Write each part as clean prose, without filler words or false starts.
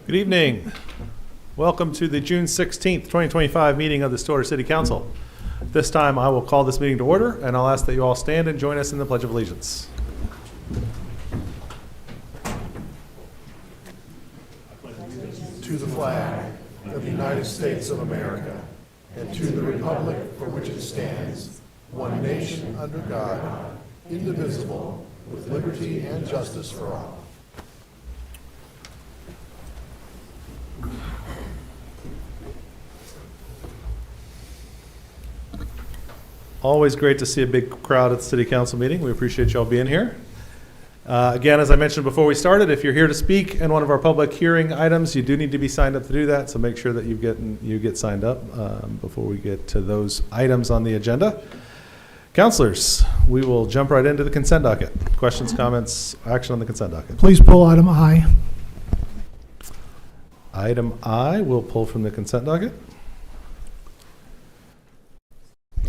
Good evening. Welcome to the June 16th, 2025 meeting of the Stillwater City Council. This time I will call this meeting to order, and I'll ask that you all stand and join us in the Pledge of Allegiance. To the flag of the United States of America and to the republic for which it stands, one nation under God, indivisible, with liberty and justice for all. Always great to see a big crowd at the City Council meeting. We appreciate you all being here. Again, as I mentioned before we started, if you're here to speak in one of our public hearing items, you do need to be signed up to do that, so make sure that you get signed up before we get to those items on the agenda. Councilors, we will jump right into the consent docket. Questions, comments, action on the consent docket. Please pull item I. Item I will pull from the consent docket.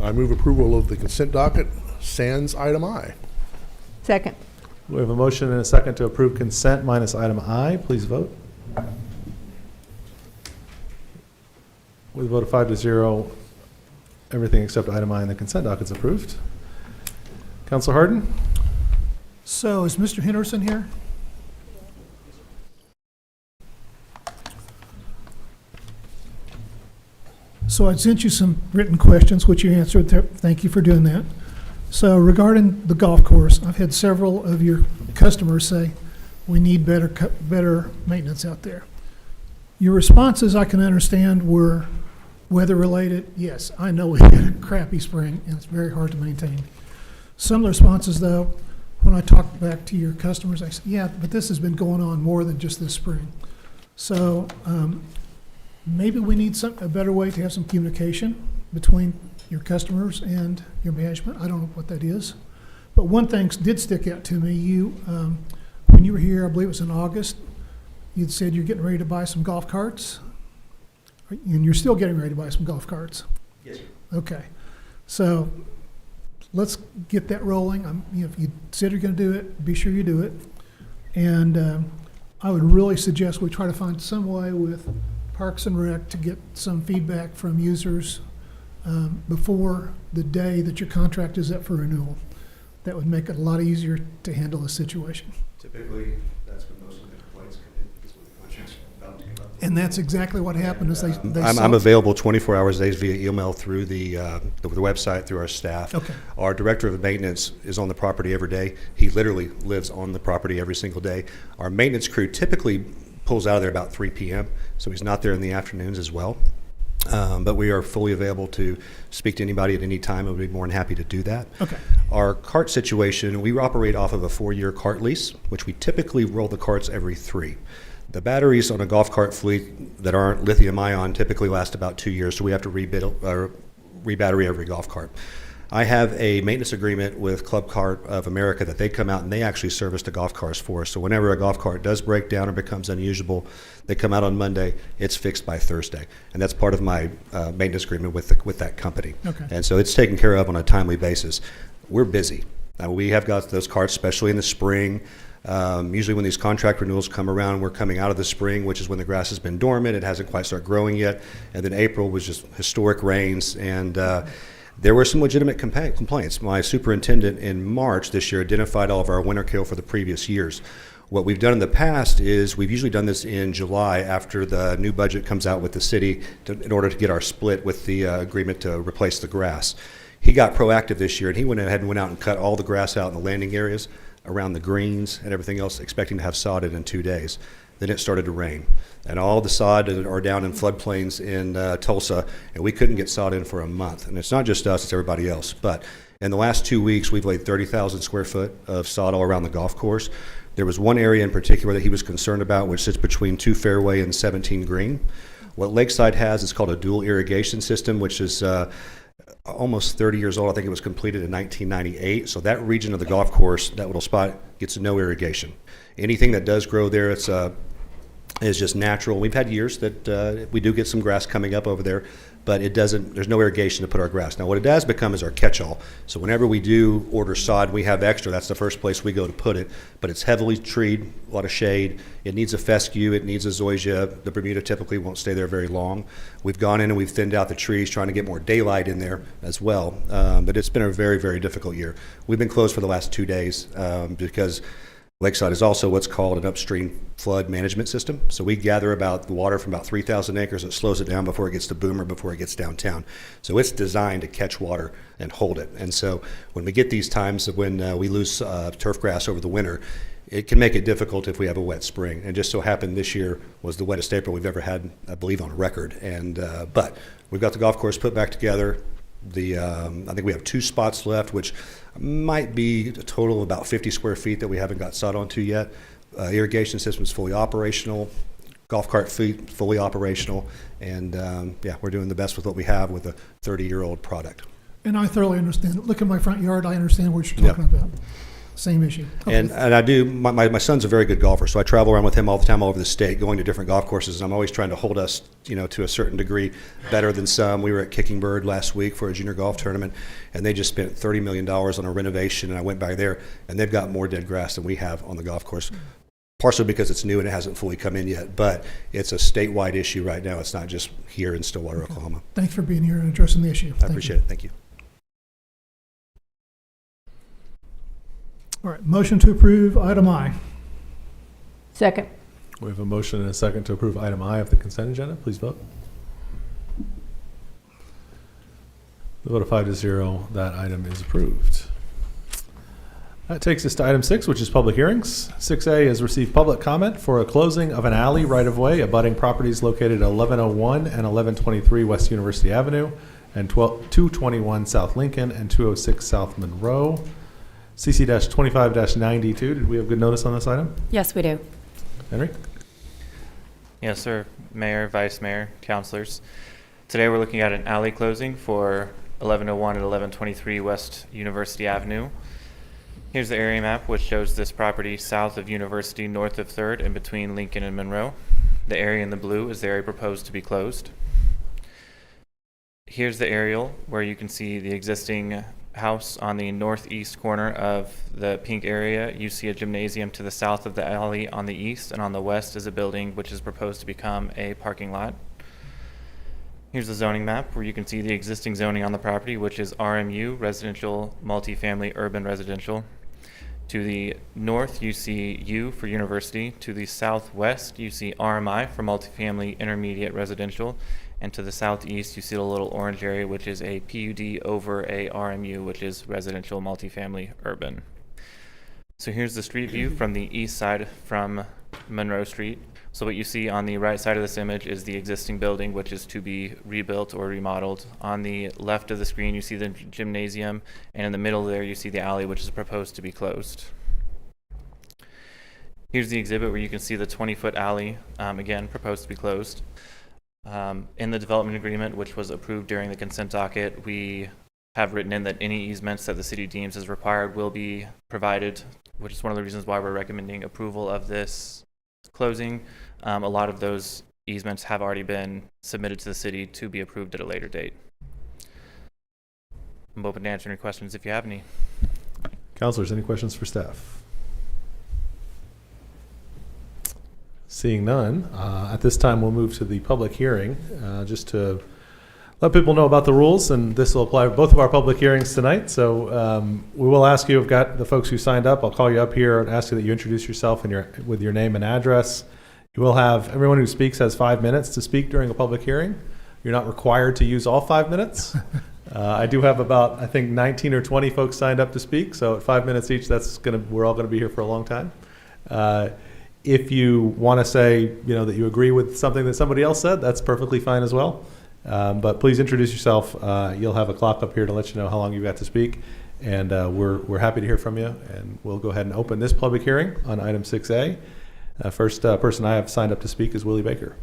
I move approval of the consent docket, sans item I. Second. We have a motion and a second to approve consent minus item I. Please vote. With a vote of 5-0, everything except item I in the consent docket is approved. Councilor Harden? So is Mr. Henderson here? So I sent you some written questions, which you answered. Thank you for doing that. So regarding the golf course, I've had several of your customers say, we need better maintenance out there. Your responses, I can understand, were weather-related. Yes, I know we had a crappy spring, and it's very hard to maintain. Some of the responses, though, when I talked back to your customers, I said, yeah, but this has been going on more than just this spring. So maybe we need a better way to have some communication between your customers and your management. I don't know what that is. But one thing did stick out to me. You, when you were here, I believe it was in August, you'd said you're getting ready to buy some golf carts. And you're still getting ready to buy some golf carts. Yes, sir. Okay. So let's get that rolling. If you said you're going to do it, be sure you do it. And I would really suggest we try to find some way with Parks and Rec to get some feedback from users before the day that your contract is up for renewal. That would make it a lot easier to handle the situation. Typically, that's when most of the complaints come in, is when the contract's about to come up. And that's exactly what happened. Is I'm available 24 hours a day via email through the website, through our staff. Okay. Our director of maintenance is on the property every day. He literally lives on the property every single day. Our maintenance crew typically pulls out of there about 3 p.m., so he's not there in the afternoons as well. But we are fully available to speak to anybody at any time, and we'd be more than happy to do that. Okay. Our cart situation, we operate off of a 4-year cart lease, which we typically roll the carts every 3. The batteries on a golf cart fleet that aren't lithium-ion typically last about 2 years, so we have to re-battery every golf cart. I have a maintenance agreement with Club Cart of America that they come out and they actually service the golf cars for us. So whenever a golf cart does break down or becomes unusable, they come out on Monday, it's fixed by Thursday. And that's part of my maintenance agreement with that company. Okay. And so it's taken care of on a timely basis. We're busy. We have got those carts, especially in the spring. Usually when these contract renewals come around, we're coming out of the spring, which is when the grass has been dormant. It hasn't quite started growing yet. And then April was just historic rains, and there were some legitimate complaints. My superintendent in March this year identified all of our winter kill for the previous years. What we've done in the past is we've usually done this in July after the new budget comes out with the city in order to get our split with the agreement to replace the grass. He got proactive this year, and he went ahead and went out and cut all the grass out in the landing areas around the greens and everything else, expecting to have sodded in 2 days. Then it started to rain, and all the sod are down in floodplains in Tulsa, and we couldn't get sod in for a month. And it's not just us, it's everybody else. But in the last 2 weeks, we've laid 30,000 square foot of sod all around the golf course. There was one area in particular that he was concerned about, which sits between 2 fairway and 17 green. What Lakeside has is called a dual irrigation system, which is almost 30 years old. I think it was completed in 1998. So that region of the golf course, that little spot, gets no irrigation. Anything that does grow there, it's is just natural. We've had years that we do get some grass coming up over there, but there's no irrigation to put our grass. Now what it has become is our catch-all. So whenever we do order sod, we have extra, that's the first place we go to put it, but it's heavily treed, a lot of shade. It needs a fescue, it needs a zoysia. The Bermuda typically won't stay there very long. We've gone in and we've thinned out the trees, trying to get more daylight in there as well. But it's been a very, very difficult year. We've been closed for the last 2 days because Lakeside is also what's called an upstream flood management system. So we gather about the water from about 3,000 acres. It slows it down before it gets to Boomer, before it gets downtown. So it's designed to catch water and hold it. And so when we get these times when we lose turf grass over the winter, it can make it difficult if we have a wet spring. And just so happened this year was the wettest April we've ever had, I believe, on record. And but we've got the golf course put back together. I think we have 2 spots left, which might be a total of about 50 square feet that we haven't got sod onto yet. Irrigation system is fully operational. Golf cart fleet fully operational. And yeah, we're doing the best with what we have with a 30-year-old product. And I thoroughly understand. Look at my front yard. I understand what you're talking about. Same issue. Okay. And I do, my son's a very good golfer, so I travel around with him all the time all over the state, going to different golf courses, and I'm always trying to hold us, to a certain degree better than some. We were at Kicking Bird last week for a junior golf tournament, and they just spent $30 million on a renovation, and I went by there, and they've got more dead grass than we have on the golf course, partially because it's new and it hasn't fully come in yet, but it's a statewide issue right now. It's not just here in Stillwater, Oklahoma. Thanks for being here and addressing the issue. I appreciate it. Thank you. All right, motion to approve item I. Second. We have a motion and a second to approve item I of the consent agenda. Please vote. The vote of 5-0, that item is approved. That takes us to item 6, which is public hearings. 6A is receive public comment for a closing of an alley right-of-way abutting properties located at 1101 and 1123 West University Avenue and 221 South Lincoln and 206 South Monroe. CC-25-92. Did we have good notice on this item? Yes, we do. Henry? Yes, sir. Mayor, Vice Mayor, councilors. Today we're looking at an alley closing for 1101 and 1123 West University Avenue. Here's the area map, which shows this property south of University, north of 3rd, and between Lincoln and Monroe. The area in the blue is the area proposed to be closed. Here's the aerial where you can see the existing house on the northeast corner of the pink area. You see a gymnasium to the south of the alley on the east, and on the west is a building which is proposed to become a parking lot. Here's the zoning map where you can see the existing zoning on the property, which is RMU, residential, multifamily, urban residential. To the north, you see U for university. To the southwest, you see RMI for multifamily, intermediate, residential. And to the southeast, you see the little orange area, which is a PUD over a RMU, which is residential, multifamily, urban. So here's the street view from the east side from Monroe Street. So what you see on the right side of this image is the existing building, which is to be rebuilt or remodeled. On the left of the screen, you see the gymnasium, and in the middle there, you see the alley, which is proposed to be closed. Here's the exhibit where you can see the 20-foot alley, again, proposed to be closed. In the development agreement, which was approved during the consent docket, we have written in that any easements that the city deems as required will be provided, which is one of the reasons why we're recommending approval of this closing. A lot of those easements have already been submitted to the city to be approved at a later date. I'm open to answering any questions if you have any. Councilors, any questions for staff? Seeing none, at this time we'll move to the public hearing, just to let people know about the rules, and this will apply to both of our public hearings tonight. So we will ask you, we've got the folks who signed up, I'll call you up here and ask you that you introduce yourself and with your name and address. You will have, everyone who speaks has 5 minutes to speak during a public hearing. You're not required to use all 5 minutes. I do have about, I think, 19 or 20 folks signed up to speak, so at 5 minutes each, we're all gonna be here for a long time. If you want to say, that you agree with something that somebody else said, that's perfectly fine as well. But please introduce yourself. You'll have a clock up here to let you know how long you've got to speak. And we're happy to hear from you. And we'll go ahead and open this public hearing on item 6A. First person I have signed up to speak is Willie Baker.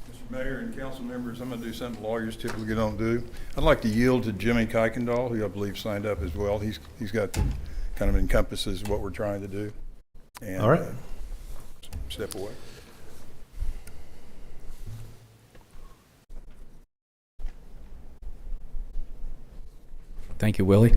Mr. Mayor and council members, I'm going to do something lawyers typically don't do. I'd like to yield to Jimmy Kuykendall, who I believe signed up as well. He's got the kind of encompasses what we're trying to do. And, All right. Step away. Thank you, Willie.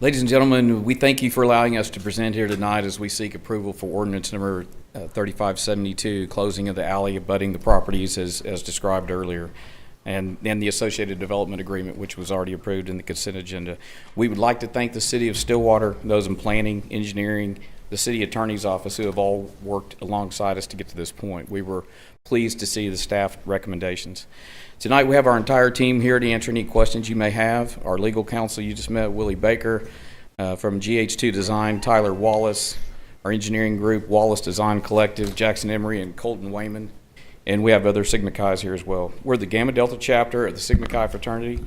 Ladies and gentlemen, we thank you for allowing us to present here tonight as we seek approval for ordinance number 3572, closing of the alley abutting the properties as described earlier, and then the associated development agreement, which was already approved in the consent agenda. We would like to thank the city of Stillwater, those in planning, engineering, the city attorney's office, who have all worked alongside us to get to this point. We were pleased to see the staff recommendations. Tonight we have our entire team here to answer any questions you may have. Our legal counsel you just met, Willie Baker, from GH2 Design, Tyler Wallace, our engineering group, Wallace Design Collective, Jackson Emery, and Colton Wayman. And we have other Sigma Chi's here as well. We're the Gamma Delta chapter of the Sigma Chi fraternity.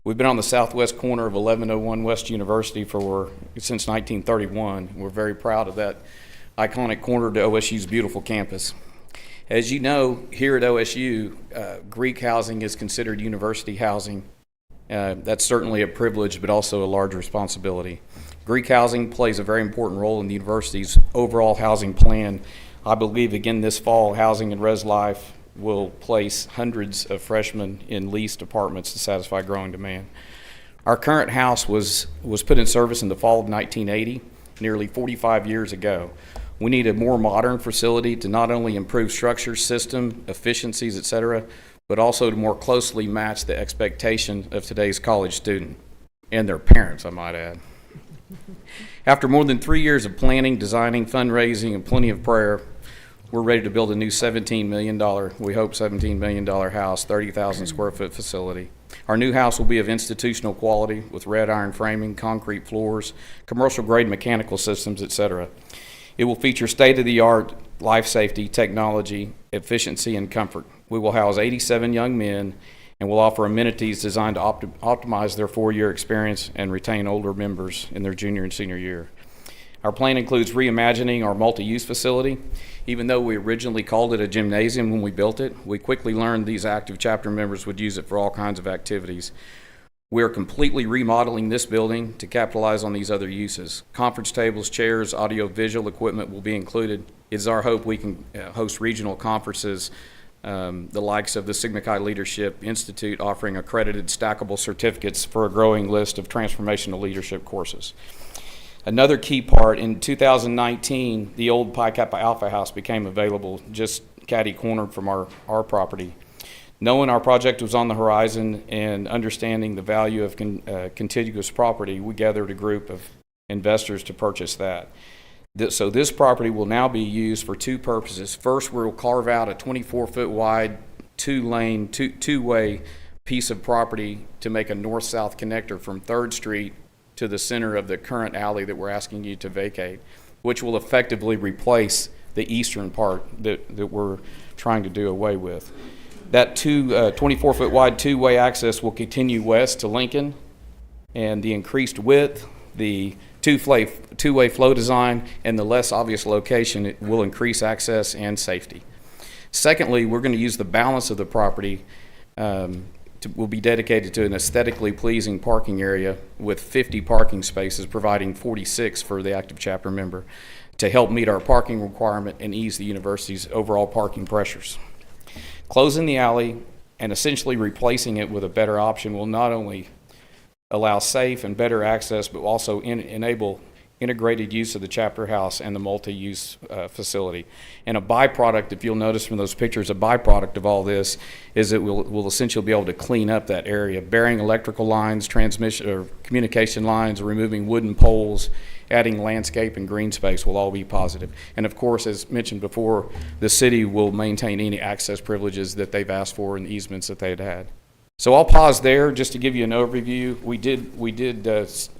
We've been on the southwest corner of 1101 West University since 1931. We're very proud of that iconic corner to OSU's beautiful campus. As you know, here at OSU, Greek housing is considered university housing. That's certainly a privilege, but also a large responsibility. Greek housing plays a very important role in the university's overall housing plan. I believe, again, this fall, Housing and Res Life will place hundreds of freshmen in leased apartments to satisfy growing demand. Our current house was put in service in the fall of 1980, nearly 45 years ago. We need a more modern facility to not only improve structure, system, efficiencies, et cetera, but also to more closely match the expectation of today's college student and their parents, I might add. After more than 3 years of planning, designing, fundraising, and plenty of prayer, we're ready to build a new $17 million, we hope $17 million house, 30,000 square foot facility. Our new house will be of institutional quality with red iron framing, concrete floors, commercial grade mechanical systems, et cetera. It will feature state-of-the-art life safety, technology, efficiency, and comfort. We will house 87 young men and will offer amenities designed to optimize their 4-year experience and retain older members in their junior and senior year. Our plan includes reimagining our multi-use facility. Even though we originally called it a gymnasium when we built it, we quickly learned these active chapter members would use it for all kinds of activities. We are completely remodeling this building to capitalize on these other uses. Conference tables, chairs, audio-visual equipment will be included. It's our hope we can host regional conferences, the likes of the Sigma Chi Leadership Institute offering accredited stackable certificates for a growing list of transformational leadership courses. Another key part, in 2019, the old Pi Kappa Alpha house became available just catty-cornered from our property. Knowing our project was on the horizon and understanding the value of contiguous property, we gathered a group of investors to purchase that. So this property will now be used for two purposes. First, we'll carve out a 24-foot wide, two-lane, two-way piece of property to make a north-south connector from 3rd Street to the center of the current alley that we're asking you to vacate, which will effectively replace the eastern part that we're trying to do away with. That 24-foot wide two-way access will continue west to Lincoln, and the increased width, the two-way flow design, and the less obvious location, it will increase access and safety. Secondly, we're going to use the balance of the property will be dedicated to an aesthetically pleasing parking area with 50 parking spaces, providing 46 for the active chapter member to help meet our parking requirement and ease the university's overall parking pressures. Closing the alley and essentially replacing it with a better option will not only allow safe and better access, but will also enable integrated use of the chapter house and the multi-use facility. And a byproduct, if you'll notice from those pictures, a byproduct of all this is that we'll essentially be able to clean up that area, burying electrical lines, transmission or communication lines, removing wooden poles, adding landscape and green space will all be positive. And of course, as mentioned before, the city will maintain any access privileges that they've asked for and easements that they'd had. So I'll pause there just to give you an overview. We did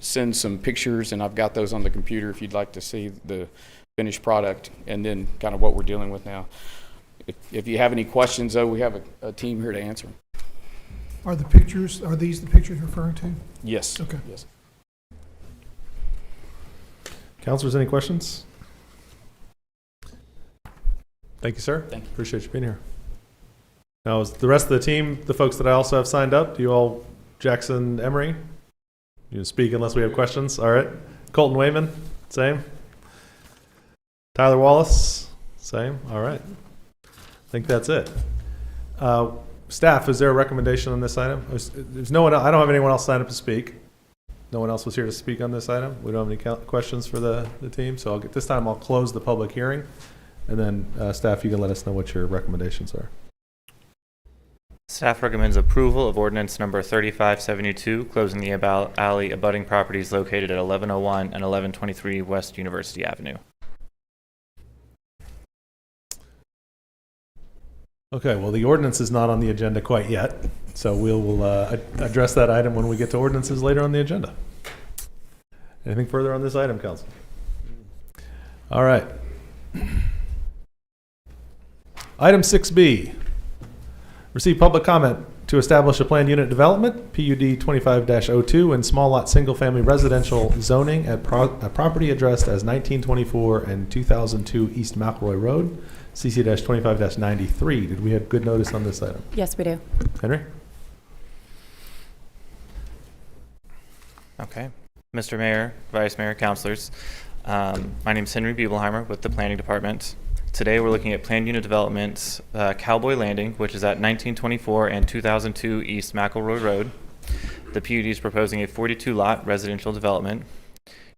send some pictures, and I've got those on the computer if you'd like to see the finished product and then kind of what we're dealing with now. If you have any questions, though, we have a team here to answer them. Are these the pictures you're referring to? Yes. Okay. Yes. Councilors, any questions? Thank you, sir. Thank you. Appreciate you being here. Now, is the rest of the team, the folks that I also have signed up, do you all, Jackson, Emery? You can speak unless we have questions. All right. Colton Wayman, same. Tyler Wallace, same. All right. I think that's it. Staff, is there a recommendation on this item? There's no one. I don't have anyone else signed up to speak. No one else was here to speak on this item. We don't have any questions for the team. So this time I'll close the public hearing, and then staff, you can let us know what your recommendations are. Staff recommends approval of ordinance number 3572, closing the alley abutting properties located at 1101 and 1123 West University Avenue. Okay, well, the ordinance is not on the agenda quite yet, so we'll address that item when we get to ordinances later on the agenda. Anything further on this item, Council? All right. Item 6B, receive public comment to establish a planned unit development, PUD 25-02, in small lot single-family residential zoning at a property addressed as 1924 and 2002 East McElroy Road, CC-25-93. Did we have good notice on this item? Yes, we do. Henry? Okay. Mr. Mayor, Vice Mayor, Councilors, my name is Henry Bubelheimer with the Planning Department. Today we're looking at planned unit development, Cowboy Landing, which is at 1924 and 2002 East McElroy Road. The PUD is proposing a 42-lot residential development.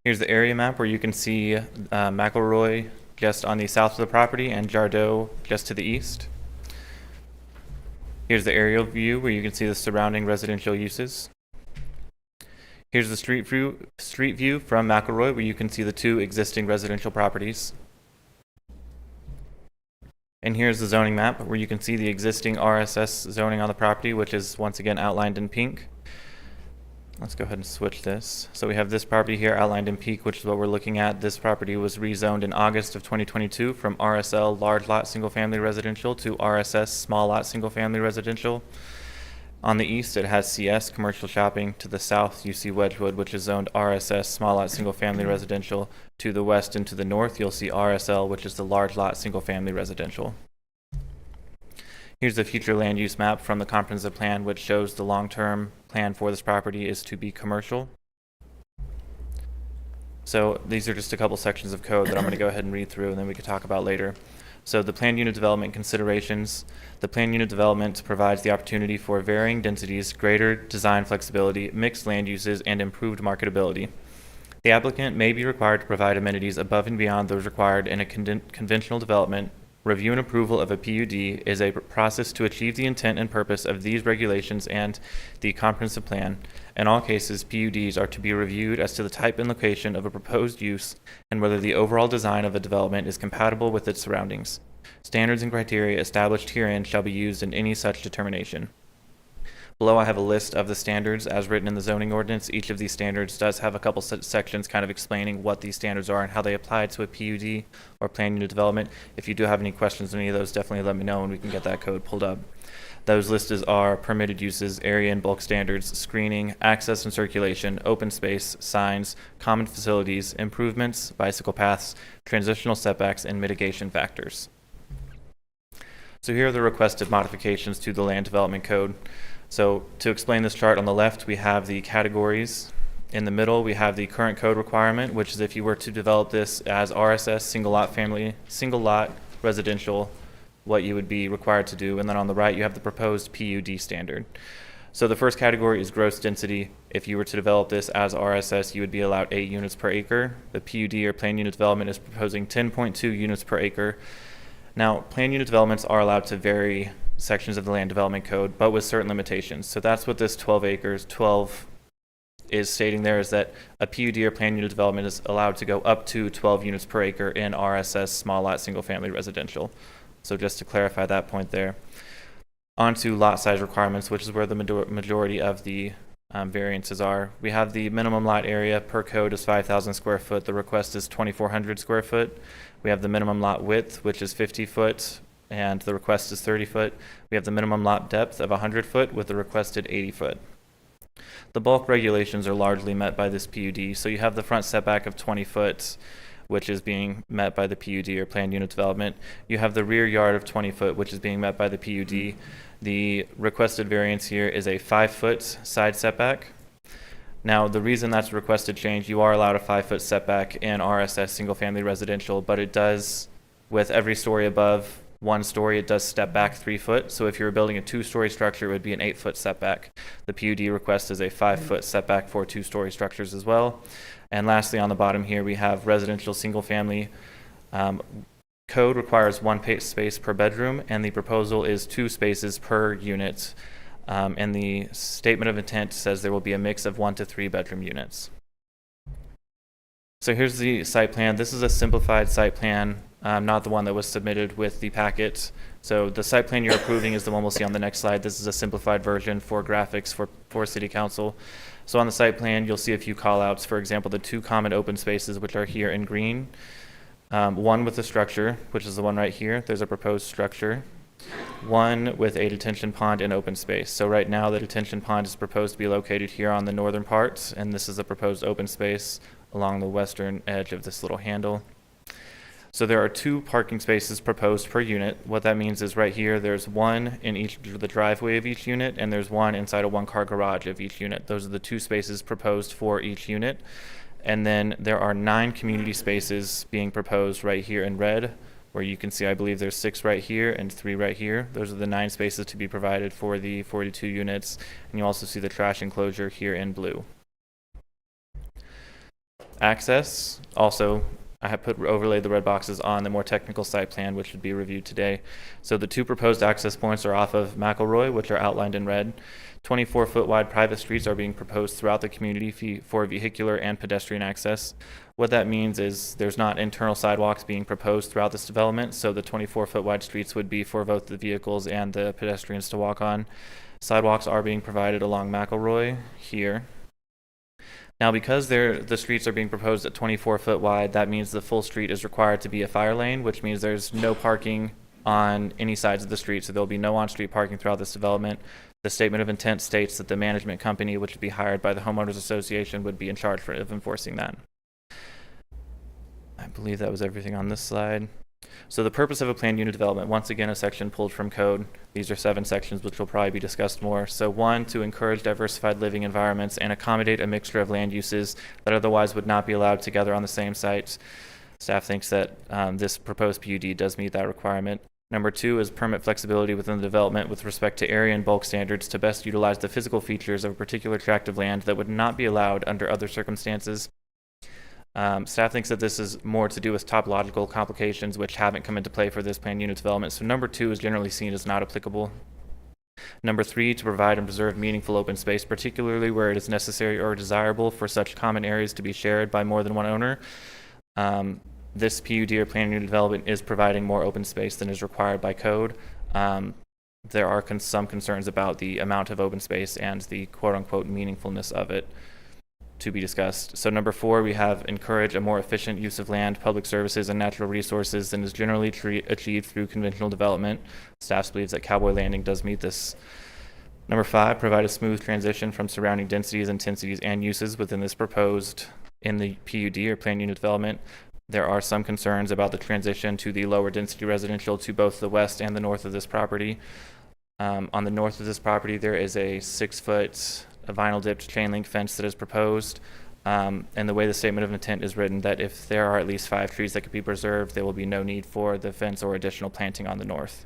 Here's the area map where you can see McElroy just on the south of the property and Jardot just to the east. Here's the aerial view where you can see the surrounding residential uses. Here's the street view from McElroy where you can see the two existing residential properties. And here's the zoning map where you can see the existing RSS zoning on the property, which is once again outlined in pink. Let's go ahead and switch this. So we have this property here outlined in pink, which is what we're looking at. This property was rezoned in August of 2022 from RSL large lot single family residential to RSS small lot single family residential. On the east, it has CS commercial shopping. To the south, you see Wedgewood, which is zoned RSS small lot single family residential. To the west and to the north, you'll see RSL, which is the large lot single family residential. Here's the future land use map from the comprehensive plan, which shows the long-term plan for this property is to be commercial. So these are just a couple sections of code that I'm going to go ahead and read through, and then we can talk about later. So the planned unit development considerations. The planned unit development provides the opportunity for varying densities, greater design flexibility, mixed land uses, and improved marketability. The applicant may be required to provide amenities above and beyond those required in a conventional development. Review and approval of a PUD is a process to achieve the intent and purpose of these regulations and the comprehensive plan. In all cases, PUDs are to be reviewed as to the type and location of a proposed use and whether the overall design of a development is compatible with its surroundings. Standards and criteria established herein shall be used in any such determination. Below, I have a list of the standards as written in the zoning ordinance. Each of these standards does have a couple sections kind of explaining what these standards are and how they apply to a PUD or planned unit development. If you do have any questions on any of those, definitely let me know and we can get that code pulled up. Those listed are permitted uses, area and bulk standards, screening, access and circulation, open space, signs, common facilities, improvements, bicycle paths, transitional setbacks, and mitigation factors. So here are the requested modifications to the land development code. So to explain this chart, on the left we have the categories. In the middle we have the current code requirement, which is if you were to develop this as RSS single lot residential, what you would be required to do. And then on the right you have the proposed PUD standard. So the first category is gross density. If you were to develop this as RSS, you would be allowed 8 units per acre. The PUD or planned unit development is proposing 10.2 units per acre. Now, planned unit developments are allowed to vary sections of the land development code, but with certain limitations. So that's what this 12 acres, 12 is stating there, is that a PUD or planned unit development is allowed to go up to 12 units per acre in RSS small lot single family residential. So just to clarify that point there. On to lot size requirements, which is where the majority of the variances are. We have the minimum lot area per code is 5,000 square foot. The request is 2,400 square foot. We have the minimum lot width, which is 50 foot. And the request is 30 foot. We have the minimum lot depth of 100 foot with the requested 80 foot. The bulk regulations are largely met by this PUD. So you have the front setback of 20 foot which is being met by the PUD or planned unit development. You have the rear yard of 20 foot, which is being met by the PUD. The requested variance here is a 5-foot side setback. Now, the reason that's a requested change, you are allowed a 5-foot setback in RSS single-family residential, but it does, with every story above 1 story, it does step back 3 foot. So if you were building a 2-story structure, it would be an 8-foot setback. The PUD request is a 5-foot setback for 2-story structures as well. And lastly, on the bottom here, we have residential single-family. Code requires 1 space per bedroom, and the proposal is 2 spaces per unit. And the statement of intent says there will be a mix of 1 to 3 bedroom units. So here's the site plan. This is a simplified site plan, not the one that was submitted with the packet. So the site plan you're approving is the one we'll see on the next slide. This is a simplified version for graphics for City Council. So on the site plan, you'll see a few call-outs. For example, the 2 common open spaces, which are here in green. 1 with a structure, which is the one right here. There's a proposed structure. 1 with a detention pond and open space. So right now the detention pond is proposed to be located here on the northern part, and this is a proposed open space along the western edge of this little handle. So there are 2 parking spaces proposed per unit. What that means is right here there's 1 in each the driveway of each unit, and there's 1 inside a 1-car garage of each unit. Those are the 2 spaces proposed for each unit. And then there are 9 community spaces being proposed right here in red, where you can see, I believe there's 6 right here and 3 right here. Those are the 9 spaces to be provided for the 42 units. And you also see the trash enclosure here in blue. Access, also, I have overlaid the red boxes on the more technical site plan, which would be reviewed today. So the 2 proposed access points are off of McElroy, which are outlined in red. 24-foot wide private streets are being proposed throughout the community for vehicular and pedestrian access. What that means is there's not internal sidewalks being proposed throughout this development, so the 24-foot wide streets would be for both the vehicles and the pedestrians to walk on. Sidewalks are being provided along McElroy here. Now, because the streets are being proposed at 24-foot wide, that means the full street is required to be a fire lane, which means there's no parking on any sides of the street, so there'll be no on-street parking throughout this development. The statement of intent states that the management company, which would be hired by the homeowners association, would be in charge of enforcing that. I believe that was everything on this slide. So the purpose of a planned unit development, once again, a section pulled from code. These are 7 sections, which will probably be discussed more. So 1, to encourage diversified living environments and accommodate a mixture of land uses that otherwise would not be allowed together on the same site. Staff thinks that this proposed PUD does meet that requirement. Number 2 is permit flexibility within the development with respect to area and bulk standards to best utilize the physical features of a particular tract of land that would not be allowed under other circumstances. Staff thinks that this is more to do with topological complications which haven't come into play for this planned unit development. So number 2 is generally seen as not applicable. Number 3, to provide and preserve meaningful open space, particularly where it is necessary or desirable for such common areas to be shared by more than one owner. This PUD or planned unit development is providing more open space than is required by code. There are some concerns about the amount of open space and the quote-unquote meaningfulness of it to be discussed. So number 4, we have encourage a more efficient use of land, public services, and natural resources than is generally achieved through conventional development. Staff believes that Cowboy Landing does meet this. Number 5, provide a smooth transition from surrounding densities, intensities, and uses within this proposed in the PUD or planned unit development. There are some concerns about the transition to the lower density residential to both the west and the north of this property. On the north of this property, there is a 6-foot vinyl dipped chain link fence that is proposed. And the way the statement of intent is written, that if there are at least 5 trees that could be preserved, there will be no need for the fence or additional planting on the north.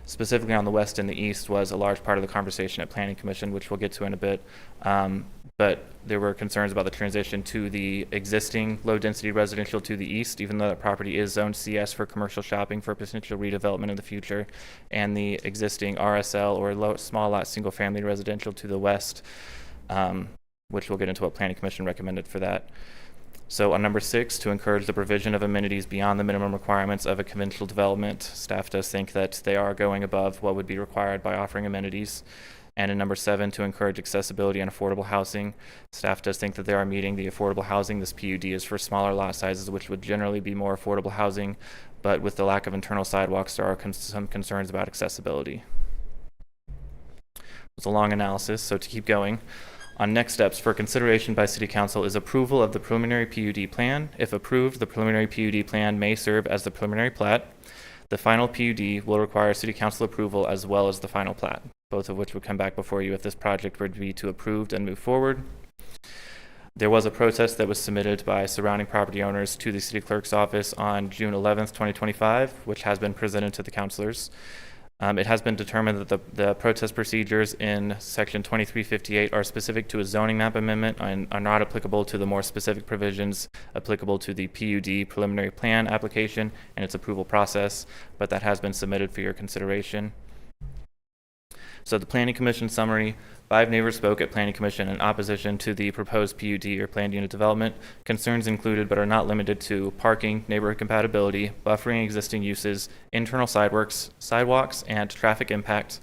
Specifically on the west and the east was a large part of the conversation at Planning Commission, which we'll get to in a bit. But there were concerns about the transition to the existing low-density residential to the east, even though that property is zoned CS for commercial shopping for potential redevelopment in the future, and the existing RSL or small lot single-family residential to the west, which we'll get into what Planning Commission recommended for that. So on number 6, to encourage the provision of amenities beyond the minimum requirements of a conventional development, staff does think that they are going above what would be required by offering amenities. And in number 7, to encourage accessibility and affordable housing, staff does think that they are meeting the affordable housing. This PUD is for smaller lot sizes, which would generally be more affordable housing, but with the lack of internal sidewalks, there are some concerns about accessibility. It's a long analysis, so to keep going, On next steps for consideration by City Council is approval of the preliminary PUD plan. If approved, the preliminary PUD plan may serve as the preliminary plat. The final PUD will require City Council approval as well as the final plat, both of which would come back before you if this project were to be approved and move forward. There was a protest that was submitted by surrounding property owners to the City Clerk's office on June 11th, 2025, which has been presented to the councilors. It has been determined that the protest procedures in Section 2358 are specific to a zoning map amendment and are not applicable to the more specific provisions applicable to the PUD preliminary plan application and its approval process, but that has been submitted for your consideration. So the Planning Commission summary: 5 neighbors spoke at Planning Commission in opposition to the proposed PUD or planned unit development. Concerns included but are not limited to parking, neighborhood compatibility, buffering existing uses, internal sidewalks, and traffic impact.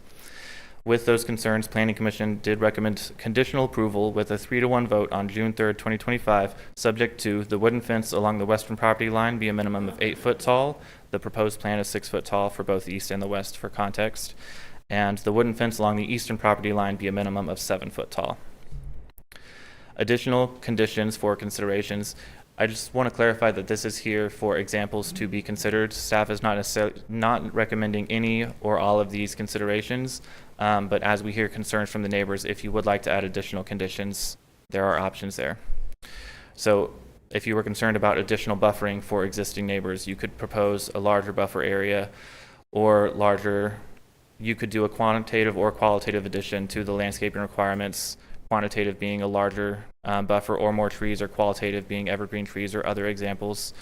With those concerns, Planning Commission did recommend conditional approval with a 3-to-1 vote on June 3rd, 2025, subject to the wooden fence along the western property line be a minimum of 8 foot tall. The proposed plan is 6 foot tall for both the east and the west for context. And the wooden fence along the eastern property line be a minimum of 7 foot tall. Additional conditions for considerations. I just want to clarify that this is here for examples to be considered. Staff is not necessarily not recommending any or all of these considerations, but as we hear concerns from the neighbors, if you would like to add additional conditions, there are options there. So if you were concerned about additional buffering for existing neighbors, you could propose a larger buffer area or larger. You could do a quantitative or qualitative addition to the landscaping requirements, quantitative being a larger buffer or more trees, or qualitative being evergreen trees or other examples.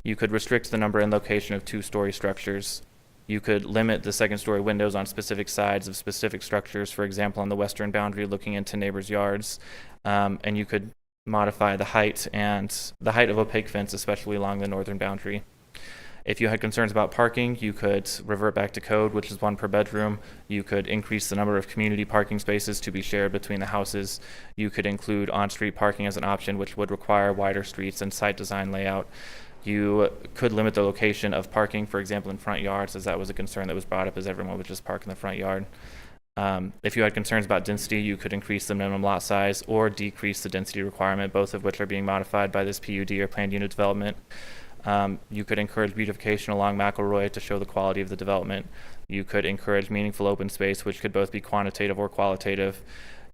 You could restrict the number and location of 2-story structures. You could limit the second-story windows on specific sides of specific structures, for example, on the western boundary looking into neighbors' yards. And you could modify the height of opaque fence, especially along the northern boundary. If you had concerns about parking, you could revert back to code, which is 1 per bedroom. You could increase the number of community parking spaces to be shared between the houses. You could include on-street parking as an option, which would require wider streets and site design layout. You could limit the location of parking, for example, in front yards, as that was a concern that was brought up, as everyone would just park in the front yard. If you had concerns about density, you could increase the minimum lot size or decrease the density requirement, both of which are being modified by this PUD or planned unit development. You could encourage beautification along McElroy to show the quality of the development. You could encourage meaningful open space, which could both be quantitative or qualitative.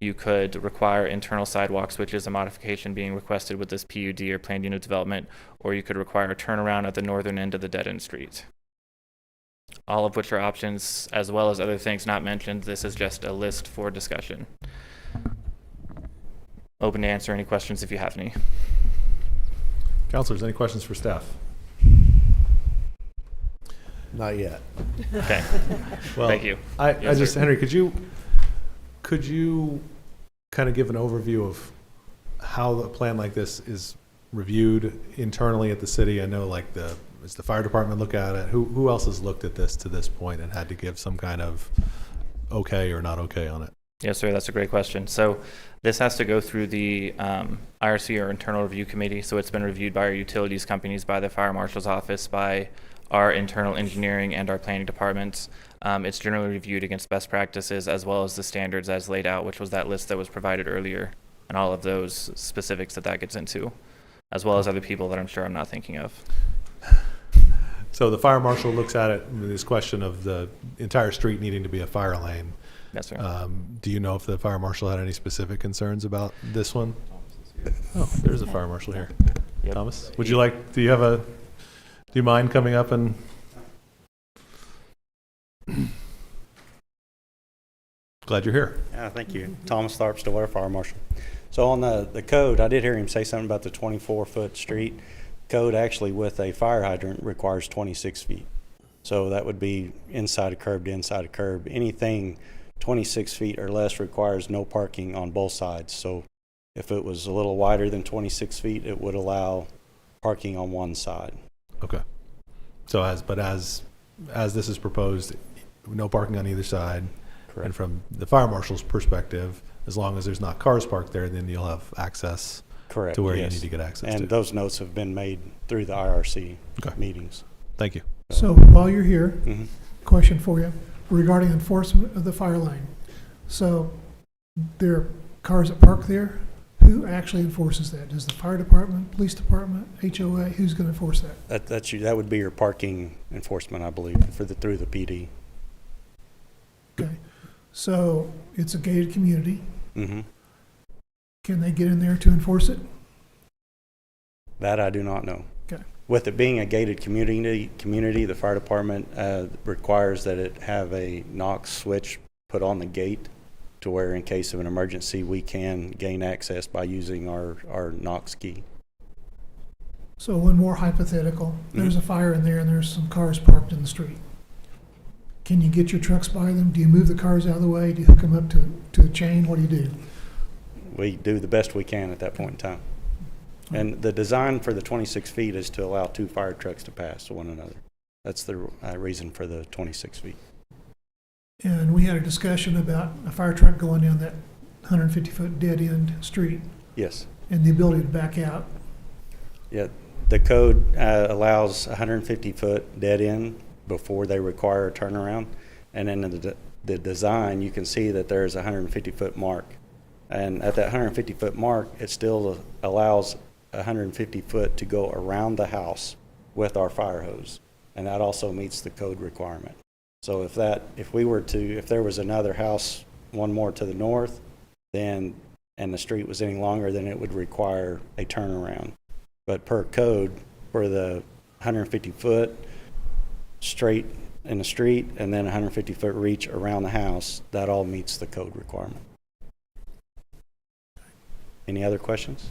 You could require internal sidewalks, which is a modification being requested with this PUD or planned unit development, or you could require a turnaround at the northern end of the dead-end street. All of which are options, as well as other things not mentioned. This is just a list for discussion. Open to answer any questions if you have any. Councilors, any questions for staff? Not yet. Okay. Well, Thank you. I Yes, just, sir. Henry, could you kind of give an overview of how a plan like this is reviewed internally at the city? I know, like, does the fire department look at it? Who else has looked at this to this point and had to give some kind of okay or not okay on it? Yes, sir. That's a great question. So this has to go through the IRC, or Internal Review Committee. So it's been reviewed by our utilities companies, by the Fire Marshal's Office, by our internal engineering and our planning departments. It's generally reviewed against best practices as well as the standards as laid out, which was that list that was provided earlier, and all of those specifics that gets into, as well as other people that I'm sure I'm not thinking of. So the fire marshal looks at it with this question of the entire street needing to be a fire lane. Yes, sir. Do you know if the fire marshal had any specific concerns about this one? Oh, there's a fire marshal here. Yep. Thomas, do you mind coming up and? Glad you're here. Yeah, thank you. Thomas Tharp, Stillwater Fire Marshal. So on the code, I did hear him say something about the 24-foot street. Code actually with a fire hydrant requires 26 feet. So that would be inside a curb to inside a curb. Anything 26 feet or less requires no parking on both sides. So if it was a little wider than 26 feet, it would allow parking on one side. Okay. So as this is proposed, no parking on either side. Correct. And from the fire marshal's perspective, as long as there's not cars parked there, then you'll have access. Correct. To where yes. you need to get access and to. those notes have been made through the IRC Okay. meetings. Thank you. So while you're here, Mhm. question for you regarding enforcement of the fire lane. So there are cars that park there, who actually enforces that? Does the fire department, police department, HOA, who's going to enforce that? That would be your parking enforcement, I believe, through the PD. Okay, so it's a gated community. Mm-hmm. Can they get in there to enforce it? That I do not know. Okay. With it being a gated community, the fire department requires that it have a knock switch put on the gate to where in case of an emergency, we can gain access by using our Knox key. So one more hypothetical. There's a fire in there and there's some cars parked in the street. Can you get your trucks by them? Do you move the cars out of the way? Do you hook them up to a chain? What do you do? We do the best we can at that point in time. And the design for the 26 feet is to allow 2 fire trucks to pass one another. That's the reason for the 26 feet. And we had a discussion about a fire truck going down that 150-foot dead-end street Yes. and the ability to back out. Yeah. The code allows 150-foot dead end before they require a turnaround. And in the design, you can see that there's a 150-foot mark. And at that 150-foot mark, it still allows 150 foot to go around the house with our fire hose. And that also meets the code requirement. So if there was another house, one more to the north, and the street was any longer, then it would require a turnaround. But per code, for the 150 foot straight in the street and then 150 foot reach around the house, that all meets the code requirement. Any other questions?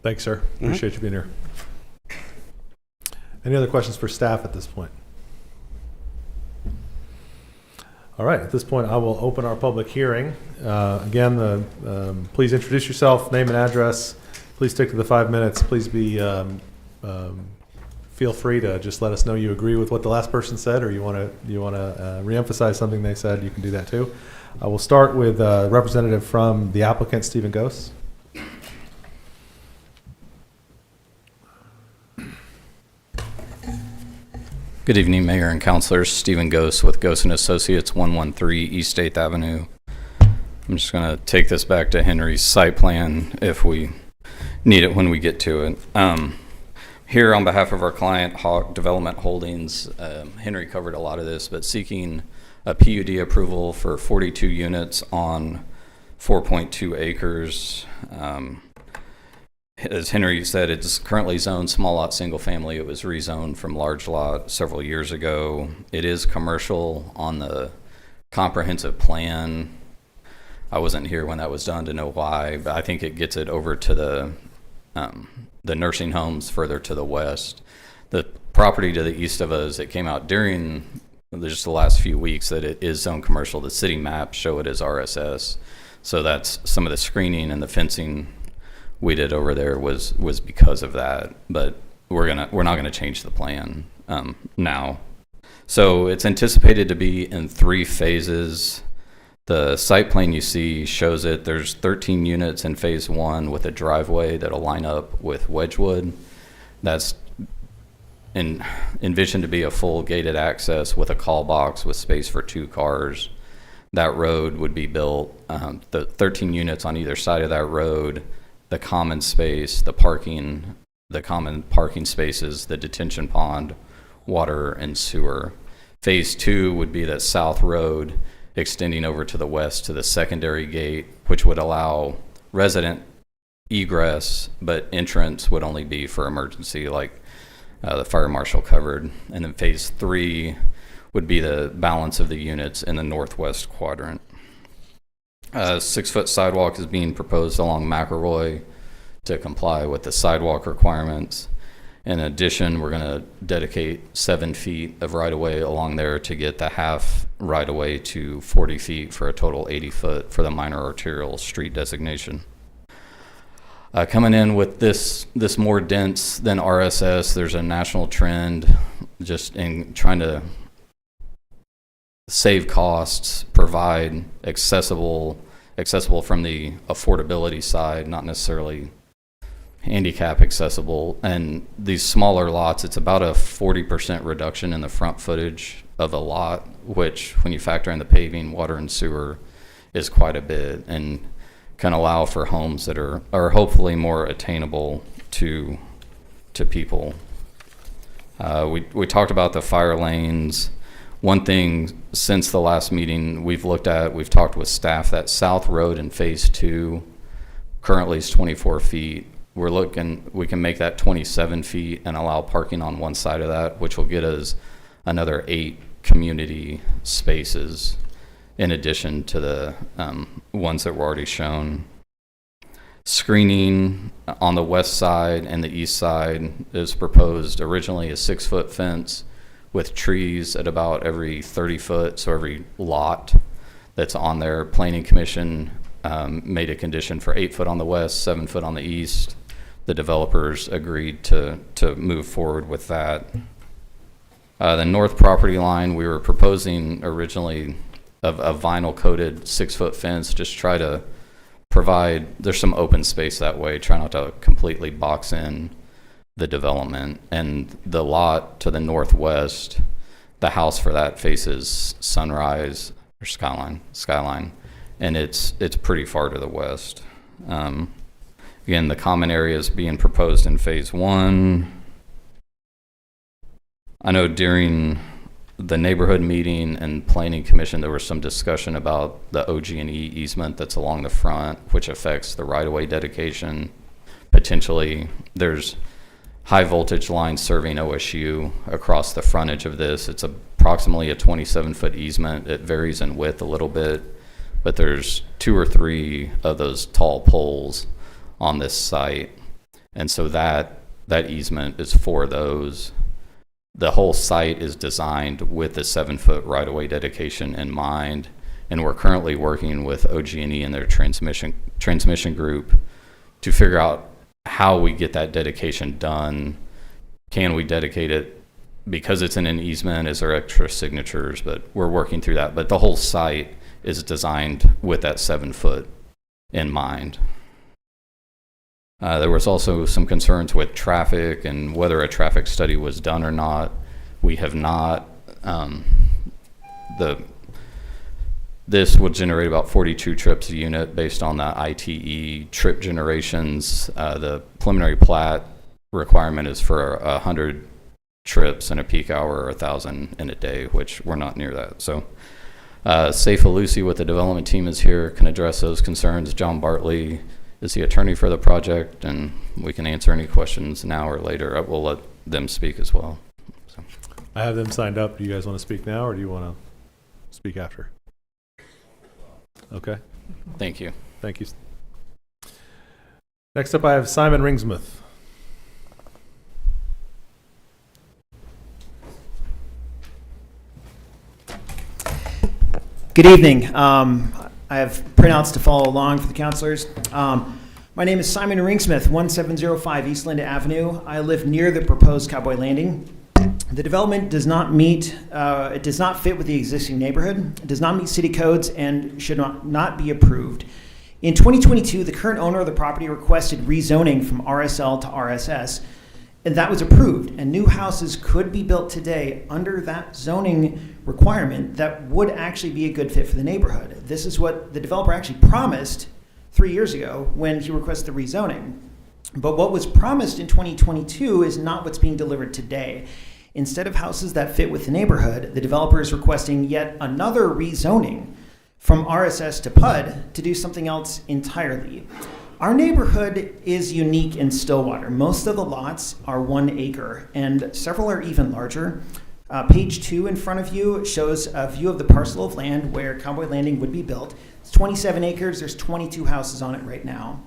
Thanks, sir. Appreciate you being here. Any other questions for staff at this point? All right, at this point, I will open our public hearing. Again, please introduce yourself, name and address. Please stick to the 5 minutes. Please feel free to just let us know you agree with what the last person said, or you want to reemphasize something they said. You can do that too. I will start with a representative from the applicant, Stephen Gose. Good evening, Mayor and Councilors. Stephen Gose with Gose & Associates, 113 East 8th Avenue. I'm just going to take this back to Henry's site plan if we need it when we get to it. Here on behalf of our client, Hawk Development Holdings, Henry covered a lot of this, but seeking a PUD approval for 42 units on 4.2 acres. As Henry said, it's currently zoned small lot, single family. It was rezoned from large lot several years ago. It is commercial on the comprehensive plan. I wasn't here when that was done to know why, but I think it gets it over to the nursing homes further to the west. The property to the east of us, it came out during just the last few weeks that it is zoned commercial. The city maps show it as RSS. So that's some of the screening and the fencing we did over there was because of that, but we're not gonna change the plan now. So it's anticipated to be in 3 phases. The site plan you see shows it. There's 13 units in phase 1 with a driveway that'll line up with Wedgewood. That's envisioned to be a full gated access with a call box with space for 2 cars. That road would be built. The 13 units on either side of that road, the common space, the common parking spaces, the detention pond, water and sewer. Phase 2 would be that south road extending over to the west to the secondary gate, which would allow resident egress, but entrance would only be for emergency, like the fire marshal covered. And then phase 3 would be the balance of the units in the northwest quadrant. 6-foot sidewalk is being proposed along McElroy to comply with the sidewalk requirements. In addition, we're going to dedicate 7 feet of right-of-way along there to get the half right-of-way to 40 feet for a total 80 foot for the minor arterial street designation. Coming in with this more dense than RSS, there's a national trend just in trying to save costs, provide accessible from the affordability side, not necessarily handicap accessible. And these smaller lots, it's about a 40% reduction in the front footage of a lot, which when you factor in the paving, water and sewer, is quite a bit and can allow for homes that are hopefully more attainable to people. We talked about the fire lanes. One thing since the last meeting we've talked with staff, that South Road in Phase 2 currently is 24 feet. We can make that 27 feet and allow parking on one side of that, which will get us another 8 community spaces in addition to the ones that were already shown. Screening on the west side and the east side is proposed originally a 6-foot fence with trees at about every 30 foot, so every lot that's on there. Planning Commission made a condition for 8 foot on the west, 7 foot on the east. The developers agreed to move forward with that. The north property line, we were proposing originally a vinyl coated 6-foot fence, just try to provide, there's some open space that way, try not to completely box in the development. And the lot to the northwest, the house for that faces sunrise or skyline, and it's pretty far to the west. Again, the common areas being proposed in Phase 1. I know during the neighborhood meeting and planning commission, there was some discussion about the OG&E easement that's along the front, which affects the right-of-way dedication. Potentially, there's high voltage lines serving OSU across the frontage of this. It's approximately a 27-foot easement. It varies in width a little bit, but there's 2 or 3 of those tall poles on this site. And so that easement is for those. The whole site is designed with the 7-foot right-of-way dedication in mind, and we're currently working with OG&E and their transmission group to figure out how we get that dedication done. Can we dedicate it because it's in an easement? Is there extra signatures? But we're working through that. But the whole site is designed with that 7-foot in mind. There was also some concerns with traffic and whether a traffic study was done or not. We have not. This would generate about 42 trips a unit based on the ITE trip generations. The preliminary plat requirement is for 100 trips in a peak hour or 1,000 in a day, which we're not near that. So Safa Lucy with the development team is here, can address those concerns. John Bartley is the attorney for the project, and we can answer any questions now or later. We'll let them speak as well. So. I have them signed up. Do you guys want to speak now, or do you want to speak after? Okay. Thank you. Thank you. Next up, I have Simon Ringsmith. Good evening. I have printouts to follow along for the counselors. My name is Simon Ringsmith, 1705 East Linda Avenue. I live near the proposed Cowboy Landing. The development does not it does not fit with the existing neighborhood. It does not meet city codes and should not be approved. In 2022, the current owner of the property requested rezoning from RSL to RSS, and that was approved. And new houses could be built today under that zoning requirement that would actually be a good fit for the neighborhood. This is what the developer actually promised 3 years ago when he requested the rezoning. But what was promised in 2022 is not what's being delivered today. Instead of houses that fit with the neighborhood, the developer is requesting yet another rezoning from RSS to PUD to do something else entirely. Our neighborhood is unique in Stillwater. Most of the lots are 1 acre, and several are even larger. Page 2 in front of you shows a view of the parcel of land where Cowboy Landing would be built. It's 27 acres. There's 22 houses on it right now.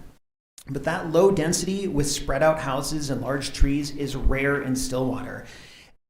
But that low density with spread out houses and large trees is rare in Stillwater.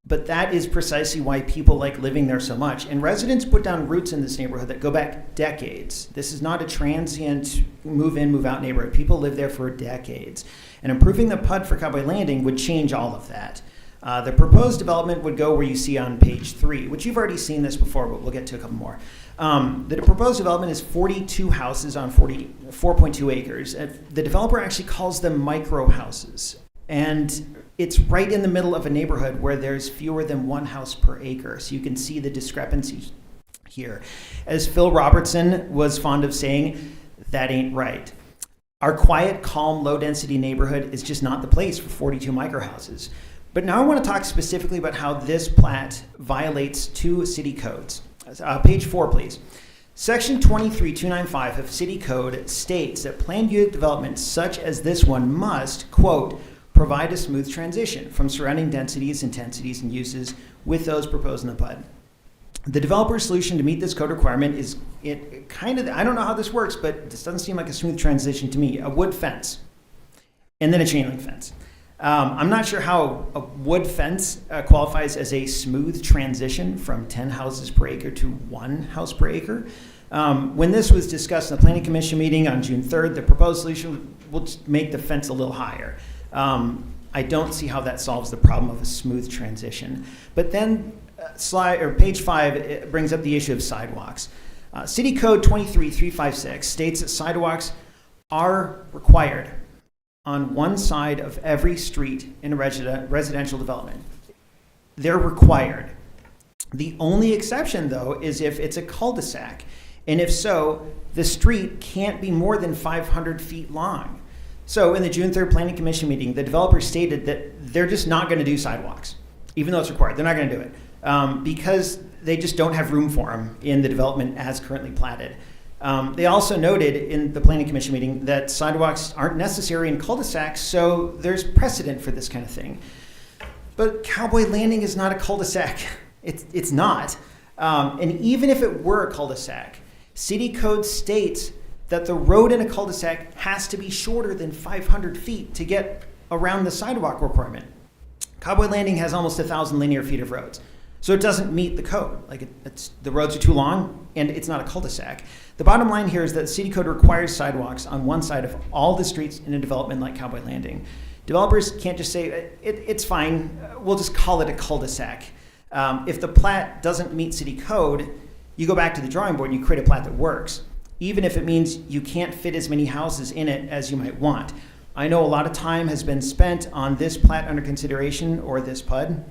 But that is precisely why people like living there so much. And residents put down roots in this neighborhood that go back decades. This is not a transient move in, move out neighborhood. People live there for decades. And improving the PUD for Cowboy Landing would change all of that. The proposed development would go where you see on page 3, which you've already seen this before, but we'll get to a couple more. The proposed development is 42 houses on 4.2 acres. The developer actually calls them micro houses. And it's right in the middle of a neighborhood where there's fewer than 1 house per acre. So you can see the discrepancy here. As Phil Robertson was fond of saying, that ain't right. Our quiet, calm, low-density neighborhood is just not the place for 42 microhouses. But now I want to talk specifically about how this plat violates two city codes. Page 4, please. Section 23295 of City Code states that planned unit development such as this one must, quote, provide a smooth transition from surrounding densities, intensities, and uses with those proposed in the PUD. The developer's solution to meet this code requirement is, I don't know how this works, but this doesn't seem like a smooth transition to me, a wood fence and then a chain link fence. I'm not sure how a wood fence qualifies as a smooth transition from 10 houses per acre to 1 house per acre. When this was discussed in the Planning Commission meeting on June 3rd, the proposed solution will just make the fence a little higher. I don't see how that solves the problem of a smooth transition. But then page 5 it brings up the issue of sidewalks. City Code 23356 states that sidewalks are required on one side of every street in a residential development. They're required. The only exception, though, is if it's a cul-de-sac. And if so, the street can't be more than 500 feet long. So in the June 3rd Planning Commission meeting, the developer stated that they're just not going to do sidewalks, even though it's required. They're not going to do it because they just don't have room for them in the development as currently platted. They also noted in the Planning Commission meeting that sidewalks aren't necessary in cul-de-sacs, so there's precedent for this kind of thing. But Cowboy Landing is not a cul-de-sac. It's not. And even if it were a cul-de-sac, City Code states that the road in a cul-de-sac has to be shorter than 500 feet to get around the sidewalk requirement. Cowboy Landing has almost 1,000 linear feet of roads. So it doesn't meet the code. The roads are too long, and it's not a cul-de-sac. The bottom line here is that City Code requires sidewalks on one side of all the streets in a development like Cowboy Landing. Developers can't just say, it's fine, we'll just call it a cul-de-sac. If the plat doesn't meet City Code, you go back to the drawing board and you create a plat that works, even if it means you can't fit as many houses in it as you might want. I know a lot of time has been spent on this plat under consideration or this PUD,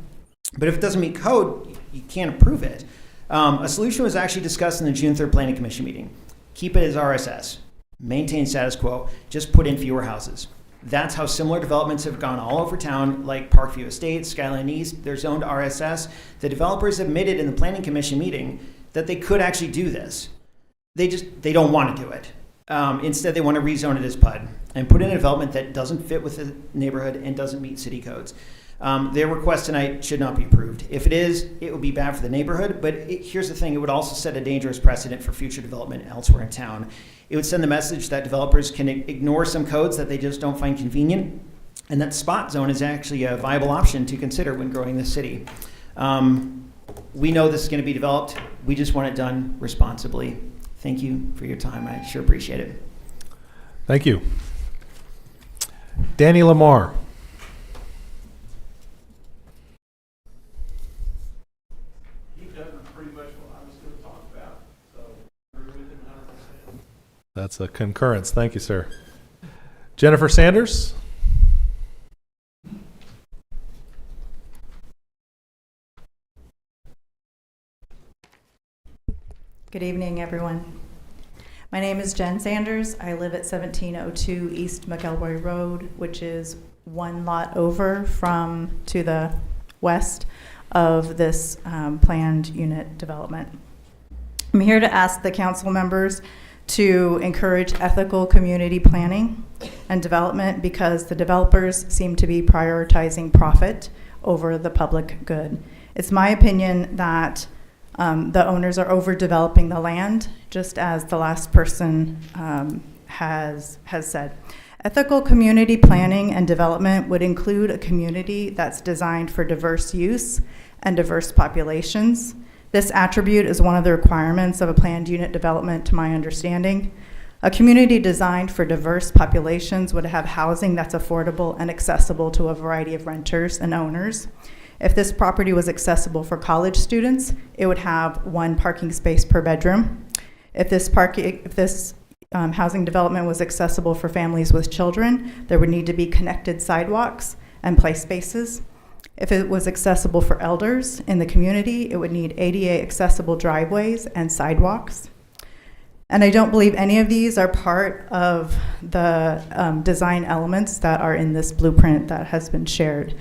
but if it doesn't meet code, you can't approve it. A solution was actually discussed in the June 3rd Planning Commission meeting. Keep it as RSS. Maintain status quo. Just put in fewer houses. That's how similar developments have gone all over town, like Parkview Estates, Skyline East. They're zoned RSS. The developers admitted in the Planning Commission meeting that they could actually do this. They don't want to do it. Instead, they want to rezone it as PUD and put in a development that doesn't fit with the neighborhood and doesn't meet city codes. Their request tonight should not be approved. If it is, it would be bad for the neighborhood, but here's the thing, it would also set a dangerous precedent for future development elsewhere in town. It would send the message that developers can ignore some codes that they just don't find convenient, and that spot zone is actually a viable option to consider when growing the city. We know this is going to be developed. We just want it done responsibly. Thank you for your time. I sure appreciate it. Thank you. Danny Lamar. That's a concurrence. Thank you, sir. Jennifer Sanders. Good evening, everyone. My name is Jen Sanders. I live at 1702 East McElroy Road, which is one lot over to the west of this planned unit development. I'm here to ask the council members to encourage ethical community planning and development because the developers seem to be prioritizing profit over the public good. It's my opinion that the owners are overdeveloping the land, just as the last person has said. Ethical community planning and development would include a community that's designed for diverse use and diverse populations. This attribute is one of the requirements of a planned unit development, to my understanding. A community designed for diverse populations would have housing that's affordable and accessible to a variety of renters and owners. If this property was accessible for college students, it would have 1 parking space per bedroom. If this housing development was accessible for families with children, there would need to be connected sidewalks and play spaces. If it was accessible for elders in the community, it would need ADA accessible driveways and sidewalks. And I don't believe any of these are part of the design elements that are in this blueprint that has been shared.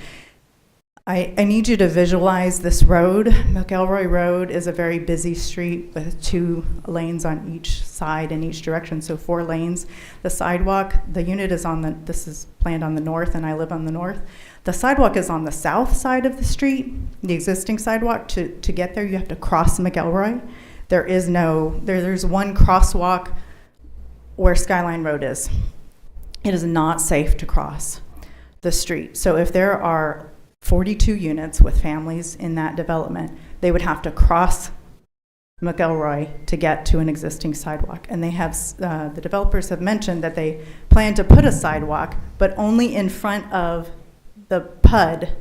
I need you to visualize this road. McElroy Road is a very busy street with 2 lanes on each side in each direction, so 4 lanes. The sidewalk, the unit is this is planned on the north, and I live on the north. The sidewalk is on the south side of the street, the existing sidewalk. To get there, you have to cross McElroy. There's one crosswalk where Skyline Road is. It is not safe to cross the street. So if there are 42 units with families in that development, they would have to cross McElroy to get to an existing sidewalk. And they have, the developers have mentioned that they plan to put a sidewalk, but only in front of the PUD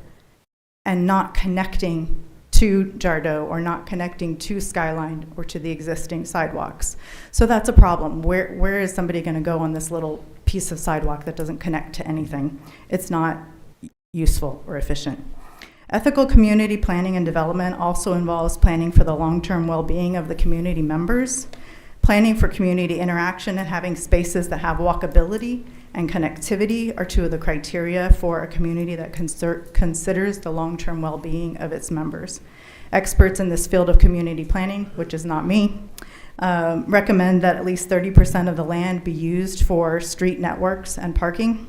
and not connecting to Jardot or not connecting to Skyline or to the existing sidewalks. So that's a problem. Where is somebody going to go on this little piece of sidewalk that doesn't connect to anything? It's not useful or efficient. Ethical community planning and development also involves planning for the long-term well-being of the community members, planning for community interaction, and having spaces that have walkability and connectivity are 2 of the criteria for a community that considers the long-term well-being of its members. Experts in this field of community planning, which is not me, recommend that at least 30% of the land be used for street networks and parking.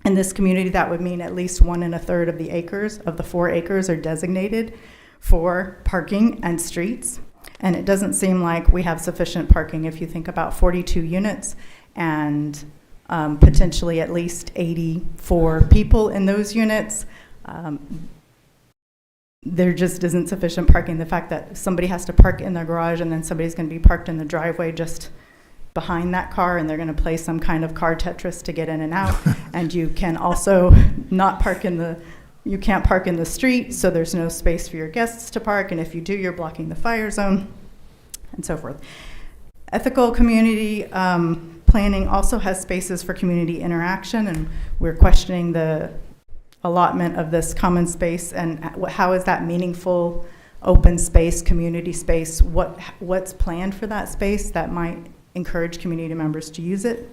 In this community, that would mean at least 1 1/3 of the acres, of the 4 acres, are designated for parking and streets. And it doesn't seem like we have sufficient parking if you think about 42 units and potentially at least 84 people in those units. There just isn't sufficient parking. The fact that somebody has to park in their garage and then somebody's going to be parked in the driveway just behind that car, and they're going to play some kind of car Tetris to get in and out. And you can also not park you can't park in the street, so there's no space for your guests to park. And if you do, you're blocking the fire zone, and so forth. Ethical community planning also has spaces for community interaction, and we're questioning the allotment of this common space and how is that meaningful open space, community space, what's planned for that space that might encourage community members to use it.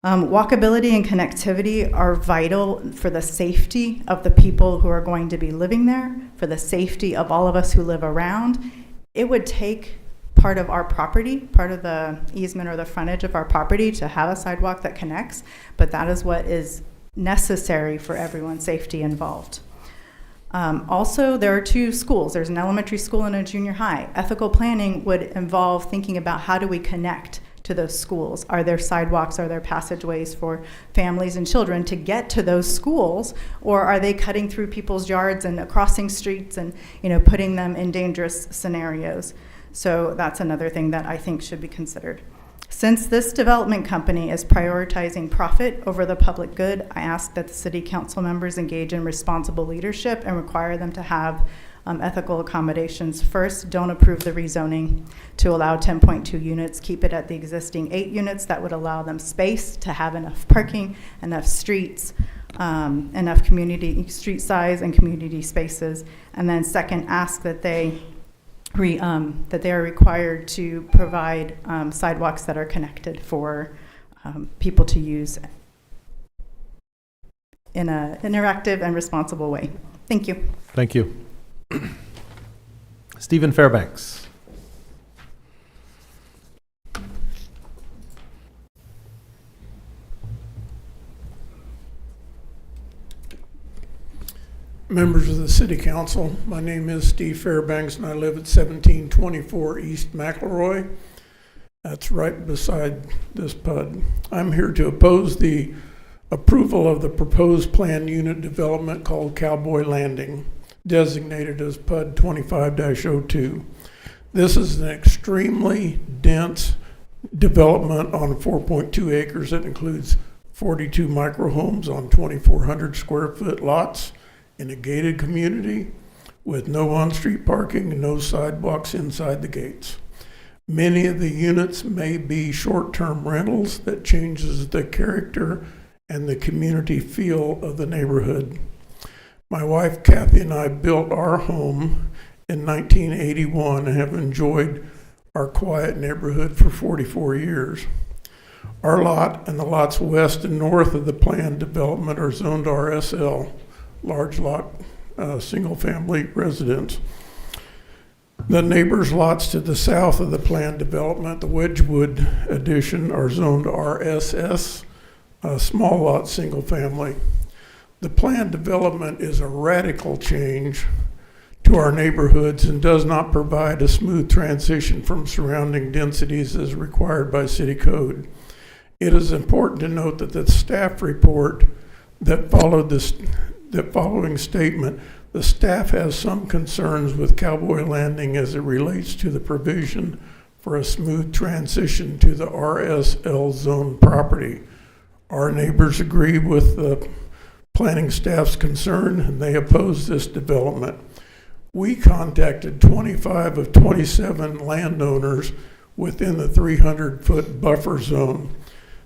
Walkability and connectivity are vital for the safety of the people who are going to be living there, for the safety of all of us who live around. It would take part of our property, part of the easement or the frontage of our property to have a sidewalk that connects, but that is what is necessary for everyone's safety involved. Also, there are 2 schools. There's an elementary school and a junior high. Ethical planning would involve thinking about how do we connect to those schools. Are there sidewalks? Are there passageways for families and children to get to those schools? Or are they cutting through people's yards and crossing streets and putting them in dangerous scenarios? So that's another thing that I think should be considered. Since this development company is prioritizing profit over the public good, I ask that the city council members engage in responsible leadership and require them to have ethical accommodations. First, don't approve the rezoning to allow 10.2 units. Keep it at the existing 8 units. That would allow them space to have enough parking, enough streets, enough community street size and community spaces. And then second, ask that they are required to provide sidewalks that are connected for people to use in an interactive and responsible way. Thank you. Thank you. Stephen Fairbanks. Members of the City Council, my name is Steve Fairbanks and I live at 1724 East McElroy. That's right beside this PUD. I'm here to oppose the approval of the proposed planned unit development called Cowboy Landing, designated as PUD 25-02. This is an extremely dense development on 4.2 acres that includes 42 microhomes on 2,400 square foot lots in a gated community with no on-street parking and no sidewalks inside the gates. Many of the units may be short-term rentals that changes the character and the community feel of the neighborhood. My wife Kathy and I built our home in 1981 and have enjoyed our quiet neighborhood for 44 years. Our lot and the lots west and north of the planned development are zoned RSL, large lot, single-family residence. The neighbors' lots to the south of the planned development, the Wedgewood addition, are zoned RSS, small lot, single-family. The planned development is a radical change to our neighborhoods and does not provide a smooth transition from surrounding densities as required by city code. It is important to note that the staff report that followed the following statement, the staff has some concerns with Cowboy Landing as it relates to the provision for a smooth transition to the RSL zone property. Our neighbors agree with the planning staff's concern and they oppose this development. We contacted 25 of 27 landowners within the 300-foot buffer zone.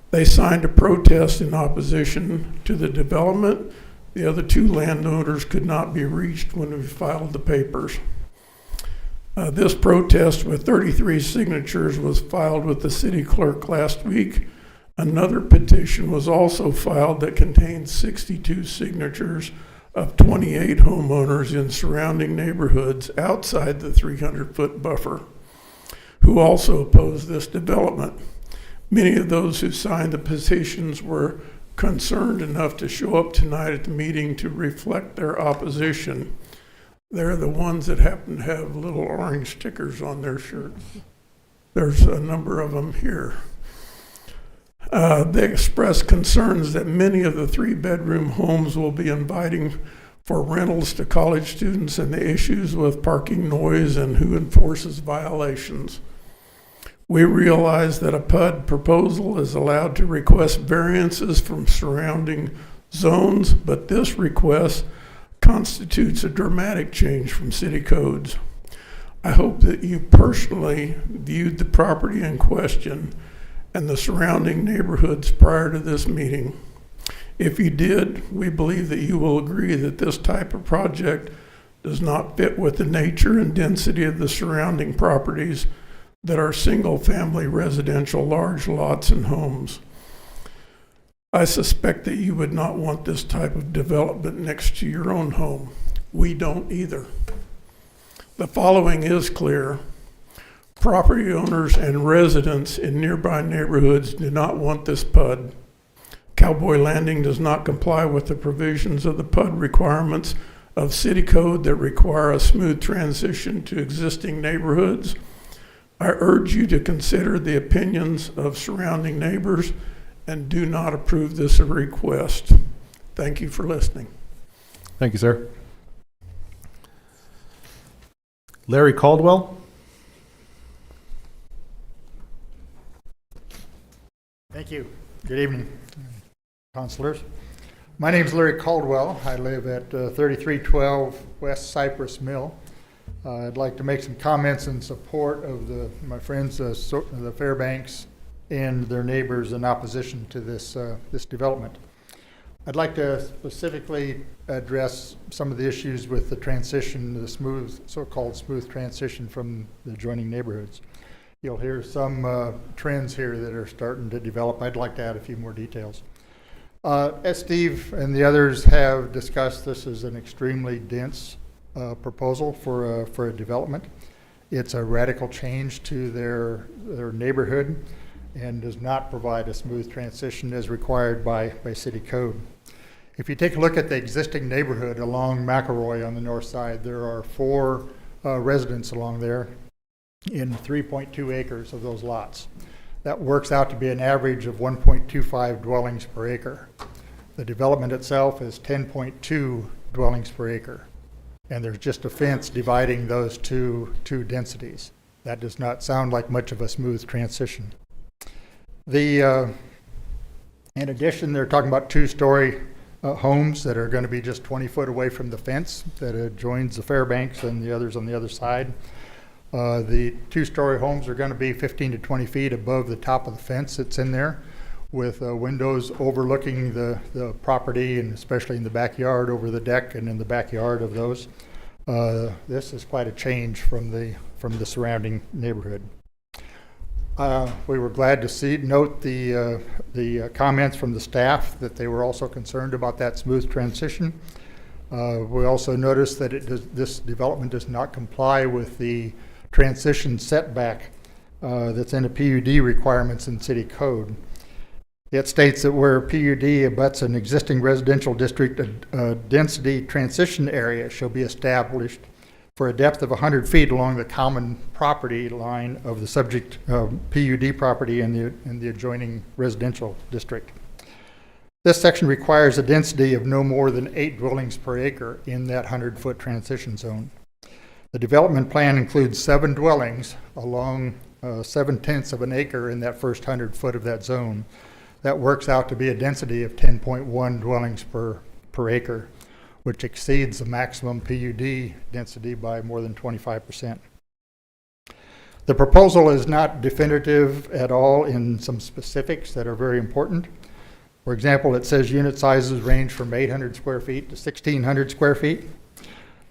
They signed a protest in opposition to the development. The other 2 landowners could not be reached when we filed the papers. This protest with 33 signatures was filed with the city clerk last week. Another petition was also filed that contained 62 signatures of 28 homeowners in surrounding neighborhoods outside the 300-foot buffer who also oppose this development. Many of those who signed the petitions were concerned enough to show up tonight at the meeting to reflect their opposition. They're the ones that happen to have little orange stickers on their shirts. There's a number of them here. They expressed concerns that many of the 3-bedroom homes will be inviting for rentals to college students and the issues with parking noise and who enforces violations. We realize that a PUD proposal is allowed to request variances from surrounding zones, but this request constitutes a dramatic change from city codes. I hope that you personally viewed the property in question and the surrounding neighborhoods prior to this meeting. If you did, we believe that you will agree that this type of project does not fit with the nature and density of the surrounding properties that are single-family residential large lots and homes. I suspect that you would not want this type of development next to your own home. We don't either. The following is clear. Property owners and residents in nearby neighborhoods do not want this PUD. Cowboy Landing does not comply with the provisions of the PUD requirements of city code that require a smooth transition to existing neighborhoods. I urge you to consider the opinions of surrounding neighbors and do not approve this request. Thank you for listening. Thank you, sir. Larry Caldwell. Thank you. Good evening, councilors. My name is Larry Caldwell. I live at 3312 West Cypress Mill. I'd like to make some comments in support of my friends, the Fairbanks, and their neighbors in opposition to this development. I'd like to specifically address some of the issues with the transition, the so-called smooth transition from the adjoining neighborhoods. You'll hear some trends here that are starting to develop. I'd like to add a few more details. As Steve and the others have discussed, this is an extremely dense proposal for a development. It's a radical change to their neighborhood and does not provide a smooth transition as required by city code. If you take a look at the existing neighborhood along McElroy on the north side, there are 4 residents along there in 3.2 acres of those lots. That works out to be an average of 1.25 dwellings per acre. The development itself is 10.2 dwellings per acre. And there's just a fence dividing those two densities. That does not sound like much of a smooth transition. In addition, they're talking about 2-story homes that are going to be just 20 foot away from the fence that adjoins the Fairbanks and the others on the other side. The 2-story homes are going to be 15 to 20 feet above the top of the fence that's in there. with windows overlooking the property, and especially in the backyard over the deck and in the backyard of those. This is quite a change from the surrounding neighborhood. We were glad to note the comments from the staff that they were also concerned about that smooth transition. We also noticed that this development does not comply with the transition setback that's in the PUD requirements in city code. It states that where PUD abuts an existing residential district, a density transition area shall be established for a depth of 100 feet along the common property line of the subject PUD property in the adjoining residential district. This section requires a density of no more than 8 dwellings per acre in that 100-foot transition zone. The development plan includes 7 dwellings along 7/10 of an acre in that first 100 foot of that zone. That works out to be a density of 10.1 dwellings per acre, which exceeds the maximum PUD density by more than 25%. The proposal is not definitive at all in some specifics that are very important. For example, it says unit sizes range from 800 square feet to 1,600 square feet.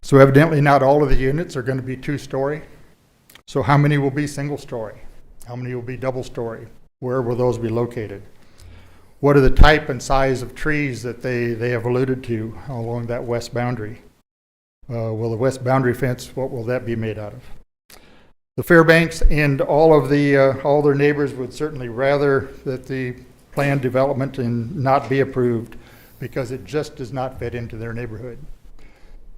So evidently not all of the units are going to be 2-story. So how many will be single-story? How many will be double-story? Where will those be located? What are the type and size of trees that they have alluded to along that west boundary? Will the west boundary fence, what will that be made out of? The Fairbanks and all their neighbors would certainly rather that the planned development and not be approved because it just does not fit into their neighborhood.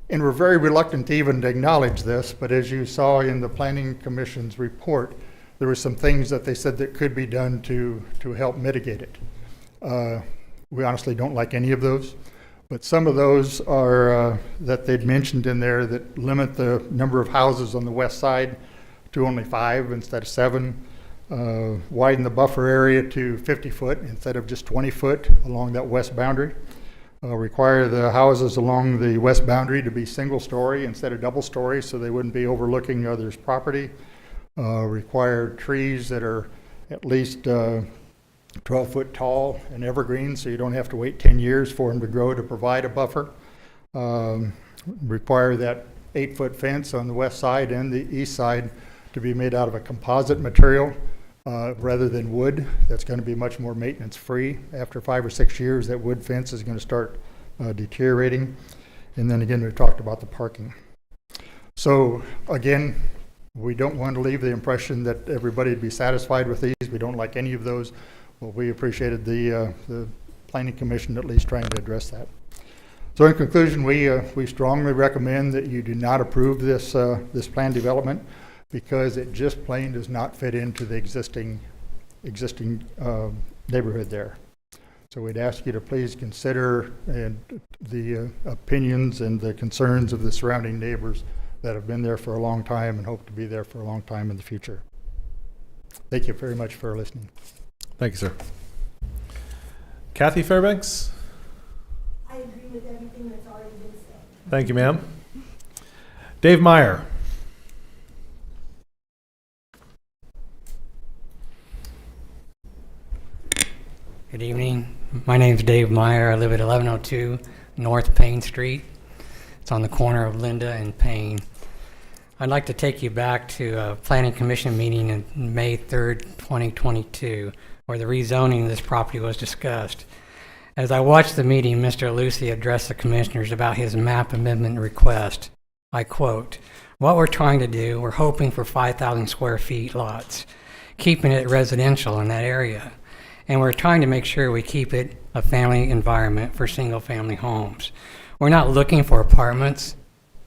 And we're very reluctant to even acknowledge this, but as you saw in the Planning Commission's report, there were some things that they said that could be done to help mitigate it. We honestly don't like any of those, but some of those are that they'd mentioned in there that limit the number of houses on the west side to only 5 instead of 7, widen the buffer area to 50 foot instead of just 20 foot along that west boundary, require the houses along the west boundary to be single story instead of double story so they wouldn't be overlooking others' property, require trees that are at least 12 foot tall and evergreen so you don't have to wait 10 years for them to grow to provide a buffer, require that 8-foot fence on the west side and the east side to be made out of a composite material rather than wood. That's going to be much more maintenance free. After 5 or 6 years, that wood fence is going to start deteriorating. And then again, we talked about the parking. So again, we don't want to leave the impression that everybody would be satisfied with these. We don't like any of those. Well, we appreciated the Planning Commission at least trying to address that. So in conclusion, we strongly recommend that you do not approve this planned development because it just plain does not fit into the existing neighborhood there. So we'd ask you to please consider the opinions and the concerns of the surrounding neighbors that have been there for a long time and hope to be there for a long time in the future. Thank you very much for listening. Thank you, sir. Kathy Fairbanks? I agree with everything that's already been said. Thank you, ma'am. Dave Meyer? Good evening. My name is Dave Meyer. I live at 1102 North Payne Street. It's on the corner of Linda and Payne. I'd like to take you back to a Planning Commission meeting on May 3rd, 2022, where the rezoning of this property was discussed. As I watched the meeting, Mr. Lucy addressed the commissioners about his map amendment request. I quote, "What we're trying to do, we're hoping for 5,000 square feet lots, keeping it residential in that area. And we're trying to make sure we keep it a family environment for single family homes. We're not looking for apartments.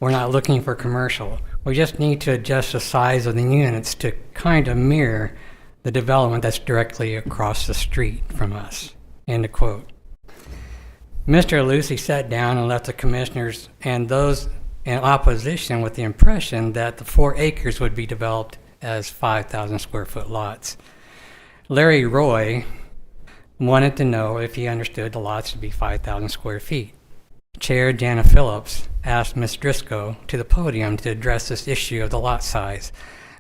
We're not looking for commercial. We just need to adjust the size of the units to kind of mirror the development that's directly across the street from us." End of quote. Mr. Lucy sat down and left the commissioners and those in opposition with the impression that the 4 acres would be developed as 5,000 square foot lots. Larry Roy wanted to know if he understood the lots to be 5,000 square feet. Chair Jana Phillips asked Ms. Driscoll to the podium to address this issue of the lot size.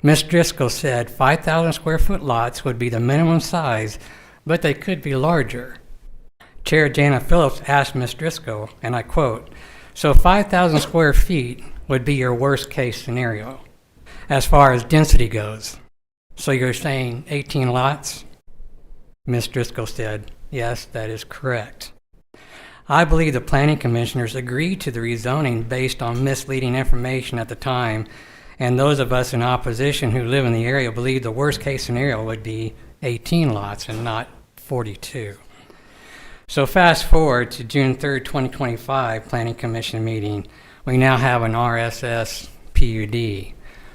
Ms. Driscoll said 5,000 square foot lots would be the minimum size but they could be larger. Chair Jana Phillips asked Ms. Driscoll, and I quote, "So 5,000 square feet would be your worst case scenario as far as density goes. So you're saying 18 lots?" Ms. Driscoll said, "Yes, that is correct." I believe the planning commissioners agreed to the rezoning based on misleading information at the time, and those of us in opposition who live in the area believe the worst case scenario would be 18 lots and not 42. So fast forward to June 3rd, 2025 Planning Commission meeting. We now have an RSS PUD,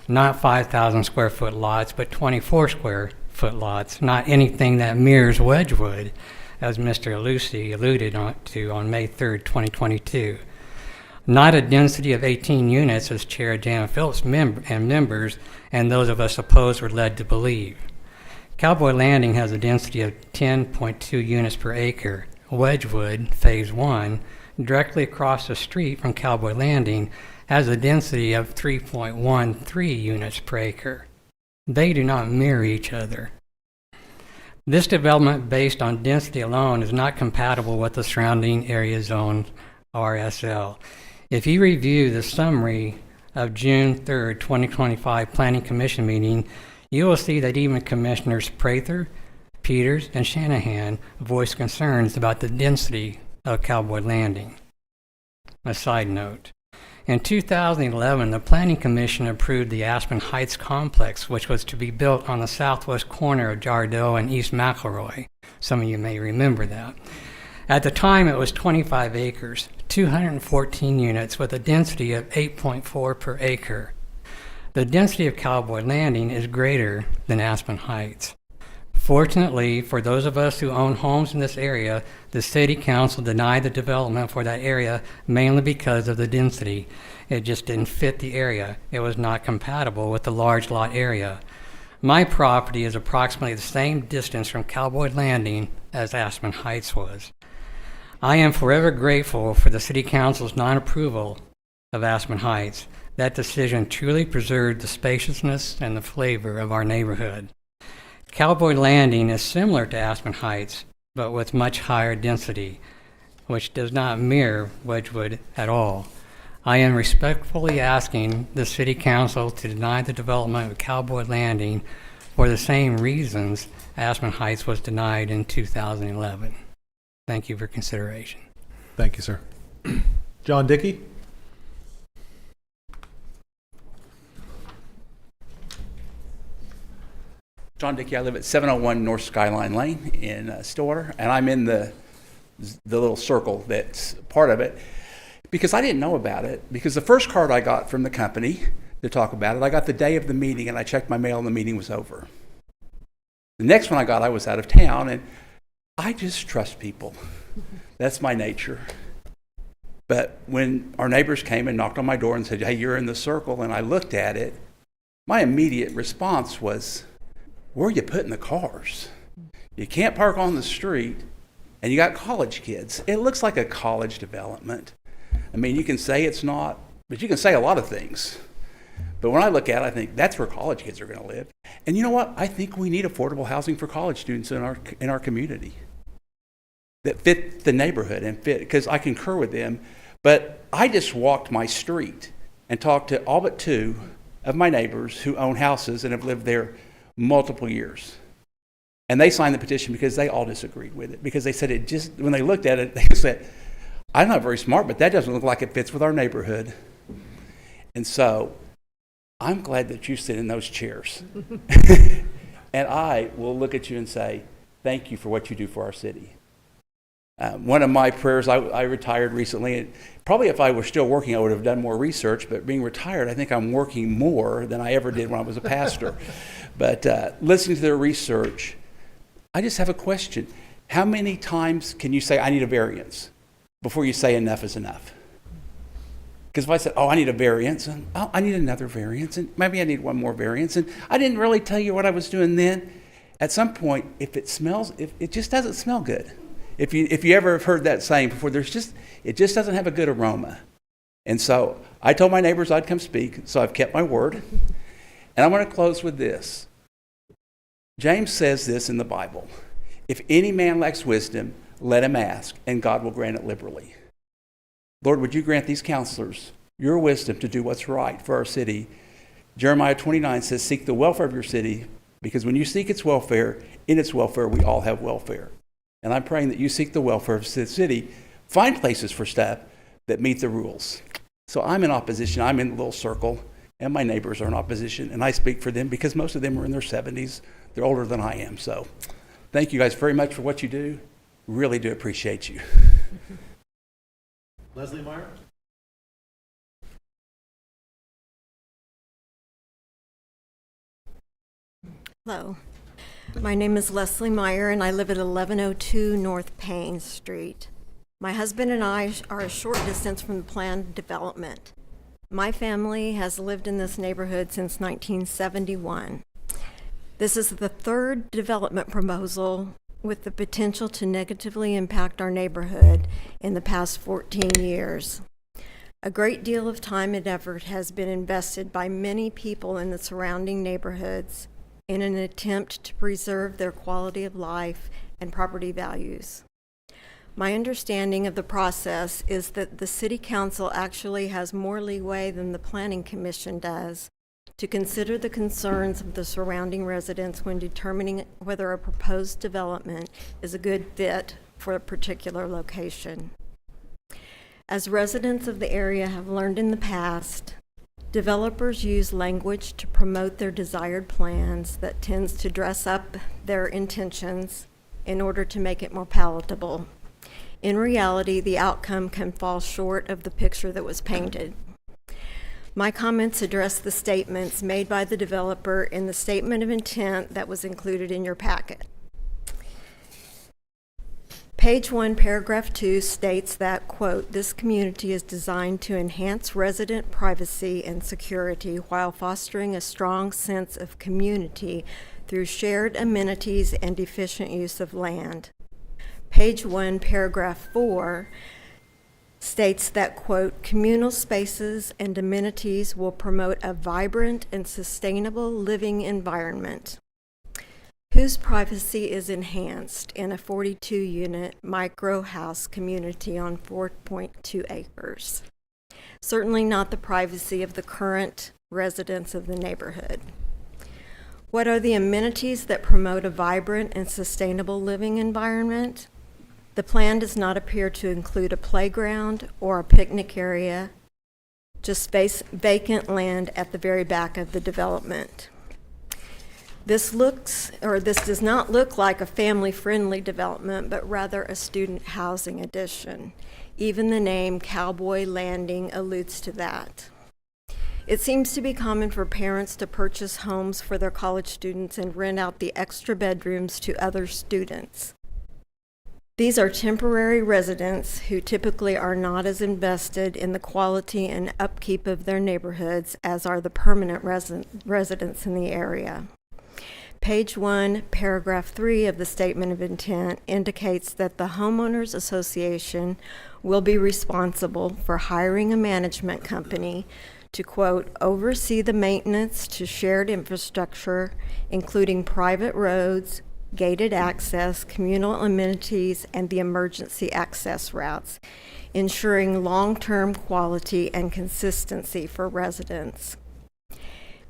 not 5,000 square foot lots, but 24 square foot lots, not anything that mirrors Wedgwood, as Mr. Lucy alluded to on May 3rd, 2022. Not a density of 18 units, as Chair Jana Phillips and members and those of us opposed were led to believe. Cowboy Landing has a density of 10.2 units per acre. Wedgwood, Phase 1, directly across the street from Cowboy Landing, has a density of 3.13 units per acre. They do not mirror each other. This development based on density alone is not compatible with the surrounding area zone RSL. If you review the summary of June 3rd, 2025 Planning Commission meeting, you will see that even Commissioners Prather, Peters, and Shanahan voiced concerns about the density of Cowboy Landing. A side note. In 2011, the Planning Commission approved the Aspen Heights Complex, which was to be built on the southwest corner of Jardeau and East McElroy. Some of you may remember that. At the time, it was 25 acres, 214 units, with a density of 8.4 per acre. The density of Cowboy Landing is greater than Aspen Heights. Fortunately, for those of us who own homes in this area, the City Council denied the development for that area mainly because of the density. It just didn't fit the area. It was not compatible with the large lot area. My property is approximately the same distance from Cowboy Landing as Aspen Heights was. I am forever grateful for the City Council's non-approval of Aspen Heights. That decision truly preserved the spaciousness and the flavor of our neighborhood. Cowboy Landing is similar to Aspen Heights, but with much higher density, which does not mirror Wedgwood at all. I am respectfully asking the City Council to deny the development of Cowboy Landing for the same reasons Aspen Heights was denied in 2011. Thank you for consideration. Thank you, sir. John Dickey? John Dickey, I live at 701 North Skyline Lane in Stillwater, and I'm in the little circle that's part of it because I didn't know about it. Because the first card I got from the company to talk about it, I got the day of the meeting, and I checked my mail, and the meeting was over. The next one I got, I was out of town, and I just trust people. That's my nature. But when our neighbors came and knocked on my door and said, "Hey, you're in the circle," and I looked at it, my immediate response was, where are you putting the cars? You can't park on the street, and you got college kids. It looks like a college development. I mean, you can say it's not, but you can say a lot of things. But when I look at it, I think that's where college kids are going to live. And you know what? I think we need affordable housing for college students in our community that fit the neighborhood and fit, because I concur with them. But I just walked my street and talked to all but two of my neighbors who own houses and have lived there multiple years. And they signed the petition because they all disagreed with it. Because they said it just, when they looked at it, they said, I'm not very smart, but that doesn't look like it fits with our neighborhood. And so I'm glad that you sit in those chairs. And I will look at you and say, thank you for what you do for our city. One of my prayers, I retired recently, and probably if I were still working, I would have done more research, but being retired, I think I'm working more than I ever did when I was a pastor. But listening to their research, I just have a question. How many times can you say, I need a variance, before you say enough is enough? Because if I said, oh, I need a variance, and oh, I need another variance, and maybe I need one more variance, and I didn't really tell you what I was doing then, at some point, if it just doesn't smell good. If you ever have heard that saying before, it just doesn't have a good aroma. And so I told my neighbors I'd come speak, so I've kept my word. And I'm going to close with this. James says this in the Bible. If any man lacks wisdom, let him ask, and God will grant it liberally. Lord, would you grant these counselors your wisdom to do what's right for our city? Jeremiah 29 says, seek the welfare of your city, because when you seek its welfare, in its welfare, we all have welfare. And I'm praying that you seek the welfare of the city, find places for staff that meet the rules. So I'm in opposition. I'm in the little circle, and my neighbors are in opposition, and I speak for them because most of them are in their 70s. They're older than I am. So thank you guys very much for what you do. Really do appreciate you. Leslie Meyer? Hello. My name is Leslie Meyer, and I live at 1102 North Payne Street. My husband and I are a short distance from the planned development. My family has lived in this neighborhood since 1971. This is the third development proposal with the potential to negatively impact our neighborhood in the past 14 years. A great deal of time and effort has been invested by many people in the surrounding neighborhoods in an attempt to preserve their quality of life and property values. My understanding of the process is that the City Council actually has more leeway than the Planning Commission does to consider the concerns of the surrounding residents when determining whether a proposed development is a good fit for a particular location. As residents of the area have learned in the past, developers use language to promote their desired plans that tends to dress up their intentions in order to make it more palatable. In reality, the outcome can fall short of the picture that was painted. My comments address the statements made by the developer in the statement of intent that was included in your packet. Page 1, paragraph 2 states that, quote, this community is designed to enhance resident privacy and security while fostering a strong sense of community through shared amenities and efficient use of land. Page 1, paragraph 4 states that, quote, communal spaces and amenities will promote a vibrant and sustainable living environment whose privacy is enhanced in a 42-unit micro house community on 4.2 acres. Certainly not the privacy of the current residents of the neighborhood. What are the amenities that promote a vibrant and sustainable living environment? The plan does not appear to include a playground or a picnic area, just vacant land at the very back of the development. This does not look like a family-friendly development, but rather a student housing addition. Even the name Cowboy Landing alludes to that. It seems to be common for parents to purchase homes for their college students and rent out the extra bedrooms to other students. These are temporary residents who typically are not as invested in the quality and upkeep of their neighborhoods as are the permanent residents in the area. Page 1, paragraph 3 of the Statement of Intent indicates that the Homeowners Association will be responsible for hiring a management company to, quote, oversee the maintenance to shared infrastructure, including private roads, gated access, communal amenities, and the emergency access routes, ensuring long-term quality and consistency for residents.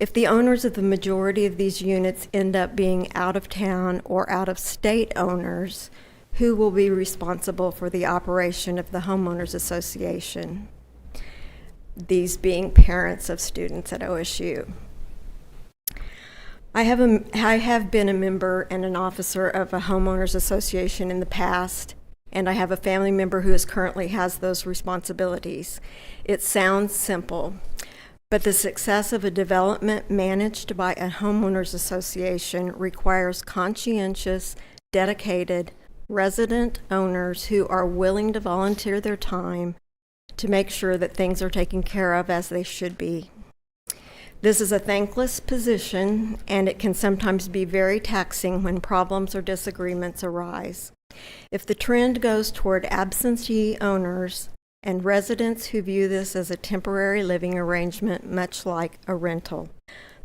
If the owners of the majority of these units end up being out-of-town or out-of-state owners, who will be responsible for the operation of the Homeowners Association? These being parents of students at OSU. I have been a member and an officer of a homeowners association in the past, and I have a family member who currently has those responsibilities. It sounds simple, but the success of a development managed by a homeowners association requires conscientious, dedicated resident owners who are willing to volunteer their time to make sure that things are taken care of as they should be. This is a thankless position, and it can sometimes be very taxing when problems or disagreements arise. If the trend goes toward absentee owners and residents who view this as a temporary living arrangement, much like a rental,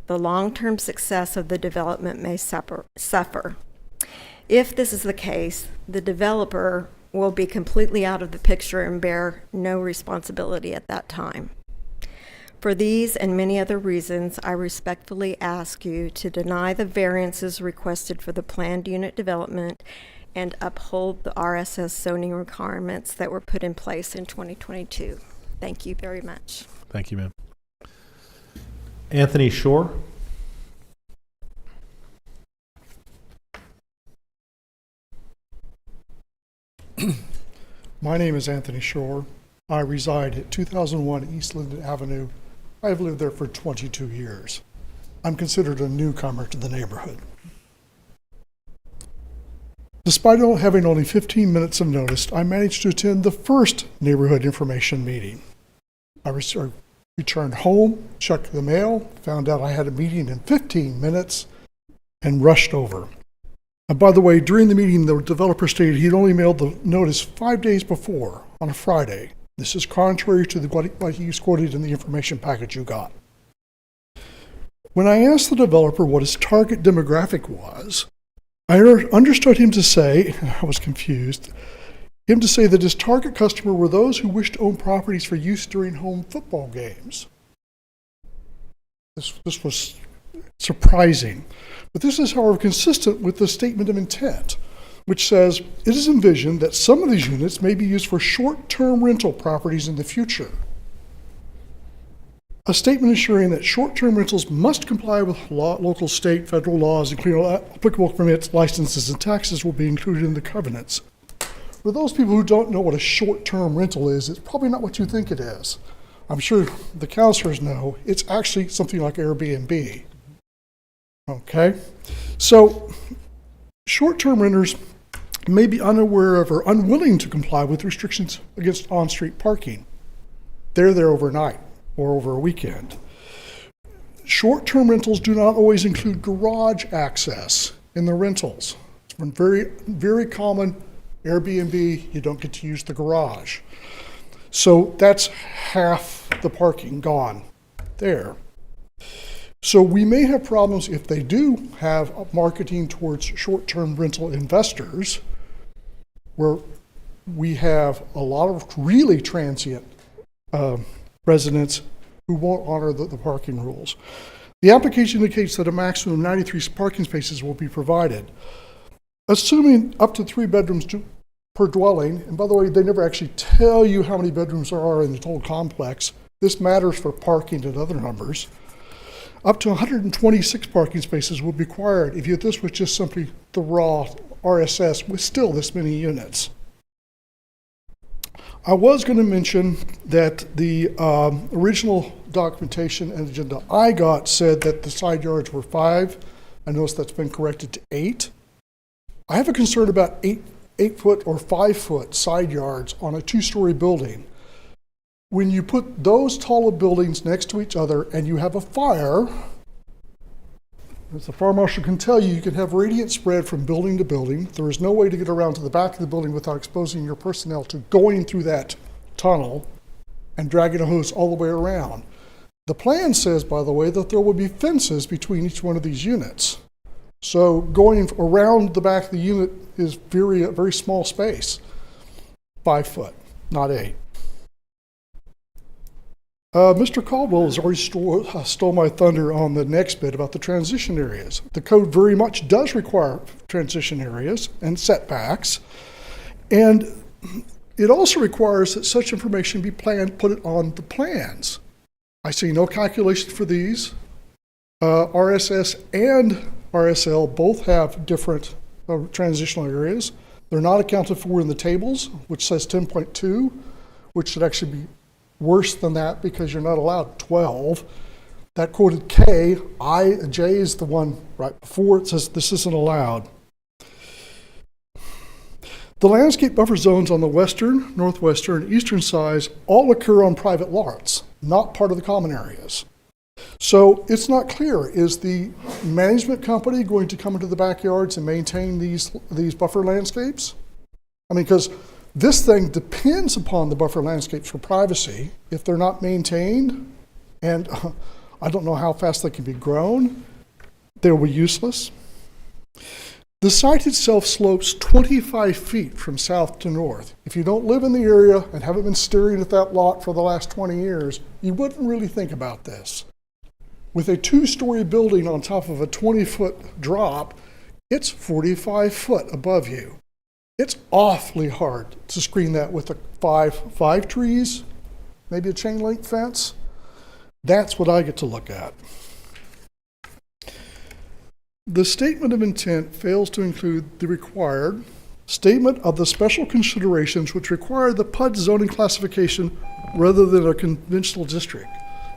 the long-term success of the development may suffer. If this is the case, the developer will be completely out of the picture and bear no responsibility at that time. For these and many other reasons, I respectfully ask you to deny the variances requested for the planned unit development and uphold the RSS zoning requirements that were put in place in 2022. Thank you very much. Thank you, ma'am. Anthony Shore. My name is Anthony Shore. I reside at 2001 East Linden Avenue. I've lived there for 22 years. I'm considered a newcomer to the neighborhood. Despite having only 15 minutes of notice, I managed to attend the first neighborhood information meeting. I returned home, checked the mail, found out I had a meeting in 15 minutes, and rushed over. And by the way, during the meeting, the developer stated he'd only mailed the notice 5 days before, on a Friday. This is contrary to what he's quoted in the information package you got. When I asked the developer what his target demographic was, I understood him to say, I was confused, him to say that his target customer were those who wished to own properties for use during home football games. This was surprising. But this is, however, consistent with the statement of intent, which says, it is envisioned that some of these units may be used for short-term rental properties in the future. A statement ensuring that short-term rentals must comply with local, state, federal laws, including applicable permits, licenses, and taxes will be included in the covenants. For those people who don't know what a short-term rental is, it's probably not what you think it is. I'm sure the counselors know it's actually something like Airbnb. Okay, so short-term renters may be unaware of or unwilling to comply with restrictions against on-street parking. They're there overnight or over a weekend. Short-term rentals do not always include garage access in the rentals. It's been very, very common. Airbnb, you don't get to use the garage. So that's half the parking gone there. So we may have problems if they do have marketing towards short-term rental investors, where we have a lot of really transient residents who won't honor the parking rules. The application indicates that a maximum of 93 parking spaces will be provided. Assuming up to 3 bedrooms per dwelling, and by the way, they never actually tell you how many bedrooms there are in the total complex. This matters for parking and other numbers. Up to 126 parking spaces will be required if this was just simply the raw RSS with still this many units. I was going to mention that the original documentation and agenda I got said that the side yards were 5. I noticed that's been corrected to 8. I have a concern about 8-foot or 5-foot side yards on a 2-story building. When you put those taller buildings next to each other and you have a fire, as the fire marshal can tell you, you can have radiant spread from building to building. There is no way to get around to the back of the building without exposing your personnel to going through that tunnel and dragging a hose all the way around. The plan says, by the way, that there will be fences between each one of these units. So going around the back of the unit is a very small space, 5 foot, not 8. Mr. Caldwell has already stole my thunder on the next bit about the transition areas. The code very much does require transition areas and setbacks, and it also requires that such information be put it on the plans. I see no calculation for these. RSS and RSL both have different transitional areas. They're not accounted for in the tables, which says 10.2, which should actually be worse than that because you're not allowed 12. That quoted K, J is the one right before it says this isn't allowed. The landscape buffer zones on the western, northwestern, and eastern sides all occur on private lots, not part of the common areas. So it's not clear, is the management company going to come into the backyards and maintain these buffer landscapes? I mean, because this thing depends upon the buffer landscapes for privacy. If they're not maintained, and I don't know how fast they can be grown, they'll be useless. The The site itself slopes 25 feet from south to north. If you don't live in the area and haven't been staring at that lot for the last 20 years, you wouldn't really think about this. With a 2-story building on top of a 20-foot drop, it's 45 foot above you. It's awfully hard to screen that with five trees, maybe a chain link fence. That's what I get to look at. The statement of intent fails to include the required statement of the special considerations which require the PUD zoning classification rather than a conventional district.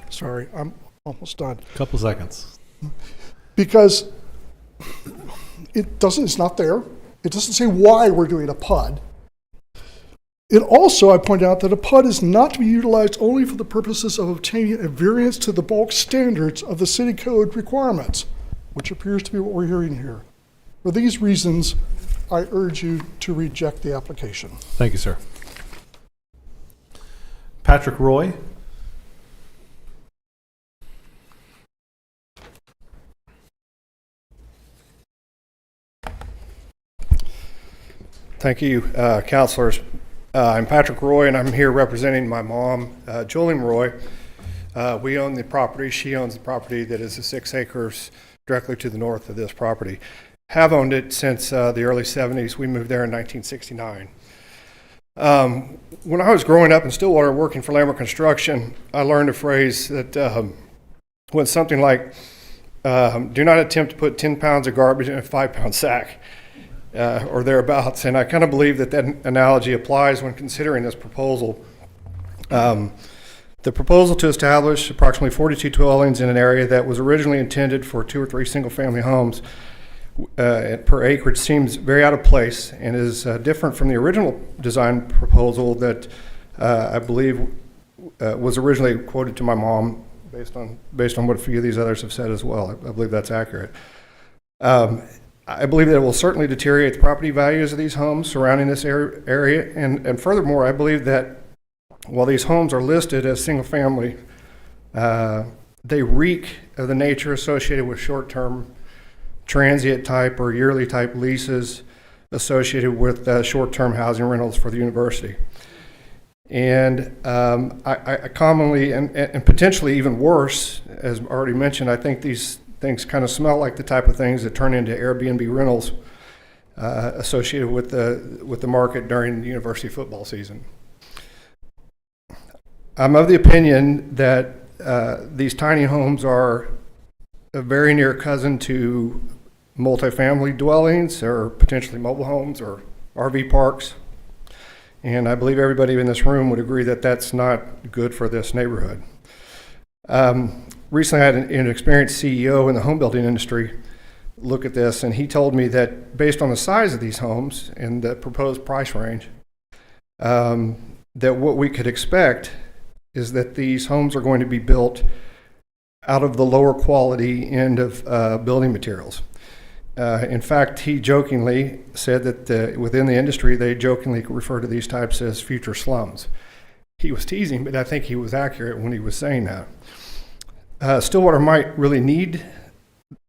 Sorry, I'm almost done. Couple seconds. Because it's not there. It doesn't say why we're doing a PUD. It also, I point out that a PUD is not to be utilized only for the purposes of obtaining a variance to the bulk standards of the city code requirements, which appears to be what we're hearing here. For these reasons, I urge you to reject the application. Thank you, sir. Patrick Roy. Thank you, councilors. I'm Patrick Roy, and I'm here representing my mom, Jolene Roy. We own the property. She owns the property that is the 6 acres directly to the north of this property. Have owned it since the early 70s. We moved there in 1969. When I was growing up in Stillwater working for Lambert Construction, I learned a phrase that went something like, do not attempt to put 10 pounds of garbage in a 5-pound sack. Or thereabouts, and I kind of believe that analogy applies when considering this proposal. The proposal to establish approximately 42 dwellings in an area that was originally intended for 2 or 3 single-family homes per acreage seems very out of place and is different from the original design proposal that I believe was originally quoted to my mom based on what a few of these others have said as well. I believe that's accurate. I believe that it will certainly deteriorate the property values of these homes surrounding this area, and furthermore, I believe that while these homes are listed as single family, they reek of the nature associated with short-term transient type or yearly type leases associated with short-term housing rentals for the university. And I commonly, and potentially even worse, as already mentioned, I think these things kind of smell like the type of things that turn into Airbnb rentals associated with the market during the university football season. I'm of the opinion that these tiny homes are a very near cousin to multifamily dwellings or potentially mobile homes or RV parks. And I believe everybody in this room would agree that that's not good for this neighborhood. Recently, I had an experienced CEO in the home building industry look at this, and he told me that based on the size of these homes and the proposed price range, that what we could expect is that these homes are going to be built out of the lower quality end of building materials. In fact, he jokingly said that within the industry, they jokingly refer to these types as future slums. He was teasing, but I think he was accurate when he was saying that. Stillwater might really need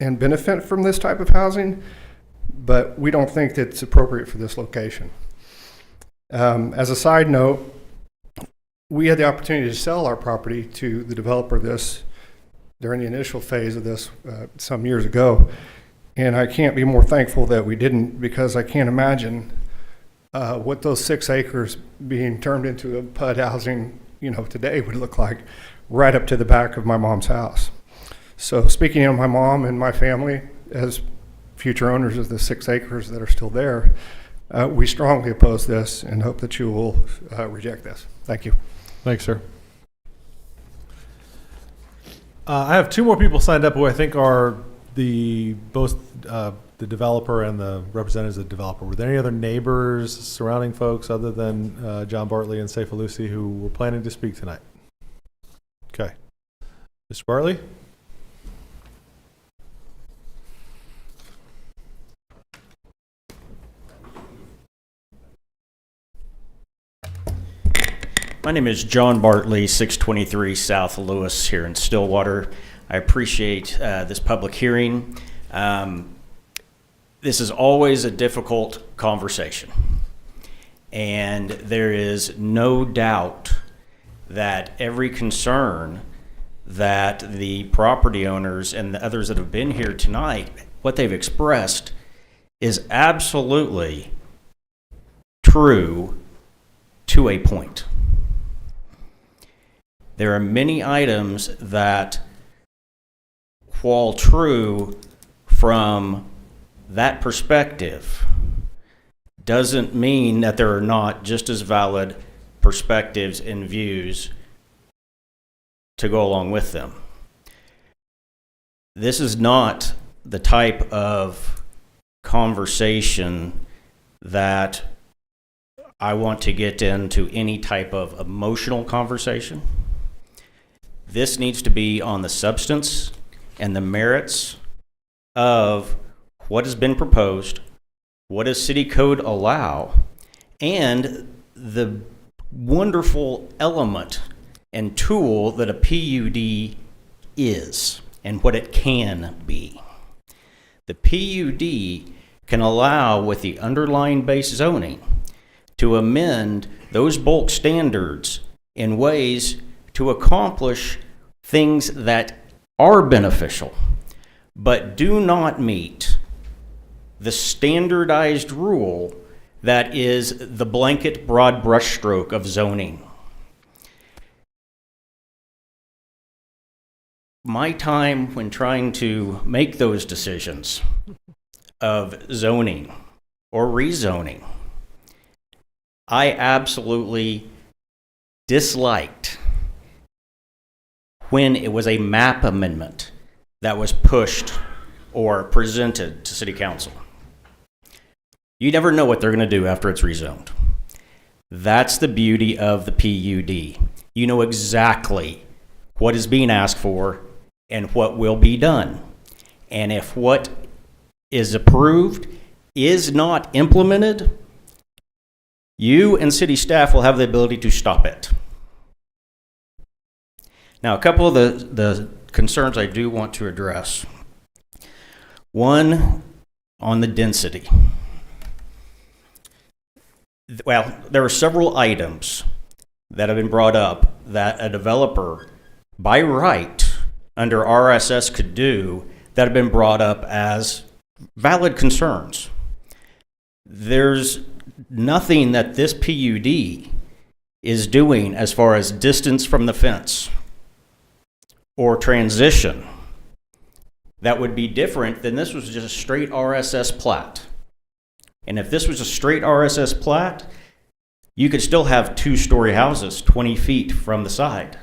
and benefit from this type of housing, but we don't think that it's appropriate for this location. As a side note, we had the opportunity to sell our property to the developer during the initial phase of this some years ago, and I can't be more thankful that we didn't, because I can't imagine what those 6 acres being turned into a PUD housing, today would look like right up to the back of my mom's house. So speaking of my mom and my family as future owners of the 6 acres that are still there, we strongly oppose this and hope that you will reject this. Thank you. Thanks, sir. I have 2 more people signed up who I think are both the developer and the representatives of the developer. Were there any other neighbors, surrounding folks other than John Bartley and Saifa Lucy who were planning to speak tonight? Okay. Mr. Bartley? My name is John Bartley, 623 South Lewis here in Stillwater. I appreciate this public hearing. this is always a difficult conversation. And there is no doubt that every concern that the property owners and the others that have been here tonight, what they've expressed is absolutely true to a point. There are many items that, while true from that perspective, doesn't mean that there are not just as valid perspectives and views to go along with them. This is not the type of conversation that I want to get into any type of emotional conversation. This needs to be on the substance and the merits of what has been proposed, what does city code allow, and the wonderful element and tool that a PUD is and what it can be. The PUD can allow, with the underlying base zoning, to amend those bulk standards in ways to accomplish things that are beneficial, but do not meet the standardized rule that is the blanket broad brushstroke of zoning. My time when trying to make those decisions of zoning or rezoning, I absolutely disliked when it was a map amendment that was pushed or presented to City Council. You never know what they're going to do after it's rezoned. That's the beauty of the PUD. You know exactly what is being asked for and what will be done. And if what is approved is not implemented, you and city staff will have the ability to stop it. Now, a couple of the concerns I do want to address. One, on the density. Well, there are several items that have been brought up that a developer, by right, under RSS could do that have been brought up as valid concerns. There's nothing that this PUD is doing as far as distance from the fence or transition that would be different than this was just a straight RSS plat. And if this was a straight RSS plat, you could still have two-story houses 20 feet from the side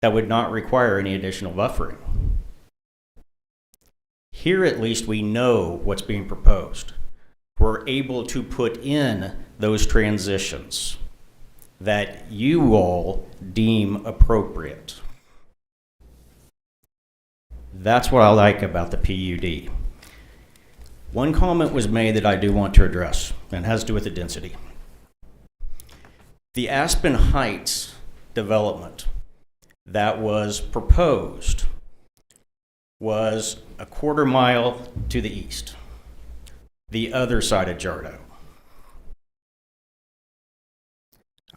that would not require any additional buffering. Here, at least, we know what's being proposed. We're able to put in those transitions that you all deem appropriate. That's what I like about the PUD. One comment was made that I do want to address, and has to do with the density. The Aspen Heights development that was proposed was a quarter mile to the east, the other side of Jardo.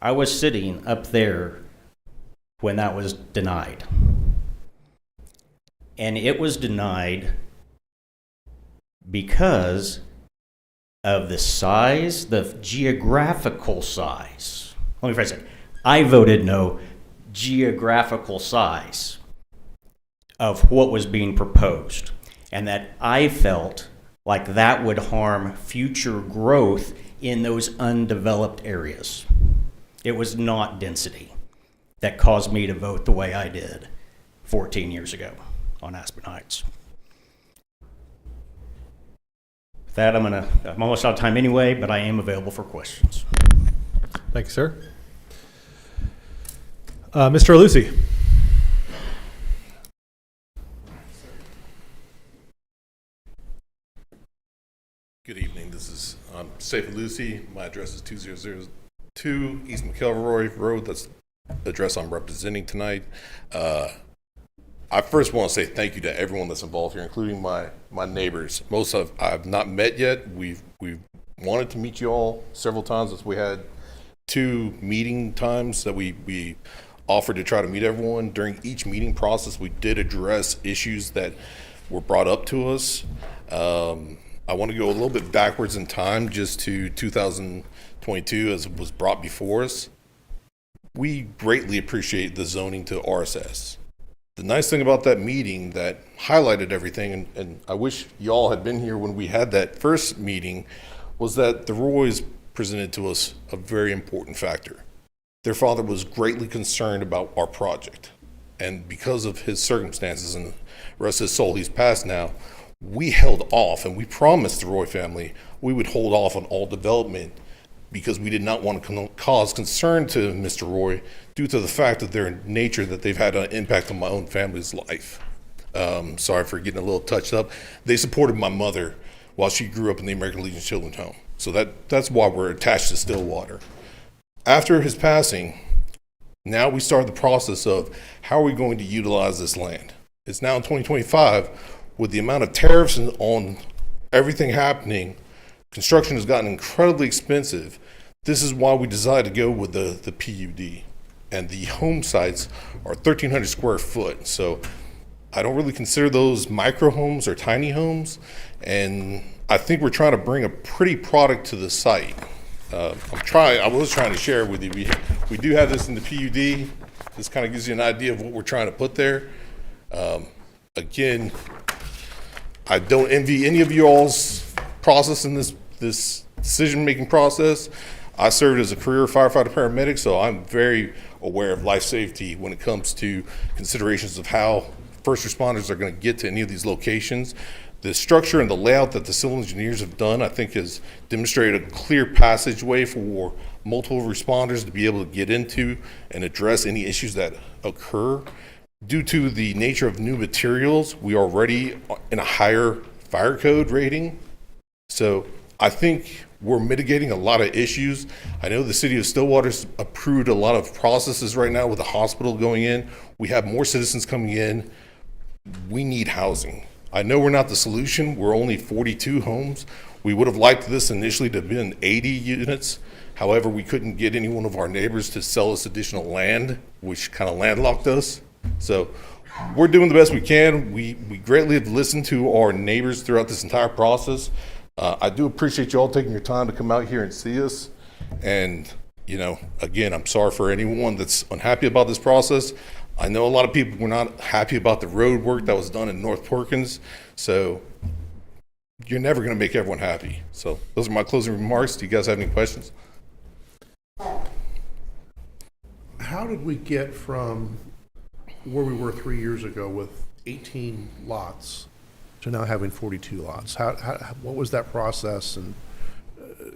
I was sitting up there when that was denied. And it was denied because of the size, the geographical size. Let me phrase it. I voted no, geographical size of what was being proposed. And that I felt like that would harm future growth in those undeveloped areas. It was not density that caused me to vote the way I did 14 years ago on Aspen Heights. With that, I'm almost out of time anyway, but I am available for questions. Thank you, sir. Mr. Alusi. Good evening. This is Safe Alusi. My address is 2002 East McElroy Road. That's the address I'm representing tonight. I first want to say thank you to everyone that's involved here, including my neighbors. Most of I've not met yet. We've wanted to meet you all several times, as we had 2 meeting times that we offered to try to meet everyone. During each meeting process, we did address issues that were brought up to us. I want to go a little bit backwards in time, just to 2022, as it was brought before us. We greatly appreciate the zoning to RSS. The nice thing about that meeting that highlighted everything, and I wish y'all had been here when we had that first meeting, was that the Roys presented to us a very important factor. Their father was greatly concerned about our project, and because of his circumstances and the rest of his soul, he's passed now, we held off, and we promised the Roy family we would hold off on all development because we did not want to cause concern to Mr. Roy due to the fact of their nature, that they've had an impact on my own family's life. Sorry for getting a little touched up. They supported my mother while she grew up in the American Legion Children's Home. So that's why we're attached to Stillwater. After his passing, now we started the process of how are we going to utilize this land. It's now in 2025, with the amount of tariffs on everything happening, construction has gotten incredibly expensive. This is why we decided to go with the PUD. And the home sites are 1,300 square foot. So I don't really consider those micro homes or tiny homes. And I think we're trying to bring a pretty product to the site. I was trying to share with you. We do have this in the PUD. This kind of gives you an idea of what we're trying to put there. Again, I don't envy any of you all's process in this decision-making process. I served as a career firefighter paramedic, so I'm very aware of life safety when it comes to considerations of how first responders are going to get to any of these locations. The structure and the layout that the civil engineers have done, I think, has demonstrated a clear passageway for multiple responders to be able to get into and address any issues that occur. Due to the nature of new materials, we are already in a higher fire code rating. So I think we're mitigating a lot of issues. I know the city of Stillwater's approved a lot of processes right now with the hospital going in. We have more citizens coming in. We need housing. I know we're not the solution. We're only 42 homes. We would have liked this initially to have been 80 units. However, we couldn't get any one of our neighbors to sell us additional land, which kind of landlocked us. So we're doing the best we can. We greatly have listened to our neighbors throughout this entire process. I do appreciate you all taking your time to come out here and see us. And, again, I'm sorry for anyone that's unhappy about this process. I know a lot of people were not happy about the road work that was done in North Perkins. So you're never going to make everyone happy. So those are my closing remarks. Do you guys have any questions? How did we get from where we were 3 years ago with 18 lots to now having 42 lots? What was that process, and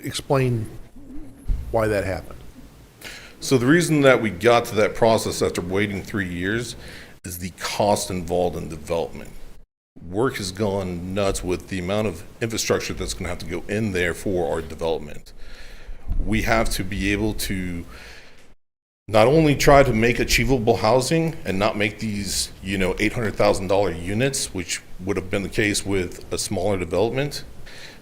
explain why that happened? So the reason that we got to that process after waiting 3 years is the cost involved in development. Work has gone nuts with the amount of infrastructure that's going to have to go in there for our development. We have to be able to not only try to make achievable housing and not make these, $800,000 units, which would have been the case with a smaller development,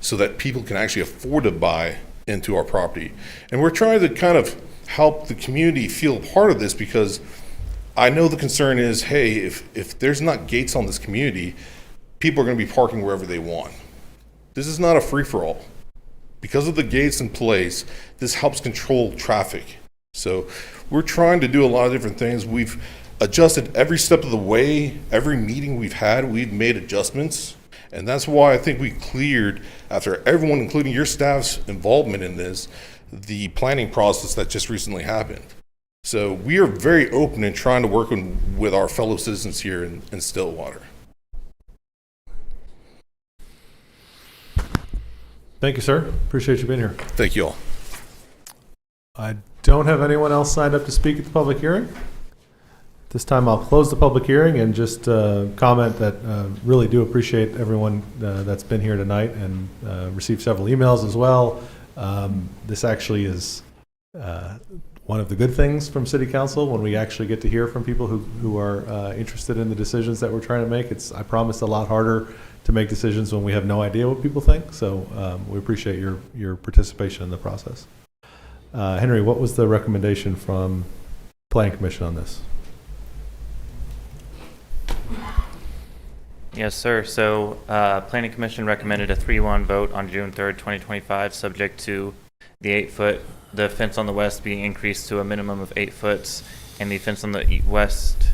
so that people can actually afford to buy into our property. And we're trying to kind of help the community feel part of this, because I know the concern is, hey, if there's not gates on this community, people are going to be parking wherever they want. This is not a free-for-all. Because of the gates in place, this helps control traffic. So we're trying to do a lot of different things. We've adjusted every step of the way. Every meeting we've had, we've made adjustments. And that's why I think we cleared, after everyone, including your staff's involvement in this, the planning process that just recently happened. So we are very open in trying to work with our fellow citizens here in Stillwater. Thank you, sir. Appreciate you being here. Thank you all. I don't have anyone else signed up to speak at the public hearing. This time I'll close the public hearing and just comment that really do appreciate everyone that's been here tonight, and received several emails as well. This actually is one of the good things from City Council when we actually get to hear from people who are interested in the decisions that we're trying to make. It's, I promise, a lot harder to make decisions when we have no idea what people think. So we appreciate your participation in the process. Henry, what was the recommendation from Planning Commission on this? Yes, sir. So Planning Commission recommended a 3-1 vote on June 3rd, 2025, subject to the fence on the west being increased to a minimum of 8 foot, and the fence on the west,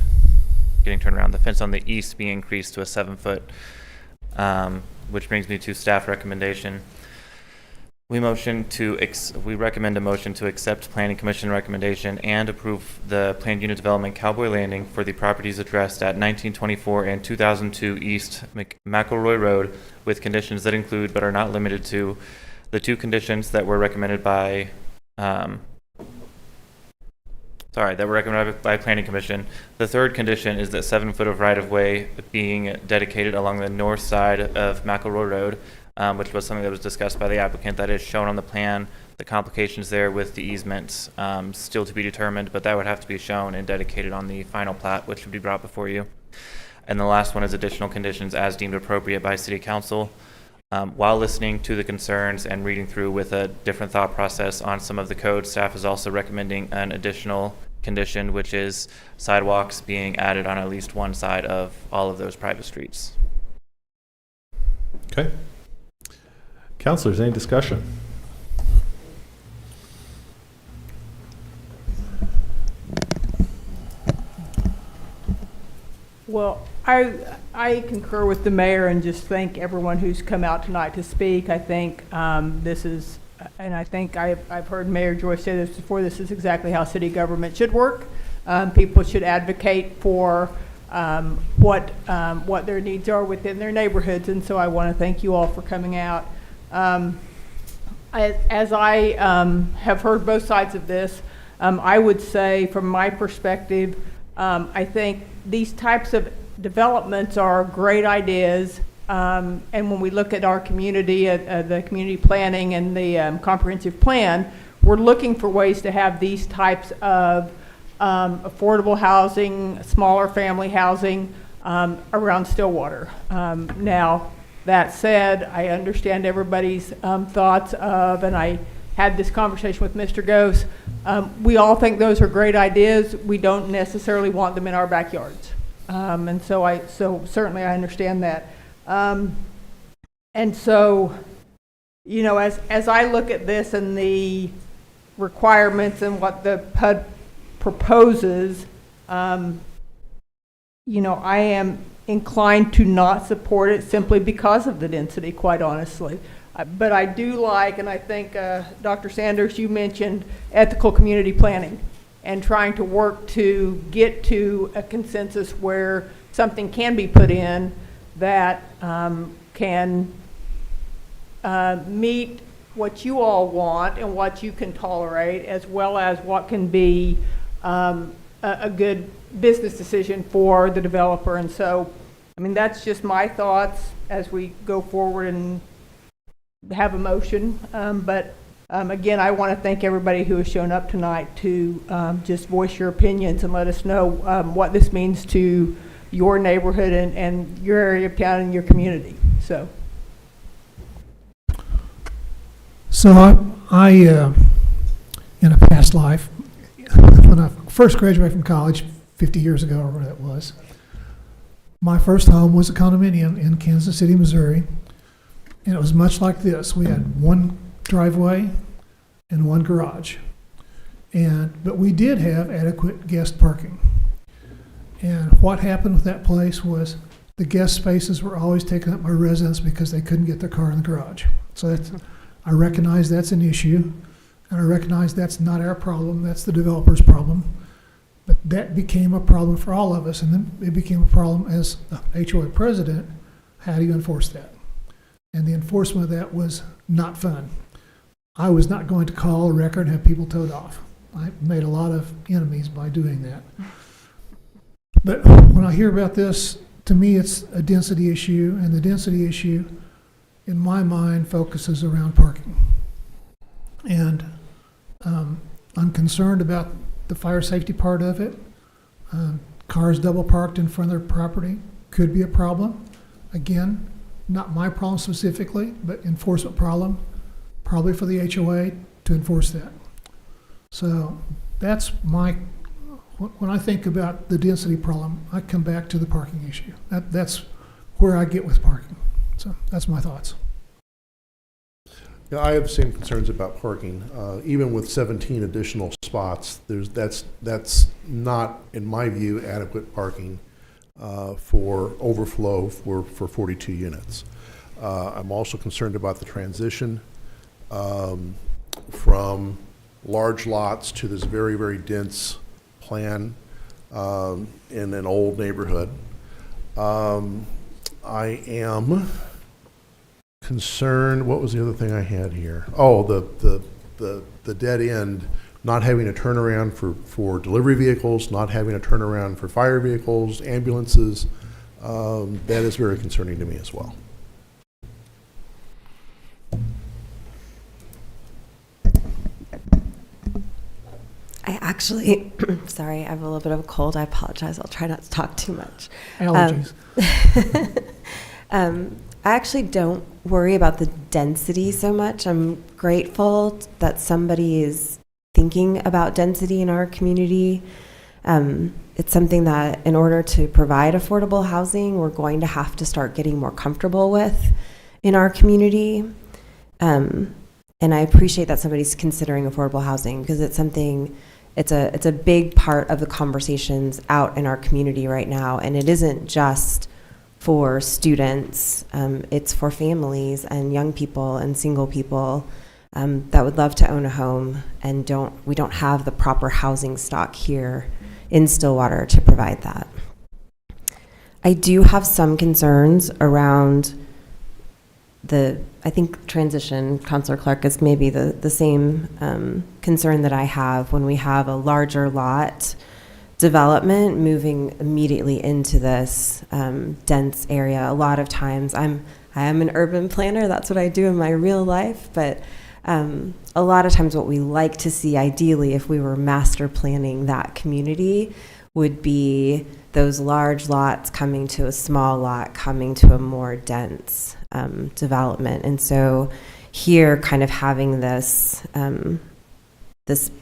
the fence on the east being increased to a 7 foot, which brings me to staff recommendation. We recommend a motion to accept Planning Commission recommendation and approve the planned unit development Cowboy Landing for the properties addressed at 1924 and 2002 East McElroy Road, with conditions that include but are not limited to the 2 conditions that were recommended by Planning Commission. The 3rd condition is that 7 foot of right-of-way being dedicated along the north side of McElroy Road, which was something that was discussed by the applicant. That is shown on the plan. The complications there with the easements still to be determined, but that would have to be shown and dedicated on the final plat, which would be brought before you. And the last one is additional conditions as deemed appropriate by City Council. While listening to the concerns and reading through with a different thought process on some of the code, staff is also recommending an additional condition, which is sidewalks being added on at least one side of all of those private streets. Okay. Councilors, any discussion? Well, I concur with the mayor and just thank everyone who's come out tonight to speak. I think this is, and I think I've heard Mayor Joyce say this before, this is exactly how city government should work. People should advocate for what their needs are within their neighborhoods, and so I want to thank you all for coming out. As I have heard both sides of this, I would say from my perspective, I think these types of developments are great ideas, and when we look at our community, the community planning and the comprehensive plan, we're looking for ways to have these types of affordable housing, smaller family housing around Stillwater. Now, that said, I understand everybody's thoughts of, and I had this conversation with Mr. Gose, we all think those are great ideas. We don't necessarily want them in our backyards. And so certainly I understand that. And so, you know, as I look at this and the requirements and what the PUD proposes, you know, I am inclined to not support it simply because of the density, quite honestly. But I do like, and I think Dr. Sanders, you mentioned ethical community planning and trying to work to get to a consensus where something can be put in that can meet what you all want and what you can tolerate, as well as what can be a good business decision for the developer. And so, I mean, that's just my thoughts as we go forward and have a motion. But again, I want to thank everybody who has shown up tonight to just voice your opinions and let us know what this means to your neighborhood and your area of town and your community. So I in a past life, when I first graduated from college 50 years ago, or whatever that was, my first home was a condominium in Kansas City, Missouri. And it was much like this. We had one driveway and one garage. But we did have adequate guest parking. And what happened with that place was the guest spaces were always taken up by residents because they couldn't get their car in the garage. So I recognize that's an issue, and I recognize that's not our problem, that's the developer's problem. But that became a problem for all of us, and then it became a problem as the HOA president. How do you enforce that? And the enforcement of that was not fun. I was not going to call a record and have people towed off. I made a lot of enemies by doing that. But when I hear about this, to me it's a density issue, and the density issue, in my mind, focuses around parking. And on concerned about the fire safety part of it. Cars double parked in front of their property could be a problem. Again, not my problem specifically, but enforcement problem, probably for the HOA to enforce that. So that's when I think about the density problem, I come back to the parking issue. That's where I get with parking. So that's my thoughts. Yeah, I have the same concerns about parking. Even with 17 additional spots, that's not, in my view, adequate parking for overflow for 42 units. I'm also concerned about the transition from large lots to this very, very dense plan in an old neighborhood. I am concerned, what was the other thing I had here? Oh, the dead end, not having a turnaround for delivery vehicles, not having a turnaround for fire vehicles, ambulances. That is very concerning to me as well. I actually, sorry, I have a little bit of a cold. I apologize. I'll try not to talk too much. Allergies. I actually don't worry about the density so much. I'm grateful that somebody is thinking about density in our community. It's something that in order to provide affordable housing, we're going to have to start getting more comfortable with in our community. And I appreciate that somebody's considering affordable housing because it's something, it's a big part of the conversations out in our community right now. And it isn't just for students, it's for families and young people and single people that would love to own a home and we don't have the proper housing stock here in Stillwater to provide that. I do have some concerns around I think transition. Councilor Clark is maybe the same concern that I have when we have a larger lot development moving immediately into this dense area. A lot of times I am an urban planner, that's what I do in my real life, but a lot of times what we like to see ideally if we were master planning that community would be those large lots coming to a small lot, coming to a more dense development. And so here kind of having this this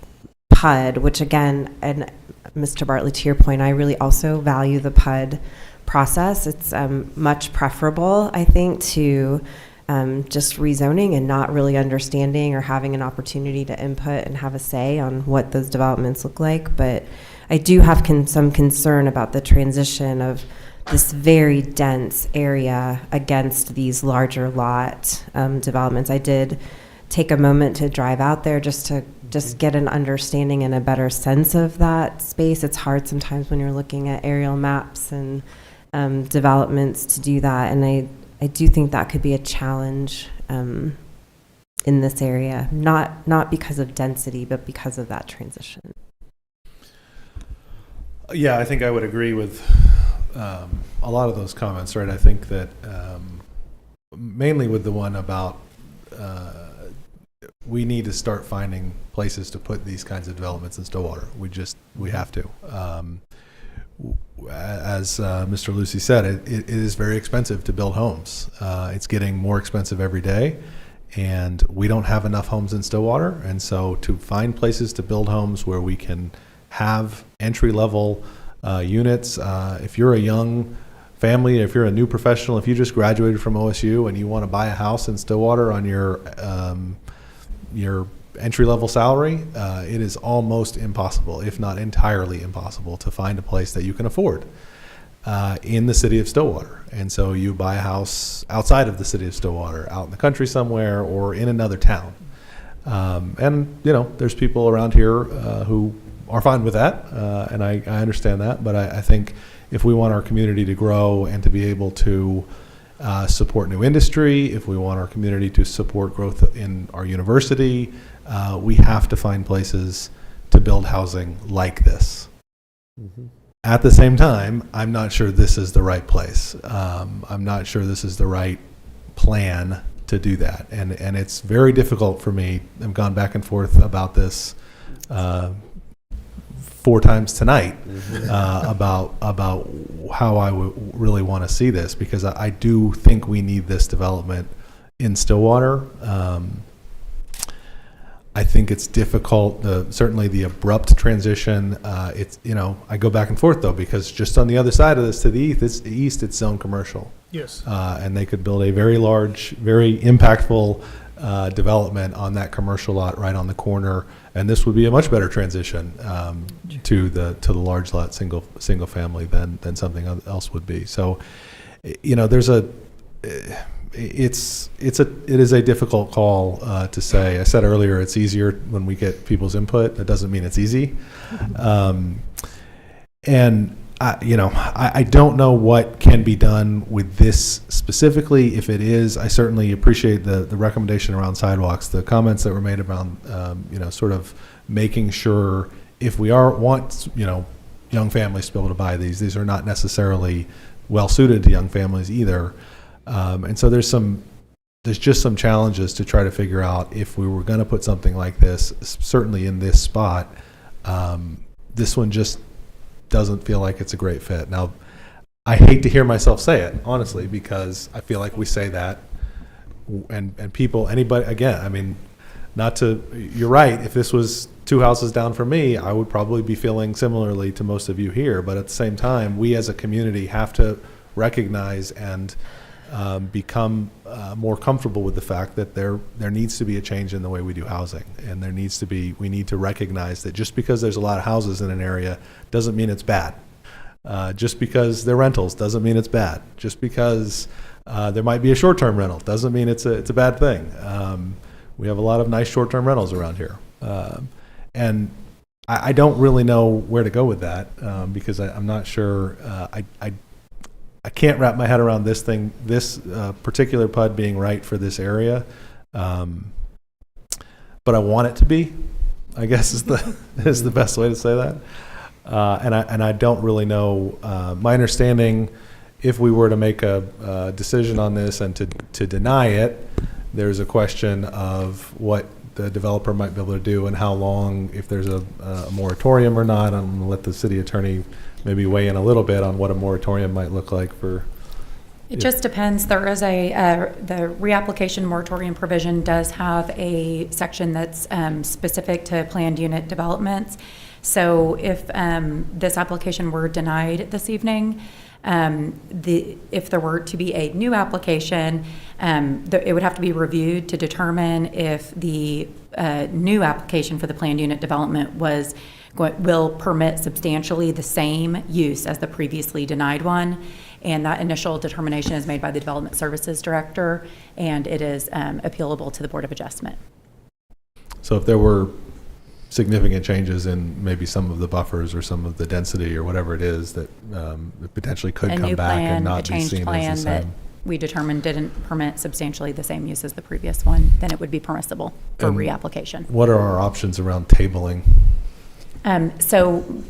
PUD, which again, and Mr. Bartley, to your point, I really also value the PUD process. It's much preferable, I think, to just rezoning and not really understanding or having an opportunity to input and have a say on what those developments look like. But I do have some concern about the transition of this very dense area against these larger lot developments. I did take a moment to drive out there just to get an understanding and a better sense of that space. It's hard sometimes when you're looking at aerial maps and developments to do that. And I do think that could be a challenge in this area, not because of density, but because of that transition. Yeah, I think I would agree with a lot of those comments, right? I think that mainly with the one about we need to start finding places to put these kinds of developments in Stillwater. We have to. As Mr. Lucy said, it is very expensive to build homes. It's getting more expensive every day, and we don't have enough homes in Stillwater. And so to find places to build homes where we can have entry-level units, if you're a young family, if you're a new professional, if you just graduated from OSU and you want to buy a house in Stillwater on your entry-level salary, it is almost impossible, if not entirely impossible, to find a place that you can afford in the city of Stillwater. And so you buy a house outside of the city of Stillwater, out in the country somewhere, or in another town. And there's people around here who are fine with that, and I understand that. But I think if we want our community to grow and to be able to support new industry, if we want our community to support growth in our university, we have to find places to build housing like this. Mm-hmm. At the same time, I'm not sure this is the right place. I'm not sure this is the right plan to do that. And it's very difficult for me. I've gone back and forth about this 4 times tonight about how I would really want to see this, because I do think we need this development in Stillwater. I think it's difficult, certainly the abrupt transition. It's, I go back and forth though, because just on the other side of this to the east, it's zone commercial. Yes. And they could build a very large, very impactful development on that commercial lot right on the corner, and this would be a much better transition to the large lot single family than something else would be. So, there's it is a difficult call to say. I said earlier, it's easier when we get people's input. That doesn't mean it's easy. And I don't know what can be done with this specifically. If it is, I certainly appreciate the recommendation around sidewalks, the comments that were made around, sort of making sure if we want, young families to be able to buy these are not necessarily well suited to young families either. And so there's just some challenges to try to figure out if we were going to put something like this, certainly in this spot. This one just doesn't feel like it's a great fit. Now, I hate to hear myself say it, honestly, because I feel like we say that, and people, anybody, again, I mean, you're right, if this was 2 houses down from me, I would probably be feeling similarly to most of you here, but at the same time, we as a community have to recognize and become more comfortable with the fact that there needs to be a change in the way we do housing, and we need to recognize that just because there's a lot of houses in an area doesn't mean it's bad. Just because they're rentals doesn't mean it's bad. Just because there might be a short-term rental doesn't mean it's a bad thing. We have a lot of nice short-term rentals around here, and I don't really know where to go with that because I'm not sure. I can't wrap my head around this particular PUD being right for this area, but I want it to be, I guess is the best way to say that. And I don't really know. My understanding, if we were to make a decision on this and to deny it, there's a question of what the developer might be able to do and how long, if there's a moratorium or not. I'm going to let the city attorney maybe weigh in a little bit on what a moratorium might look like for. It just depends. There is the reapplication moratorium provision does have a section that's specific to planned unit developments. So if this application were denied this evening, if there were to be a new application, it would have to be reviewed to determine if the new application for the planned unit development will permit substantially the same use as the previously denied one. And that initial determination is made by the Development Services Director, and it is appealable to the Board of Adjustment. So if there were significant changes in maybe some of the buffers or some of the density or whatever it is that it potentially could come back and not be seen as the that same. We determined didn't permit substantially the same use as the previous one, then it would be permissible for reapplication. What are our options around tabling? So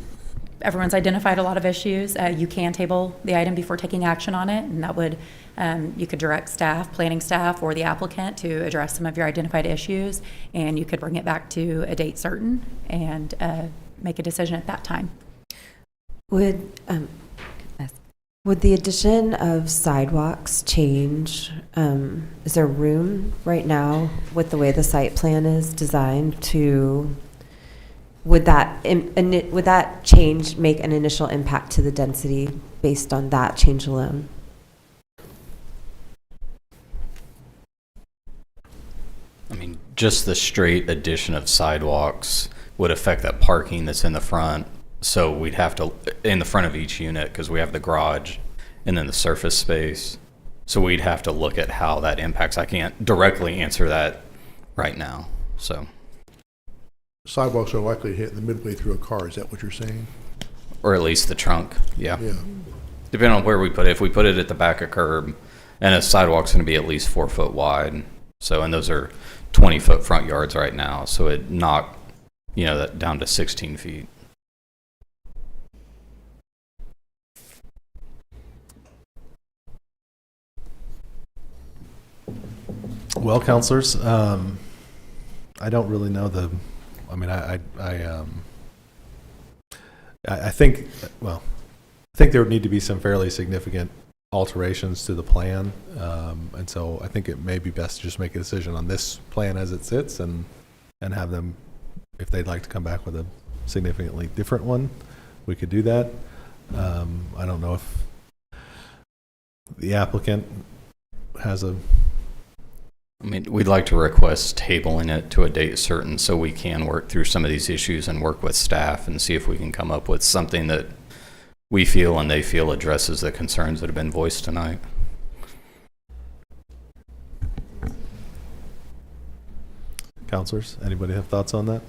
everyone's identified a lot of issues. You can table the item before taking action on it, and that would, you could direct staff, planning staff, or the applicant to address some of your identified issues, and you could bring it back to a date certain and make a decision at that time. Would the addition of sidewalks change? Is there room right now with the way the site plan is designed to? Would that change make an initial impact to the density based on that change alone? I mean, just the straight addition of sidewalks would affect that parking that's in the front. So we'd have to, in the front of each unit, because we have the garage and then the surface space. So we'd have to look at how that impacts. I can't directly answer that right now, so. Sidewalks are likely to hit the midway through a car. Is that what you're saying? Or at least the trunk, yeah. Yeah. Depending on where we put it. If we put it at the back of curb, and a sidewalk's going to be at least 4 foot wide. So, and those are 20-foot front yards right now. So it knocked, that down to 16 feet. Well, counselors, I don't really know the I mean, I think, well, I think there would need to be some fairly significant alterations to the plan. And so I think it may be best to just make a decision on this plan as it sits and have them, if they'd like to come back with a significantly different one, we could do that. I don't know if the applicant has a... I mean, we'd like to request tabling it to a date certain so we can work through some of these issues and work with staff and see if we can come up with something that we feel and they feel addresses the concerns that have been voiced tonight. Counselors, anybody have thoughts on that?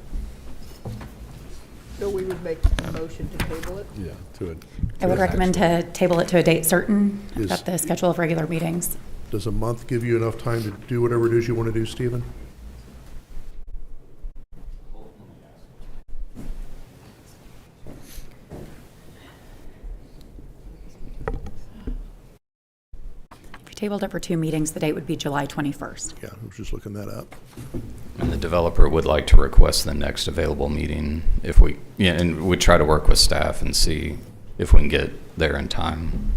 So we would make a motion to table it? Yeah, to it. I would recommend to table it to a date certain Is- at the schedule of regular meetings. Does a month give you enough time to do whatever it is you want to do, Stephen? If you tabled it for 2 meetings, the date would be July 21st. Yeah, I was just looking that up. And the developer would like to request the next available meeting if we, yeah, and we'd try to work with staff and see if we can get there in time.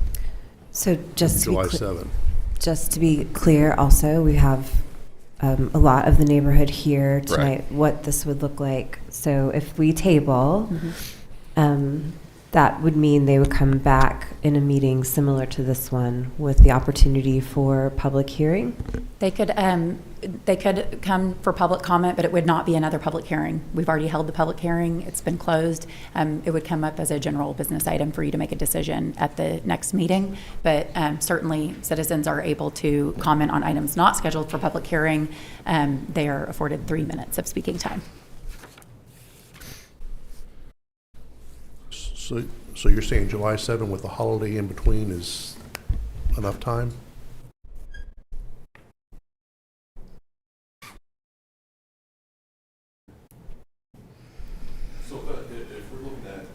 So just July to be 7. just to be clear, also, we have a lot of the neighborhood here tonight, Right. what this would look like. So if we table, that would mean they would come back in a meeting similar to this one with the opportunity for public hearing. They could come for public comment, but it would not be another public hearing. We've already held the public hearing. It's been closed. It would come up as a general business item for you to make a decision at the next meeting. But certainly citizens are able to comment on items not scheduled for public hearing. They are afforded 3 minutes of speaking time. So you're saying July 7 with the holiday in between is enough time? So if we're looking at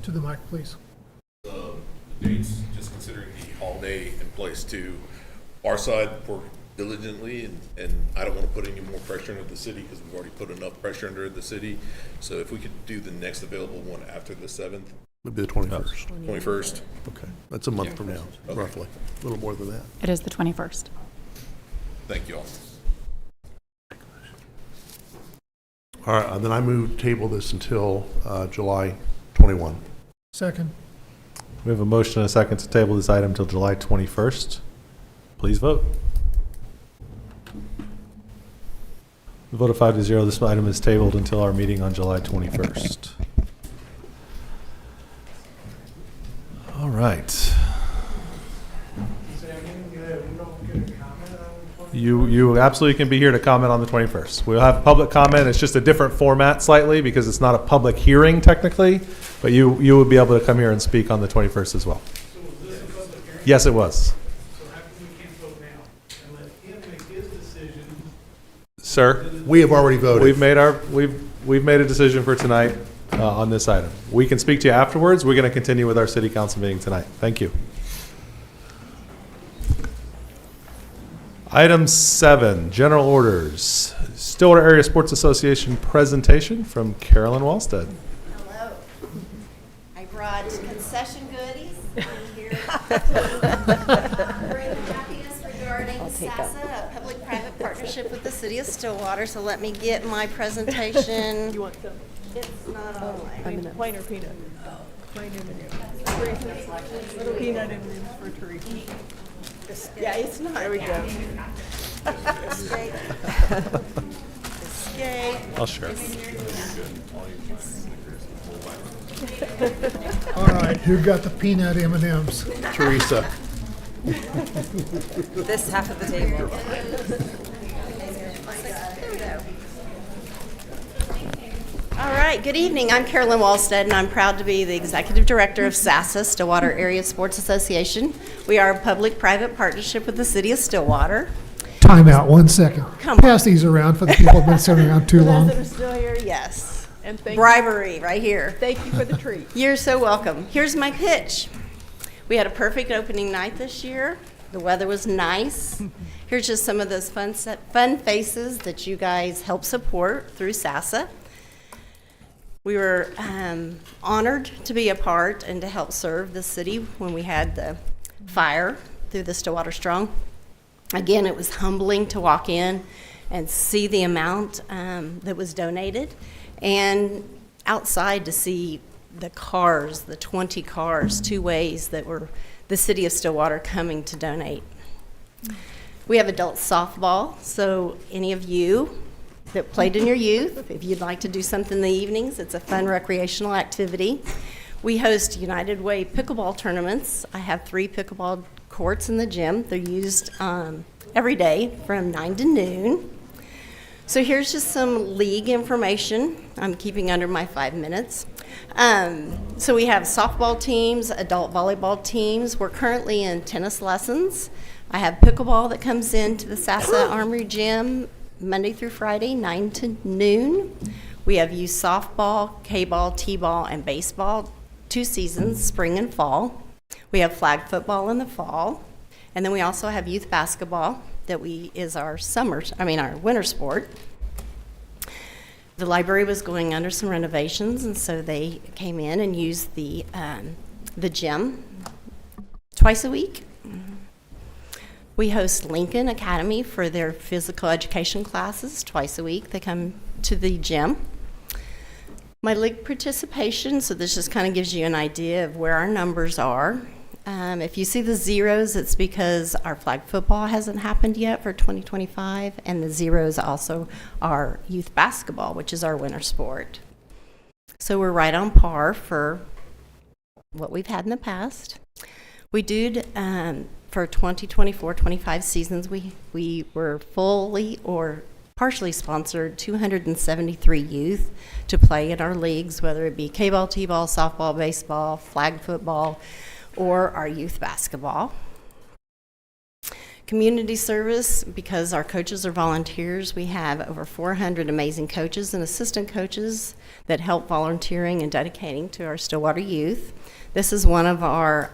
To the mic, please. the dates, just considering the holiday in place to our side, work diligently, and I don't want to put any more pressure into the city because we've already put enough pressure under the city. So if we could do the next available one after the 7th. It'd be the 21st. 21st. Okay, that's a month Yeah. from now, Okay. roughly, a little more than that. It is the 21st. Thank you all. All right, then I move table this until July 21. Second. We have a motion and a second to table this item until July 21st. Please vote. The vote of 5-0, this item is tabled until our meeting on July 21st. All right. You absolutely can be here to comment on the 21st. We'll have public comment. It's just a different format slightly because it's not a public hearing technically, but you will be able to come here and speak on the 21st as well. Yes, it was. Sir, we have already voted. We've made a decision for tonight on this item. We can speak to you afterwards. We're going to continue with our city council meeting tonight. Thank you. Item 7, general orders. Stillwater Area Sports Association presentation from Carolyn Walstead. Hello. I brought concession goodies. I'm here bring happiness regarding SASA, a public-private partnership with the city of Stillwater. So let me get my presentation. You want some? It's not online. Plain or peanut? Plain M&M's. Peanut M&M's for Teresa. Yeah, it's not. There we go. Escape. Escape. I'll share. All right, who got the peanut M&Ms? Teresa. This half of the table. There we go. All right, good evening. I'm Carolyn Walstead, and I'm proud to be the Executive Director of SASA, Stillwater Area Sports Association. We are a public-private partnership with the City of Stillwater. Time out, 1 second. Come on. Pass these around for the people who've been sitting around too long. For those that are still here, yes. And thank Bribery right here. Thank you for the treat. You're so welcome. Here's my pitch. We had a perfect opening night this year. The weather was nice. Here's just some of those fun faces that you guys help support through SASA. We were honored to be a part and to help serve the city when we had the fire through the Stillwater Strong. Again, it was humbling to walk in and see the amount that was donated, and outside to see the cars, the 20 cars, two ways that were the city of Stillwater coming to donate. We have adult softball, so any of you that played in your youth, if you'd like to do something in the evenings, it's a fun recreational activity. We host United Way pickleball tournaments. I have 3 pickleball courts in the gym. They're used every day from 9 to noon. So here's just some league information. I'm keeping under my 5 minutes. So we have softball teams, adult volleyball teams. We're currently in tennis lessons. I have pickleball that comes into the SASA Armory Gym Monday through Friday, 9 to noon. We have youth softball, K-ball, T-ball, and baseball, 2 seasons, spring and fall. We have flag football in the fall. And then we also have youth basketball that is our our winter sport. The library was going under some renovations, and so they came in and used the gym twice a week. We host Lincoln Academy for their physical education classes twice a week. They come to the gym. My league participation, so this just kind of gives you an idea of where our numbers are. If you see the zeros, it's because our flag football hasn't happened yet for 2025, and the zeros also are youth basketball, which is our winter sport. So we're right on par for what we've had in the past. We did, for 2024-25 seasons, we were fully or partially sponsored 273 youth to play in our leagues, whether it be K-ball, T-ball, softball, baseball, flag football, or our youth basketball. Community service, because our coaches are volunteers, we have over 400 amazing coaches and assistant coaches that help volunteering and dedicating to our Stillwater youth. This is one of our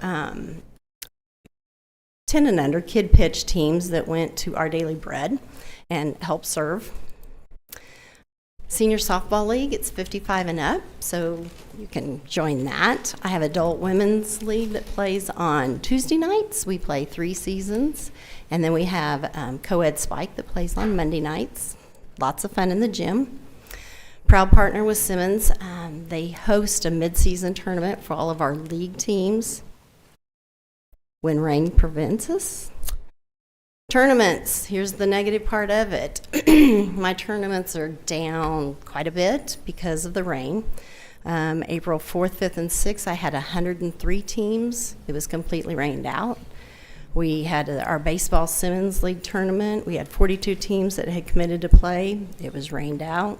10 and under kid pitch teams that went to Our Daily Bread and helped serve. Senior Softball League, it's 55 and up, so you can join that. I have Adult Women's League that plays on Tuesday nights. We play 3 seasons. And then we have Co-Ed Spike that plays on Monday nights. Lots of fun in the gym. Proud partner with Simmons. They host a mid-season tournament for all of our league teams when rain prevents us. Tournaments, here's the negative part of it. My tournaments are down quite a bit because of the rain. April 4th, 5th, and 6th, I had 103 teams. It was completely rained out. We had our baseball Simmons League tournament. We had 42 teams that had committed to play. It was rained out.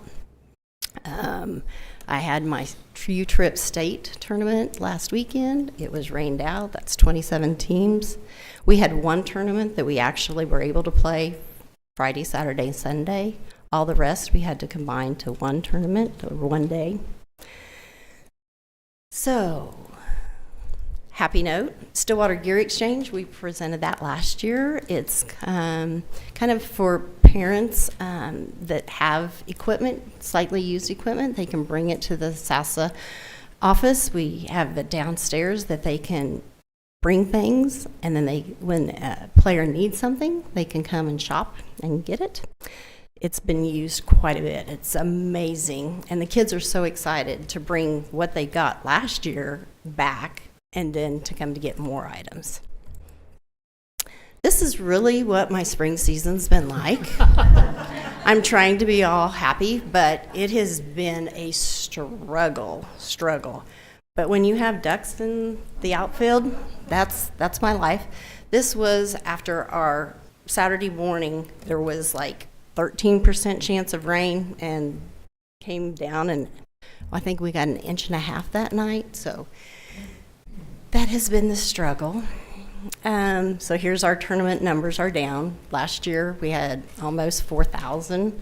I had my U-Trip State tournament last weekend. It was rained out. That's 27 teams. We had one tournament that we actually were able to play Friday, Saturday, Sunday. All the rest we had to combine to one tournament or one day. So, happy note, Stillwater Gear Exchange, we presented that last year. It's kind of for parents that have equipment, slightly used equipment. They can bring it to the SASA office. We have it downstairs that they can bring things, and then when a player needs something, they can come and shop and get it. It's been used quite a bit. It's amazing. And the kids are so excited to bring what they got last year back and then to come to get more items. This is really what my spring season's been like. I'm trying to be all happy, but it has been a struggle. But when you have ducks in the outfield, that's my life. This was after our Saturday morning. There was like 13% chance of rain and came down, and I think we got 1.5 inches that night. So that has been the struggle. So here's our tournament numbers are down. Last year we had almost 4,000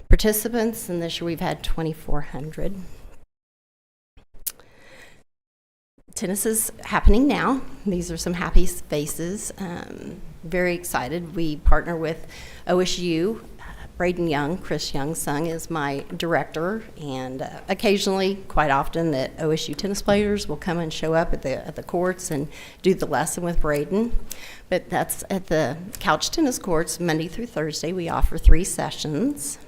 participants, and this year we've had 2,400. Tennis is happening now. These are some happy faces. Very excited. We partner with OSU Braden Young, Chris Young's son, is my director, and occasionally, quite often, the OSU tennis players will come and show up at the courts and do the lesson with Braden. But that's at the couch tennis courts, Monday through Thursday. We offer 3 sessions.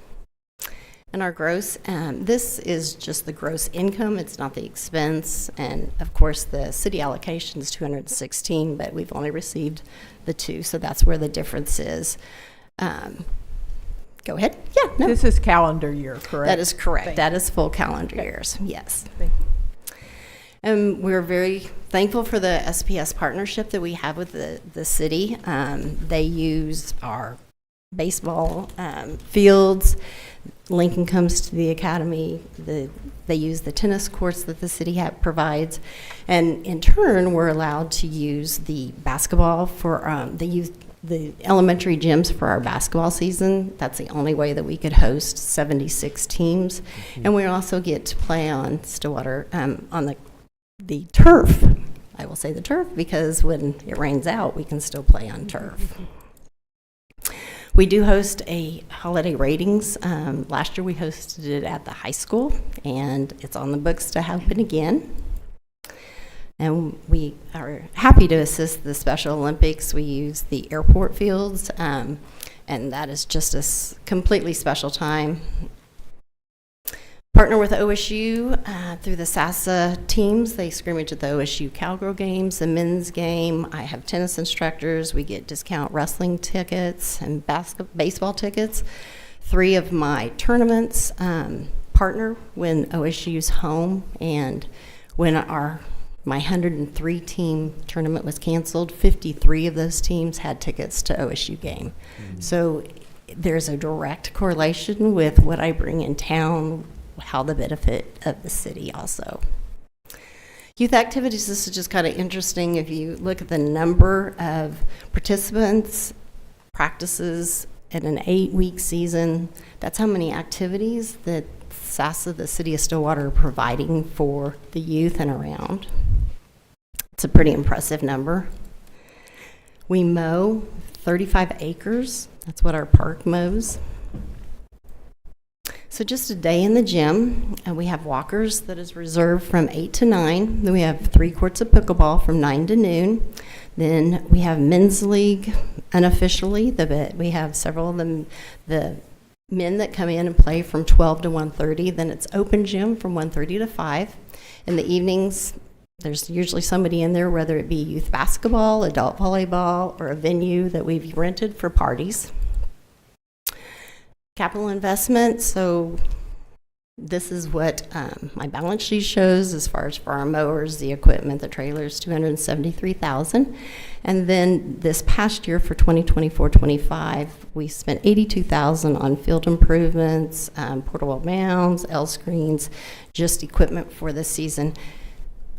And our gross, this is just the gross income. It's not the expense. And of course, the city allocation is 216, but we've only received the 2, so that's where the difference is. Go ahead. Yeah, no. This is calendar year, correct? That is correct. That is full calendar years, yes. And we're very thankful for the SPS partnership that we have with the city. They use our baseball fields. Lincoln comes to the academy. They use the tennis courts that the city provides. And in turn, we're allowed to use the basketball for the elementary gyms for our basketball season. That's the only way that we could host 76 teams. And we also get to play on Stillwater, on the turf. I will say the turf because when it rains out, we can still play on turf. We do host a holiday ratings. Last year we hosted it at the high school, and it's on the books to happen again. And we are happy to assist the Special Olympics. We use the airport fields, and that is just a completely special time. Partner with OSU through the SASA teams. They scrimmage at the OSU Cowgirl games, the men's game. I have tennis instructors. We get discount wrestling tickets and baseball tickets. 3 of my tournaments partner when OSU's home, and when my 103 team tournament was canceled, 53 of those teams had tickets to OSU game. So there's a direct correlation with what I bring in town, how the benefit of the city also. Youth activities, this is just kind of interesting. If you look at the number of participants, practices in an 8-week season, that's how many activities that SASA, the city of Stillwater, are providing for the youth and around. It's a pretty impressive number. We mow 35 acres. That's what our park mows. So just a day in the gym, and we have walkers that is reserved from 8 to 9. Then we have 3 courts of pickleball from 9 to noon. Then we have men's league unofficially. We have several of them, the men that come in and play from 12 to 1:30. Then it's open gym from 1:30 to 5. In the evenings, there's usually somebody in there, whether it be youth basketball, adult volleyball, or a venue that we've rented for parties. Capital investment, so this is what my balance sheet shows as far as for our mowers, the equipment, the trailers, $273,000. And then this past year for 2024-25, we spent $82,000 on field improvements, portable mounds, L screens, just equipment for the season.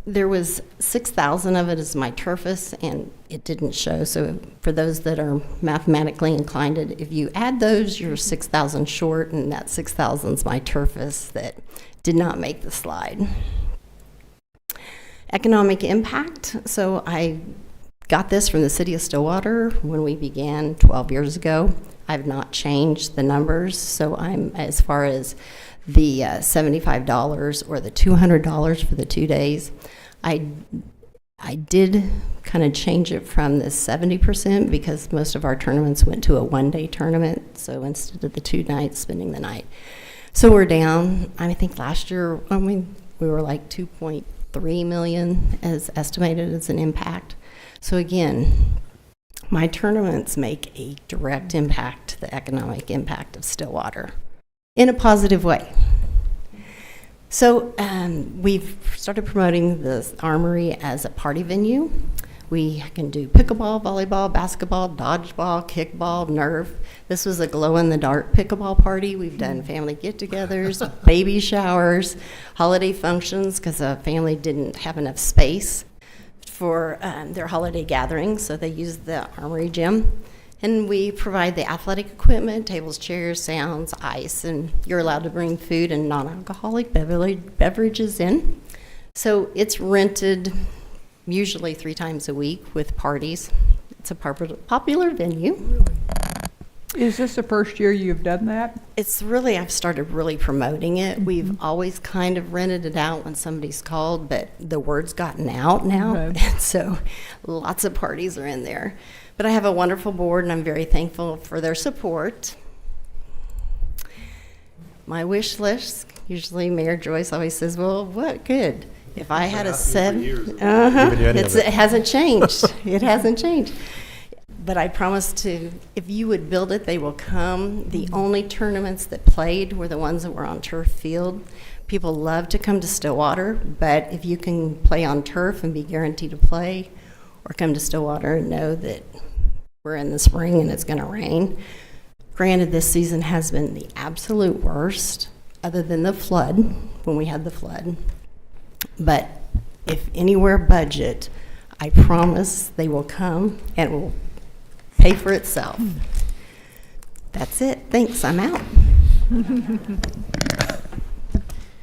There was $6,000 of it is my turfus, and it didn't show. So for those that are mathematically inclined, if you add those, you're $6,000 short, and that $6,000 is my turfus that did not make the slide. Economic impact. So I got this from the city of Stillwater when we began 12 years ago. I've not changed the numbers, so I'm as far as the $75 or the $200 for the 2 days. I did kind of change it from the 70% because most of our tournaments went to a 1-day tournament, so instead of the 2 nights, spending the night. So we're down. I think last year we were like 2.3 million as estimated as an impact. So again, my tournaments make a direct impact to the economic impact of Stillwater in a positive way. So we've started promoting the Armory as a party venue. We can do pickleball, volleyball, basketball, dodgeball, kickball, Nerf. This was a glow-in-the-dark pickleball party. We've done family get-togethers, baby showers, holiday functions, because a family didn't have enough space for their holiday gatherings, so they used the Armory gym. And we provide the athletic equipment, tables, chairs, sounds, ice, and you're allowed to bring food and non-alcoholic beverages in. So it's rented usually 3 times a week with parties. It's a popular venue. Is this the first year you've done that? It's really, I've started really promoting it. We've always kind of rented it out when somebody's called, but the word's gotten out now. Okay. And so lots of parties are in there. But I have a wonderful board, and I'm very thankful for their support. My wish list, usually Mayor Joyce always says, well, what good? If I had a Giving you any of it hasn't changed. It hasn't changed. But I promise to, if you would build it, they will come. The only tournaments that played were the ones that were on turf field. People love to come to Stillwater, but if you can play on turf and be guaranteed to play, or come to Stillwater and know that we're in the spring and it's going to rain. Granted, this season has been the absolute worst, other than the flood, when we had the flood. But if anywhere budget, I promise they will come and it will pay for itself. That's it. Thanks. I'm out.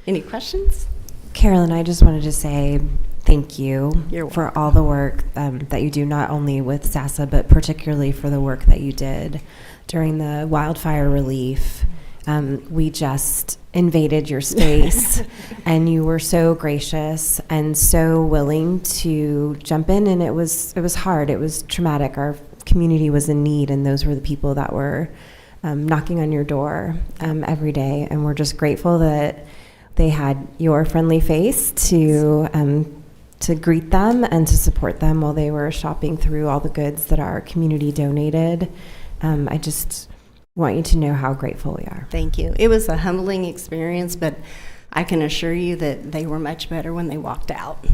Any questions? Carolyn, I just wanted to say thank you You're for all the work that you do, not only with SASA, but particularly for the work that you did during the wildfire relief. We just invaded your space, and you were so gracious and so willing to jump in, and it was hard. It was traumatic. Our community was in need, and those were the people that were knocking on your door every day, and we're just grateful that they had your friendly face to greet them and to support them while they were shopping through all the goods that our community donated. I just want you to know how grateful we are. Thank you. It was a humbling experience, but I can assure you that they were much better when they walked out.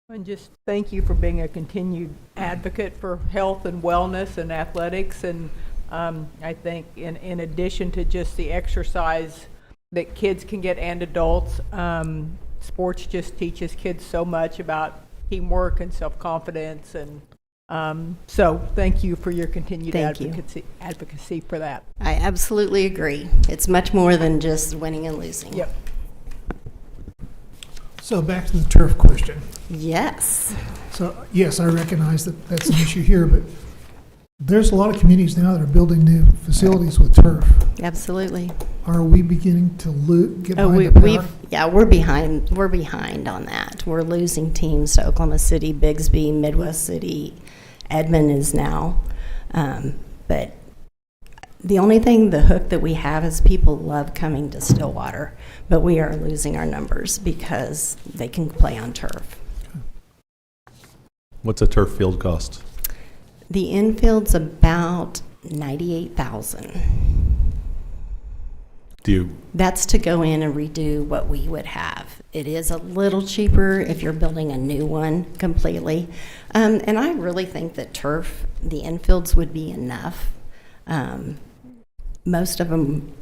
And just thank you for being a continued advocate for health and wellness and athletics. And I think in addition to just the exercise that kids can get and adults, sports just teaches kids so much about teamwork and self-confidence. And so thank you for your continued advocacy for that. I absolutely agree. It's much more than just winning and losing. Yep. So back to the turf question. Yes. So, yes, I recognize that that's an issue here, but there's a lot of communities now that are building new facilities with turf. Absolutely. Are we beginning to get behind the power? We're behind. We're behind on that. We're losing teams to Oklahoma City, Bigsby, Midwest City, Edmond is now. But the only thing, the hook that we have is people love coming to Stillwater, but we are losing our numbers because they can play on turf. What's a turf field cost? The infield's about $98,000. That's to go in and redo what we would have. It is a little cheaper if you're building a new one completely. And I really think that turf, the infields would be enough. Most of them,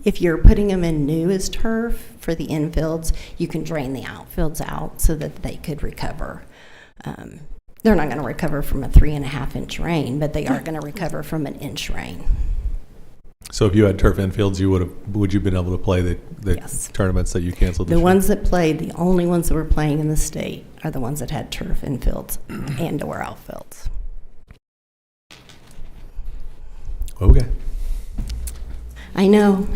if you're putting them in new as turf for the infields, you can drain the outfields out so that they could recover. They're not going to recover from a 3.5-inch rain, but they are going to recover from an inch rain. So if you had turf infields, would you been able to play the Yes. tournaments that you canceled? The ones that played, the only ones that were playing in the state are the ones that had turf infields and or outfields. Okay. I know.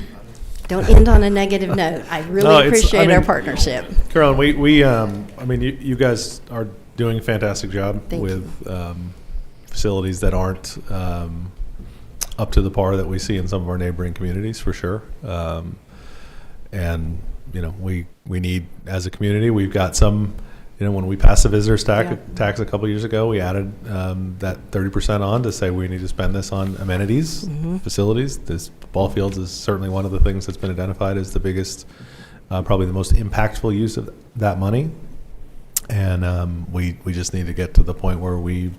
Don't end on a negative note. I really appreciate our partnership. Carolyn, you guys are doing a fantastic job with facilities that aren't up to the par that we see in some of our neighboring communities, for sure. And we need, as a community, we've got some. When we passed the visitors tax a couple years ago, we added that 30% on to say we need to spend this on amenities, facilities. This ball fields is certainly one of the things that's been identified as the biggest, probably the most impactful use of that money. And we just need to get to the point where we,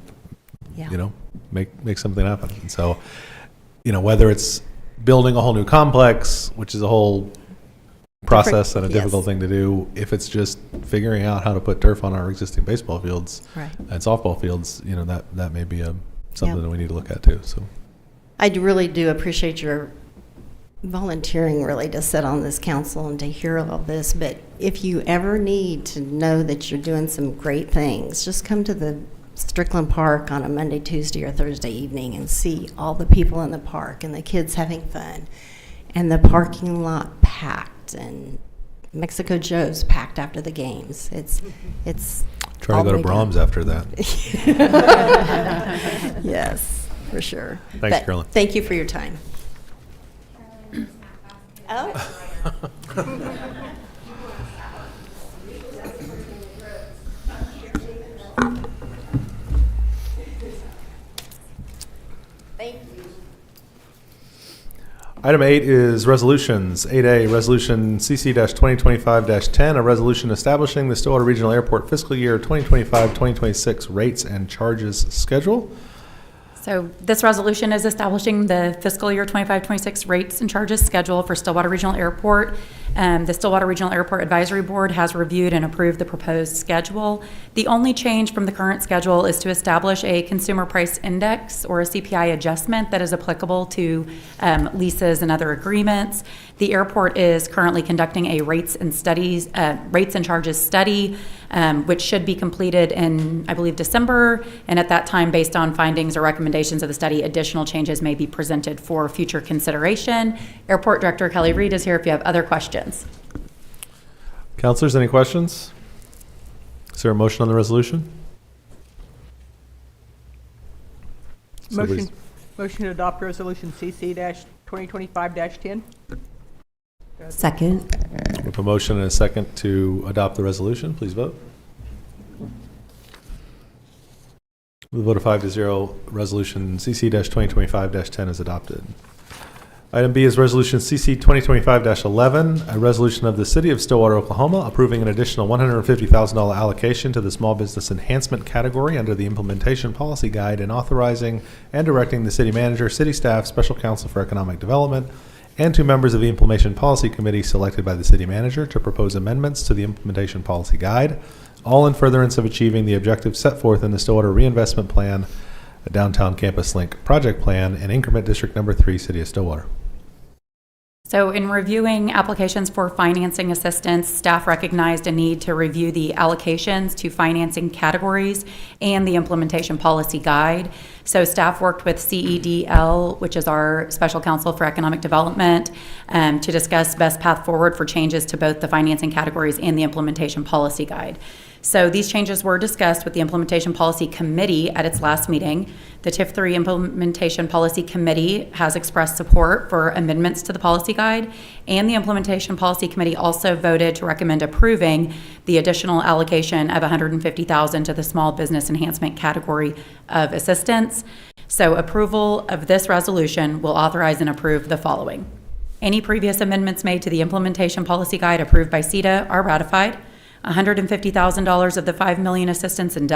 make something happen. And so, whether it's building a whole new complex, which is a whole process and a difficult thing to do, if it's just figuring out how to put turf on our existing baseball fields and softball fields, that may be something that we need to look at too. So I really do appreciate your volunteering really to sit on this council and to hear all this, but if you ever need to know that you're doing some great things, just come to the Strickland Park on a Monday, Tuesday, or Thursday evening and see all the people in the park and the kids having fun and the parking lot packed and Mexico Joe's packed after the games. It's Try to all go to made Brahms up. after that. Yes, for sure. Thanks, But Carolyn. thank you for your time. Oh. Thank you. Item 8 is resolutions. 8A, Resolution CC-2025-10, a resolution establishing the Stillwater Regional Airport fiscal year 2025-2026 rates and charges schedule. So this resolution is establishing the fiscal year 25-26 rates and charges schedule for Stillwater Regional Airport. The Stillwater Regional Airport Advisory Board has reviewed and approved the proposed schedule. The only change from the current schedule is to establish a consumer price index or a CPI adjustment that is applicable to leases and other agreements. The airport is currently conducting a rates and charges study, which should be completed in, I believe, December. And at that time, based on findings or recommendations of the study, additional changes may be presented for future consideration. Airport Director Kelly Reed is here if you have other questions. Councilors, any questions? Is there a motion on the resolution? Motion to adopt resolution CC-2025-10. Second. We have a motion and a second to adopt the resolution. Please vote. With a vote of 5-0, resolution CC-2025-10 is adopted. Item B is resolution CC 2025-11, a resolution of the City of Stillwater, Oklahoma, approving an additional $150,000 allocation to the small business enhancement category under the implementation policy guide and authorizing and directing the city manager, city staff, special counsel for economic development, and 2 members of the implementation policy committee selected by the city manager to propose amendments to the implementation policy guide, all in furtherance of achieving the objectives set forth in the Stillwater Reinvestment Plan, a Downtown Campus Link Project Plan, and Increment District Number 3, City of Stillwater. So in reviewing applications for financing assistance, staff recognized a need to review the allocations to financing categories and the implementation policy guide. So staff worked with CEDL, which is our Special Counsel for Economic Development, to discuss best path forward for changes to both the financing categories and the implementation policy guide. So these changes were discussed with the Implementation Policy Committee at its last meeting. The TIF3 Implementation Policy Committee has expressed support for amendments to the policy guide, and the Implementation Policy Committee also voted to recommend approving the additional allocation of $150,000 to the small business enhancement category of assistance. So approval of this resolution will authorize and approve the following. Any previous amendments made to the Implementation Policy Guide approved by SEDA are ratified. $150,000 of the $5 million assistance and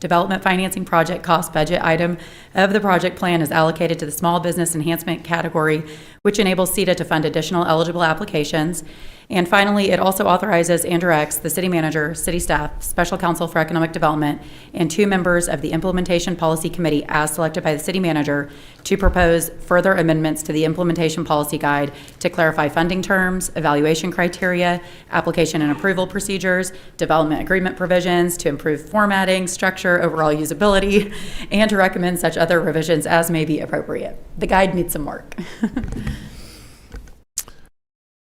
development financing project cost budget item of the project plan is allocated to the small business enhancement category, which enables SEDA to fund additional eligible applications. And finally, it also authorizes and directs the city manager, city staff, special counsel for economic development, and 2 members of the implementation policy committee as selected by the city manager to propose further amendments to the implementation policy guide to clarify funding terms, evaluation criteria, application and approval procedures, development agreement provisions, to improve formatting, structure, overall usability, and to recommend such other revisions as may be appropriate. The guide needs some work.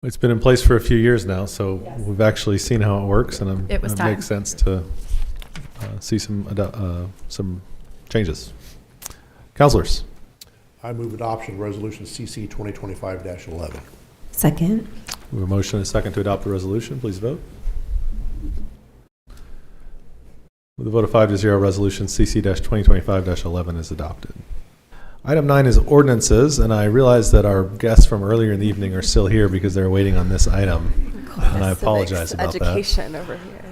It's been in place for a few years now, so Yes. we've actually seen how it works, and It was it time. makes sense to see some changes. Councilors, I move adoption of resolution CC 2025-11. Second. we have a motion and a second to adopt the resolution. Please vote. With a vote of 5-0, resolution CC-2025-11 is adopted. Item 9 is ordinances, and I realize that our guests from earlier in the evening are still here because they're waiting on this item, and I apologize about that. Education over here.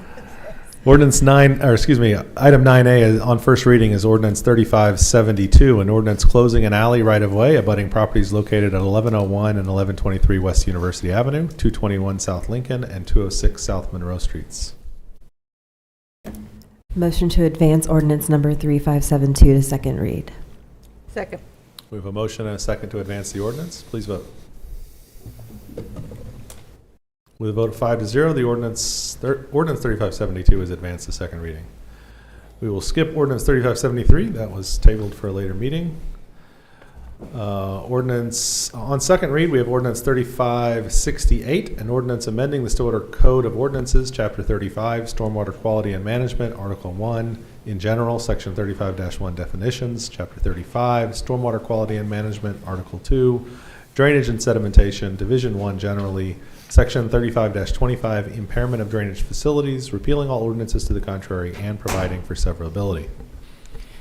Item 9A is on first reading is ordinance 3572, an ordinance closing an alley right-of-way abutting properties located at 1101 and 1123 West University Avenue, 221 South Lincoln, and 206 South Monroe Streets. Motion to advance ordinance number 3572 to second read. Second. We have a motion and a second to advance the ordinance. Please vote. With a vote of 5-0, the ordinance 3572 is advanced to second reading. We will skip ordinance 3573. That was tabled for a later meeting. Ordinance on second read, we have ordinance 3568, an ordinance amending the Stillwater Code of Ordinances, Chapter 35, Stormwater Quality and Management, Article 1, in general, Section 35-1 definitions, Chapter 35, Stormwater Quality and Management, Article 2, Drainage and Sedimentation, Division 1 generally, Section 35-25, impairment of drainage facilities, repealing all ordinances to the contrary, and providing for severability.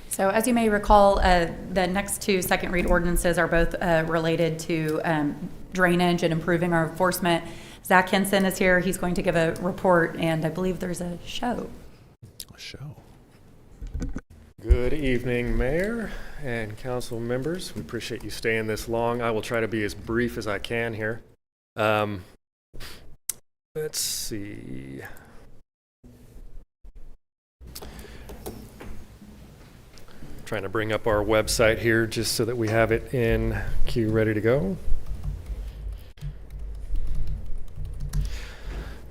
So as you may recall, the next two second read ordinances are both related to drainage and improving our enforcement. Zach Henson is here. He's going to give a report, and I believe there's a show. A show. Good evening, Mayor and council members. We appreciate you staying this long. I will try to be as brief as I can here. Let's see. Trying to bring up our website here just so that we have it in queue ready to go.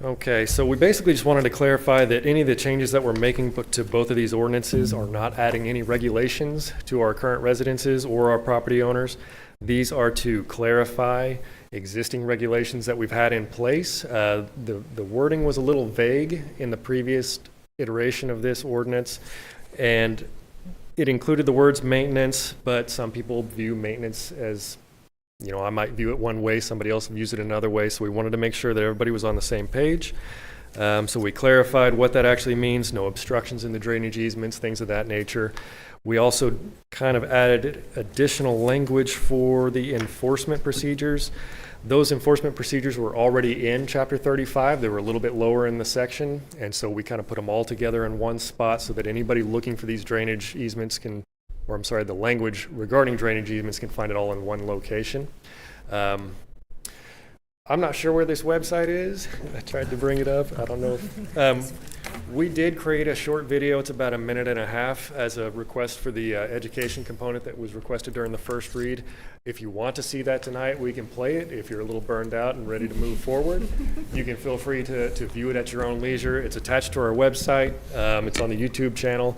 Okay, so we basically just wanted to clarify that any of the changes that we're making to both of these ordinances are not adding any regulations to our current residences or our property owners. These are to clarify existing regulations that we've had in place. The wording was a little vague in the previous iteration of this ordinance, and it included the words maintenance, but some people view maintenance as, you know, I might view it one way, somebody else views it another way, so we wanted to make sure that everybody was on the same page. So we clarified what that actually means, no obstructions in the drainage easements, things of that nature. We also kind of added additional language for the enforcement procedures. Those enforcement procedures were already in Chapter 35. They were a little bit lower in the section, and so we kind of put them all together in one spot so that anybody looking for these drainage easements can, or I'm sorry, the language regarding drainage easements can find it all in one location. I'm not sure where this website is. I tried to bring it up. I don't know if, we did create a short video. It's about 1.5 minutes as a request for the education component that was requested during the first read. If you want to see that tonight, we can play it. If you're a little burned out and ready to move forward, you can feel free to view it at your own leisure. It's attached to our website. It's on the YouTube channel.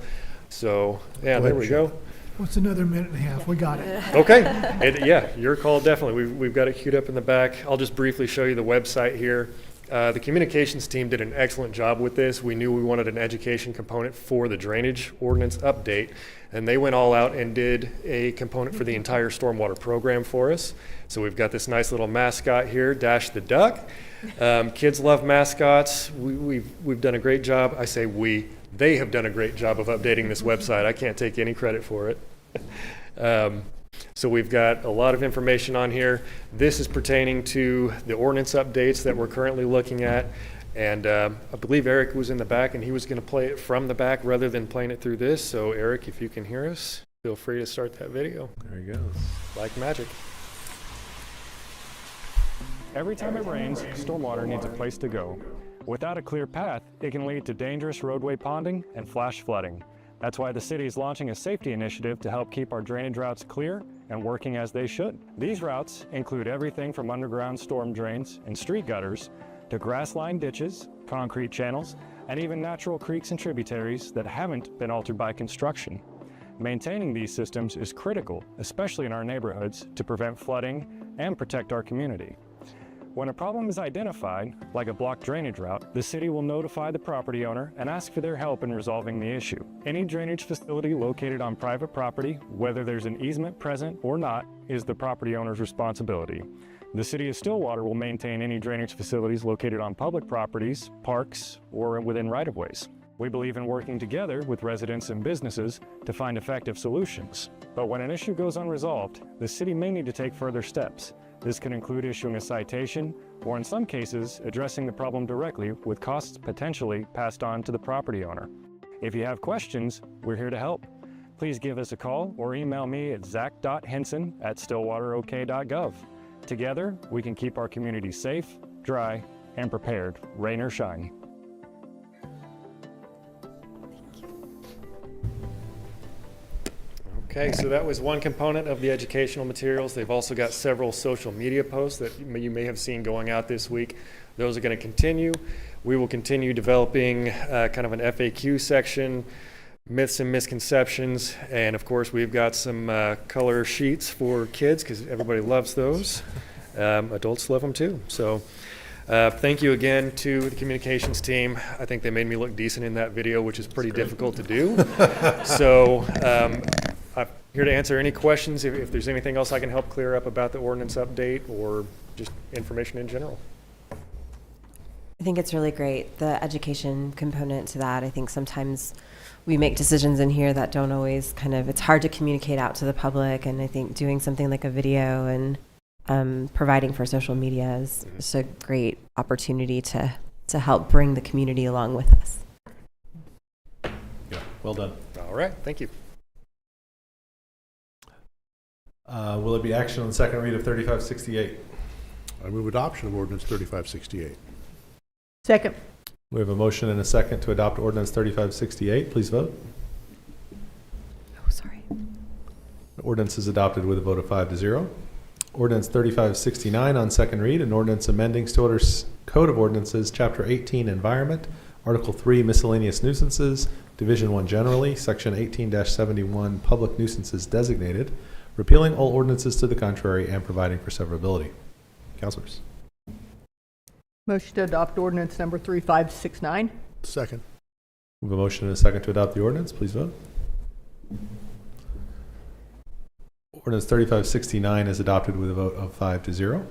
So yeah, there we go. What's another 1.5 minutes? We got it. Okay. Yeah, your call, definitely. We've got it queued up in the back. I'll just briefly show you the website here. The communications team did an excellent job with this. We knew we wanted an education component for the drainage ordinance update, and they went all out and did a component for the entire stormwater program for us. So we've got this nice little mascot here, Dash the Duck. Kids love mascots. We've done a great job. I say we. They have done a great job of updating this website. I can't take any credit for it. So we've got a lot of information on here. This is pertaining to the ordinance updates that we're currently looking at. And I believe Eric was in the back, and he was going to play it from the back rather than playing it through this. So Eric, if you can hear us, feel free to start that video. There he goes. Like magic. Every time it rains, stormwater needs a place to go. Without a clear path, it can lead to dangerous roadway ponding and flash flooding. That's why the city is launching a safety initiative to help keep our drainage routes clear and working as they should. These routes include everything from underground storm drains and street gutters to grass-lined ditches, concrete channels, and even natural creeks and tributaries that haven't been altered by construction. Maintaining these systems is critical, especially in our neighborhoods, to prevent flooding and protect our community. When a problem is identified, like a blocked drainage route, the city will notify the property owner and ask for their help in resolving the issue. Any drainage facility located on private property, whether there's an easement present or not, is the property owner's responsibility. The City of Stillwater will maintain any drainage facilities located on public properties, parks, or within right-of-ways. We believe in working together with residents and businesses to find effective solutions. But when an issue goes unresolved, the city may need to take further steps. This can include issuing a citation, or in some cases, addressing the problem directly with costs potentially passed on to the property owner. If you have questions, we're here to help. Please give us a call or email me at zach.henson@stillwaterok.gov. Together, we can keep our community safe, dry, and prepared, rain or shine. Okay, so that was one component of the educational materials. They've also got several social media posts that you may have seen going out this week. Those are going to continue. We will continue developing kind of an FAQ section, myths and misconceptions. And of course, we've got some color sheets for kids because everybody loves those. Adults love them too. So thank you again to the communications team. I think they made me look decent in that video, which is pretty difficult to do. So I'm here to answer any questions if there's anything else I can help clear up about the ordinance update or just information in general. I think it's really great, the education component to that. I think sometimes we make decisions in here that don't always it's hard to communicate out to the public, and I think doing something like a video and providing for social media is just a great opportunity to help bring the community along with us. Yeah, well done. All right, thank you. Will there be action on the second read of 3568? I move adoption of ordinance 3568. Second. We have a motion and a second to adopt ordinance 3568. Please vote. Oh, sorry. The ordinance is adopted with a vote of 5-0. Ordinance 3569 on second read, an ordinance amending Stillwater's Code of Ordinances, Chapter 18, Environment, Article 3, Miscellaneous Nuisances, Division 1 generally, Section 18-71, Public Nuisances designated, repealing all ordinances to the contrary and providing for severability. Councilors. Motion to adopt ordinance number 3569. Second. We have a motion and a second to adopt the ordinance. Please vote. Ordinance 3569 is adopted with a vote of 5-0.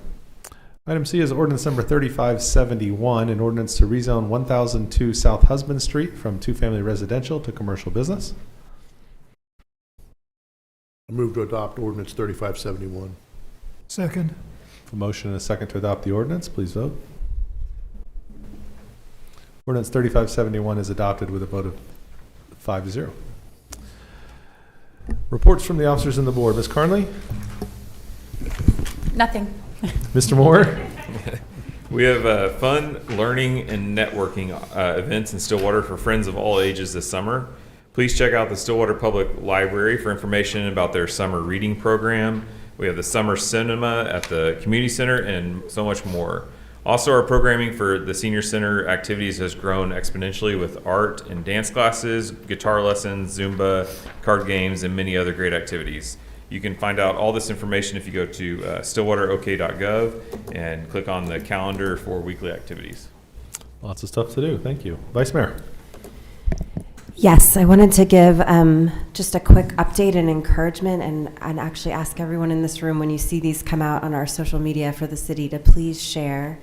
Item C is ordinance number 3571, an ordinance to rezone 1002 South Husband Street from two-family residential to commercial business. I move to adopt ordinance 3571. Second. A motion and a second to adopt the ordinance. Please vote. Ordinance 3571 is adopted with a vote of 5-0. Reports from the officers and the board. Ms. Carnley? Nothing. Mr. Moore? We have fun learning and networking events in Stillwater for friends of all ages this summer. Please check out the Stillwater Public Library for information about their summer reading program. We have the summer cinema at the community center and so much more. Also, our programming for the senior center activities has grown exponentially with art and dance classes, guitar lessons, Zumba, card games, and many other great activities. You can find out all this information if you go to stillwaterok.gov and click on the calendar for weekly activities. Lots of stuff to do. Thank you. Vice Mayor. Yes, I wanted to give just a quick update and encouragement and actually ask everyone in this room, when you see these come out on our social media for the city, to please share.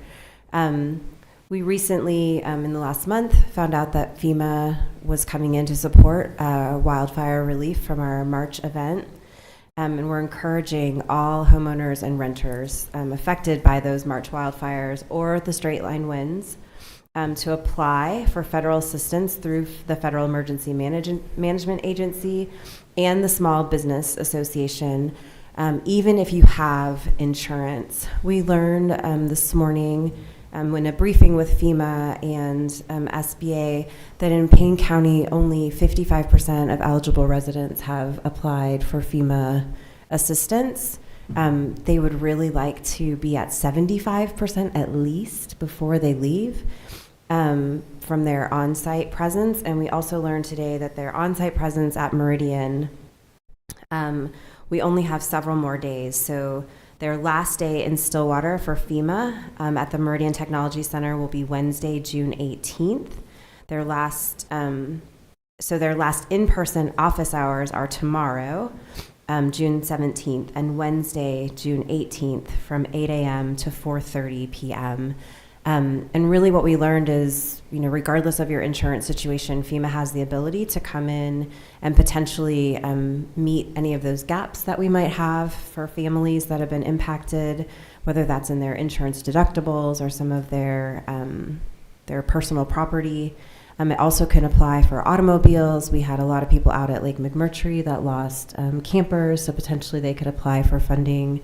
We recently, in the last month, found out that FEMA was coming in to support wildfire relief from our March event. And we're encouraging all homeowners and renters affected by those March wildfires or the straight line winds to apply for federal assistance through the Federal Emergency Management Agency and the Small Business Association, even if you have insurance. We learned this morning in a briefing with FEMA and SBA that in Payne County, only 55% of eligible residents have applied for FEMA assistance. They would really like to be at 75% at least before they leave from their on-site presence. And we also learned today that their on-site presence at Meridian, we only have several more days. So their last day in Stillwater for FEMA at the Meridian Technology Center will be Wednesday, June 18th. Their last in-person office hours are tomorrow, June 17th, and Wednesday, June 18th, from 8 a.m. to 4:30 p.m. And really what we learned is, regardless of your insurance situation, FEMA has the ability to come in and potentially meet any of those gaps that we might have for families that have been impacted, whether that's in their insurance deductibles or some of their personal property. It also can apply for automobiles. We had a lot of people out at Lake McMurtry that lost campers, so potentially they could apply for funding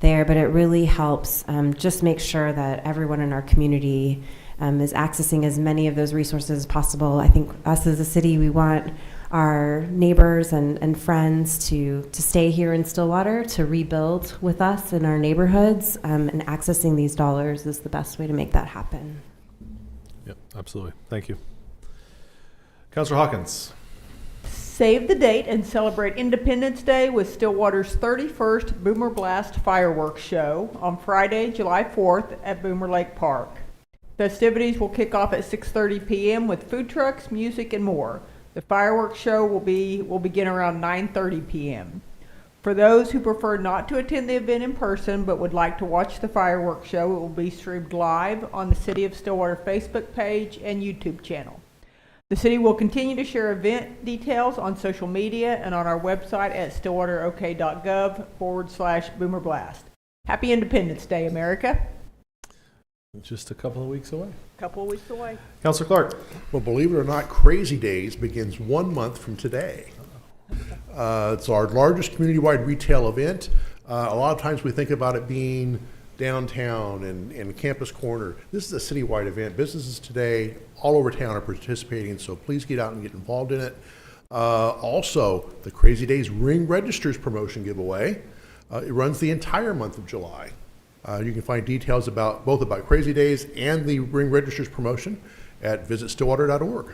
there. But it really helps just make sure that everyone in our community is accessing as many of those resources as possible. I think us as a city, we want our neighbors and friends to stay here in Stillwater, to rebuild with us in our neighborhoods, and accessing these dollars is the best way to make that happen. Yep, absolutely. Thank you. Councilor Hawkins. Save the date and celebrate Independence Day with Stillwater's 31st Boomer Blast Fireworks Show on Friday, July 4th at Boomer Lake Park. Festivities will kick off at 6:30 p.m. with food trucks, music, and more. The fireworks show will begin around 9:30 p.m. For those who prefer not to attend the event in person but would like to watch the fireworks show, it will be streamed live on the City of Stillwater Facebook page and YouTube channel. The city will continue to share event details on social media and on our website at stillwaterok.gov/boomerblast. Happy Independence Day, America. Just a couple of weeks away. Couple of weeks away. Councilor Clark. Well, believe it or not, Crazy Days begins 1 month from today. It's our largest community-wide retail event. A lot of times we think about it being downtown and Campus Corner. This is a citywide event. Businesses today all over town are participating, so please get out and get involved in it. Also, the Crazy Days Ring Registers promotion giveaway. It runs the entire month of July. You can find details both about Crazy Days and the Ring Registers promotion at visitstillwater.org.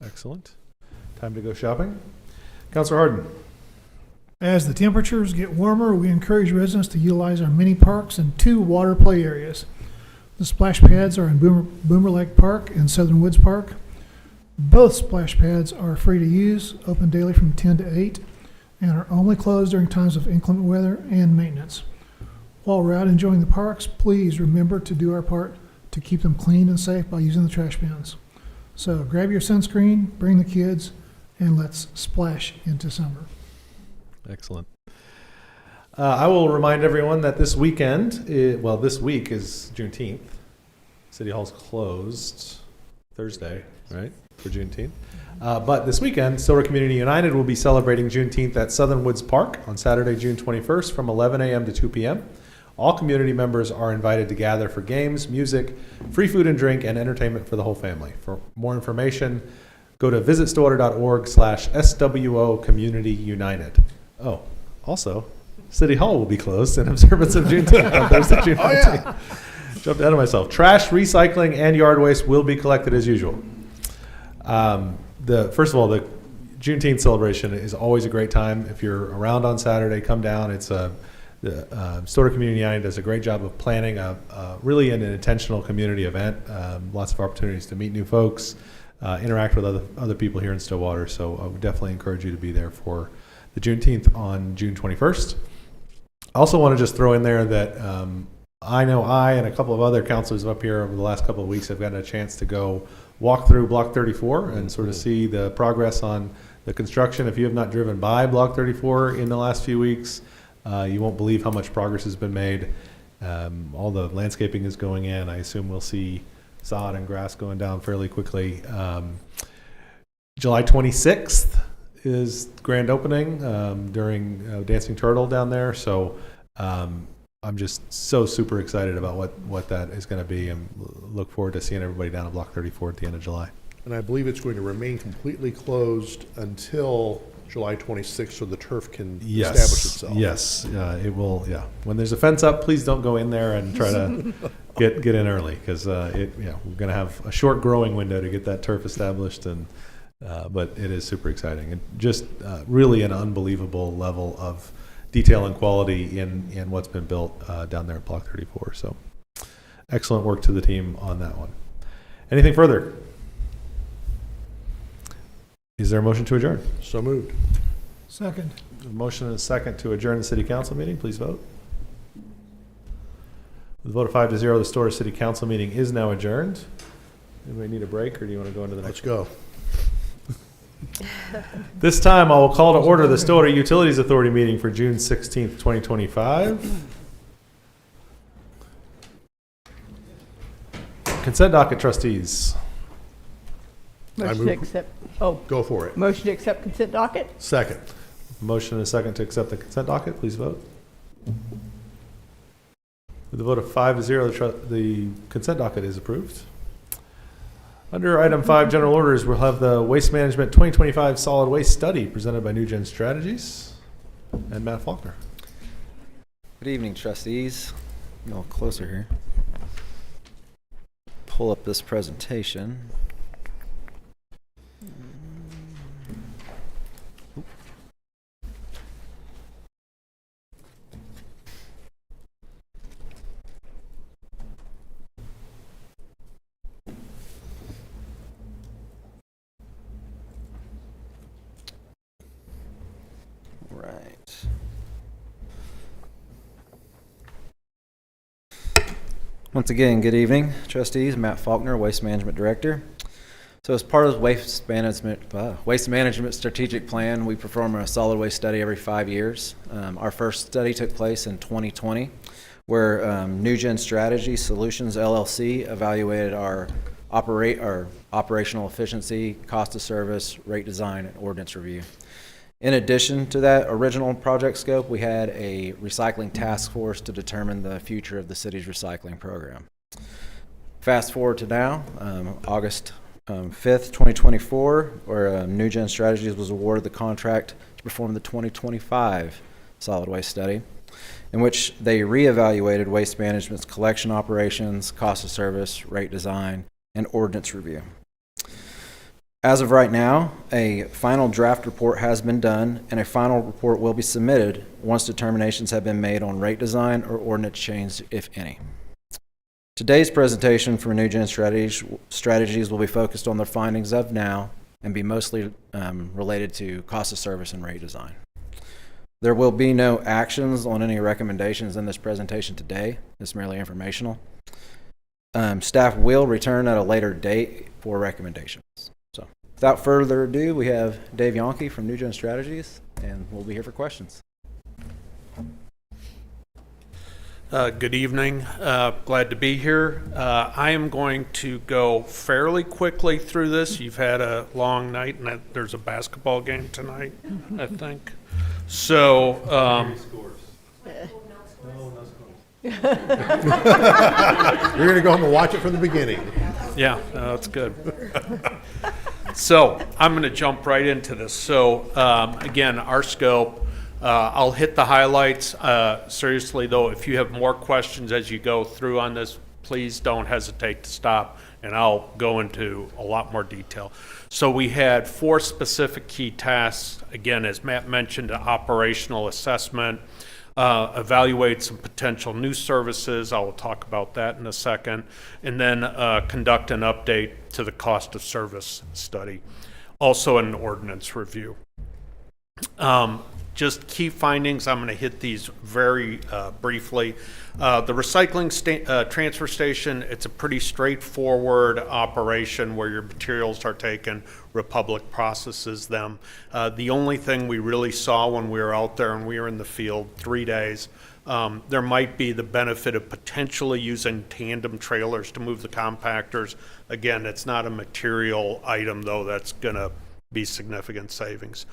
Excellent. Time to go shopping. Councilor Harden. As the temperatures get warmer, we encourage residents to utilize our mini parks and 2 water play areas. The splash pads are in Boomer Lake Park and Southern Woods Park. Both splash pads are free to use, open daily from 10 to 8, and are only closed during times of inclement weather and maintenance. While we're out enjoying the parks, please remember to do our part to keep them clean and safe by using the trash bins. So grab your sunscreen, bring the kids, and let's splash into summer. Excellent. I will remind everyone that this weekend, this week is Juneteenth. City Hall's closed Thursday, right, for Juneteenth. But this weekend, Stillwater Community United will be celebrating Juneteenth at Southern Woods Park on Saturday, June 21st from 11 a.m. to 2 p.m. All community members are invited to gather for games, music, free food and drink, and entertainment for the whole family. For more information, go to visitstillwater.org/SWO Community United. Oh, also, City Hall will be closed in observance of Juneteenth on Thursday, June 19th. Jumped ahead of myself. Trash, recycling, and yard waste will be collected as usual. First of all, the Juneteenth celebration is always a great time. If you're around on Saturday, come down. The Stillwater Community United does a great job of planning really an intentional community event. Lots of opportunities to meet new folks, interact with other people here in Stillwater. So I would definitely encourage you to be there for the Juneteenth on June 21st. I also want to just throw in there that I know I and a couple of other councilors up here over the last couple of weeks have gotten a chance to go walk through Block 34 and sort of see the progress on the construction. If you have not driven by Block 34 in the last few weeks, you won't believe how much progress has been made. All the landscaping is going in. I assume we'll see sod and grass going down fairly quickly. July 26th is grand opening during Dancing Turtle down there. So I'm just so super excited about what that is going to be, and look forward to seeing everybody down at Block 34 at the end of July. And I believe it's going to remain completely closed until July 26th so the turf can establish itself. Yes, it will. Yeah, when there's a fence up, please don't go in there and try to get in early, because we're going to have a short growing window to get that turf established, but it is super exciting and just really an unbelievable level of detail and quality in what's been built down there at Block 34. So excellent work to the team on that one. Anything further? Is there a motion to adjourn? So moved. Second. A motion and a second to adjourn the city council meeting. Please vote. With a vote of 5-0, the Stillwater City Council meeting is now adjourned. Anybody need a break, or do you want to go into the next? Let's go. This time, I will call to order the Stillwater Utilities Authority meeting for June 16th, 2025. Consent docket, trustees. Motion to accept. Oh, go for it. Motion to accept consent docket. Second. Motion and a second to accept the consent docket. Please vote. With a vote of 5-0, the consent docket is approved. Under item 5, general orders, we'll have the Waste Management 2025 Solid Waste Study presented by New Gen Strategies and Matt Faulkner. Good evening, trustees. A little closer here. Pull up this presentation. Once again, good evening, trustees. Matt Faulkner, Waste Management Director. So as part of the waste management strategic plan, we perform a solid waste study every 5 years. Our first study took place in 2020, where NewGen Strategy Solutions LLC evaluated our operational efficiency, cost of service, rate design, and ordinance review. In addition to that original project scope, we had a recycling task force to determine the future of the city's recycling program. Fast forward to now, August 5th, 2024, where NewGen Strategies was awarded the contract to perform the 2025 solid waste study, in which they reevaluated waste management's collection operations, cost of service, rate design, and ordinance review. As of right now, a final draft report has been done, and a final report will be submitted once determinations have been made on rate design or ordinance change, if any. Today's presentation for NewGen Strategies will be focused on the findings of now and be mostly related to cost of service and rate design. There will be no actions on any recommendations in this presentation today. It's merely informational. Staff will return at a later date for recommendations. So, without further ado, we have Dave Yonke from NewGen Strategies, and we'll be here for questions. Good evening. Glad to be here. I am going to go fairly quickly through this. You've had a long night, and there's a basketball game tonight, I think. So, You're going to go home and watch it from the beginning. Yeah, that's good. So I'm going to jump right into this. So again, our scope, I'll hit the highlights. Seriously, though, if you have more questions as you go through on this, please don't hesitate to stop, and I'll go into a lot more detail. So we had 4 specific key tasks. Again, as Matt mentioned, operational assessment, evaluate some potential new services. I will talk about that in a second. And then conduct an update to the cost of service study. Also an ordinance review. Just key findings, I'm going to hit these very briefly. The recycling transfer station, it's a pretty straightforward operation where your materials are taken, Republic processes them. The only thing we really saw when we were out there and we were in the field 3 days, there might be the benefit of potentially using tandem trailers to move the compactors. Again, it's not a material item, though, that's going to be significant savings.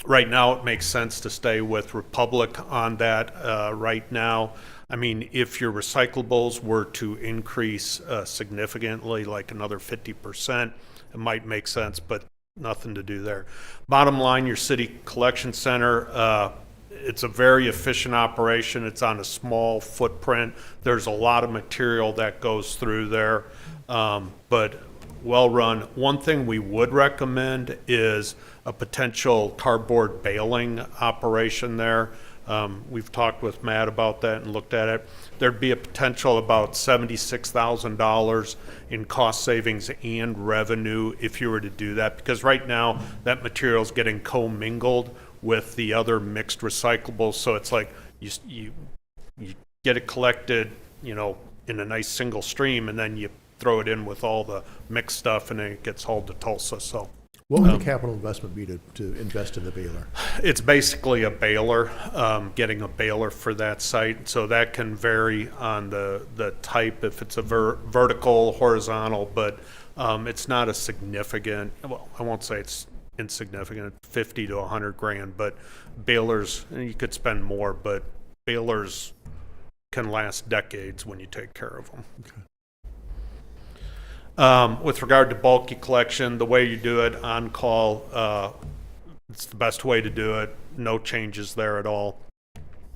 Right now, it makes sense to stay with Republic on that right now. I mean, if your recyclables were to increase significantly, like another 50%, it might make sense, but nothing to do there. Bottom line, your city collection center, it's a very efficient operation. It's on a small footprint. There's a lot of material that goes through there, but well run. One thing we would recommend is a potential cardboard baling operation there. We've talked with Matt about that and looked at it. There'd be a potential about $76,000 in cost savings and revenue if you were to do that, because right now that material is getting commingled with the other mixed recyclables. So it's like you get it collected, in a nice single stream, and then you throw it in with all the mixed stuff, and then it gets hauled to Tulsa. So what would the capital investment be to invest in the baler? It's basically a baler, getting a baler for that site. So that can vary on the type, if it's a vertical, horizontal, but it's not a significant, well, I won't say it's insignificant, 50 to 100 grand, but balers, you could spend more, but balers can last decades when you take care of them. Okay. With regard to bulky collection, the way you do it on call, it's the best way to do it. No changes there at all.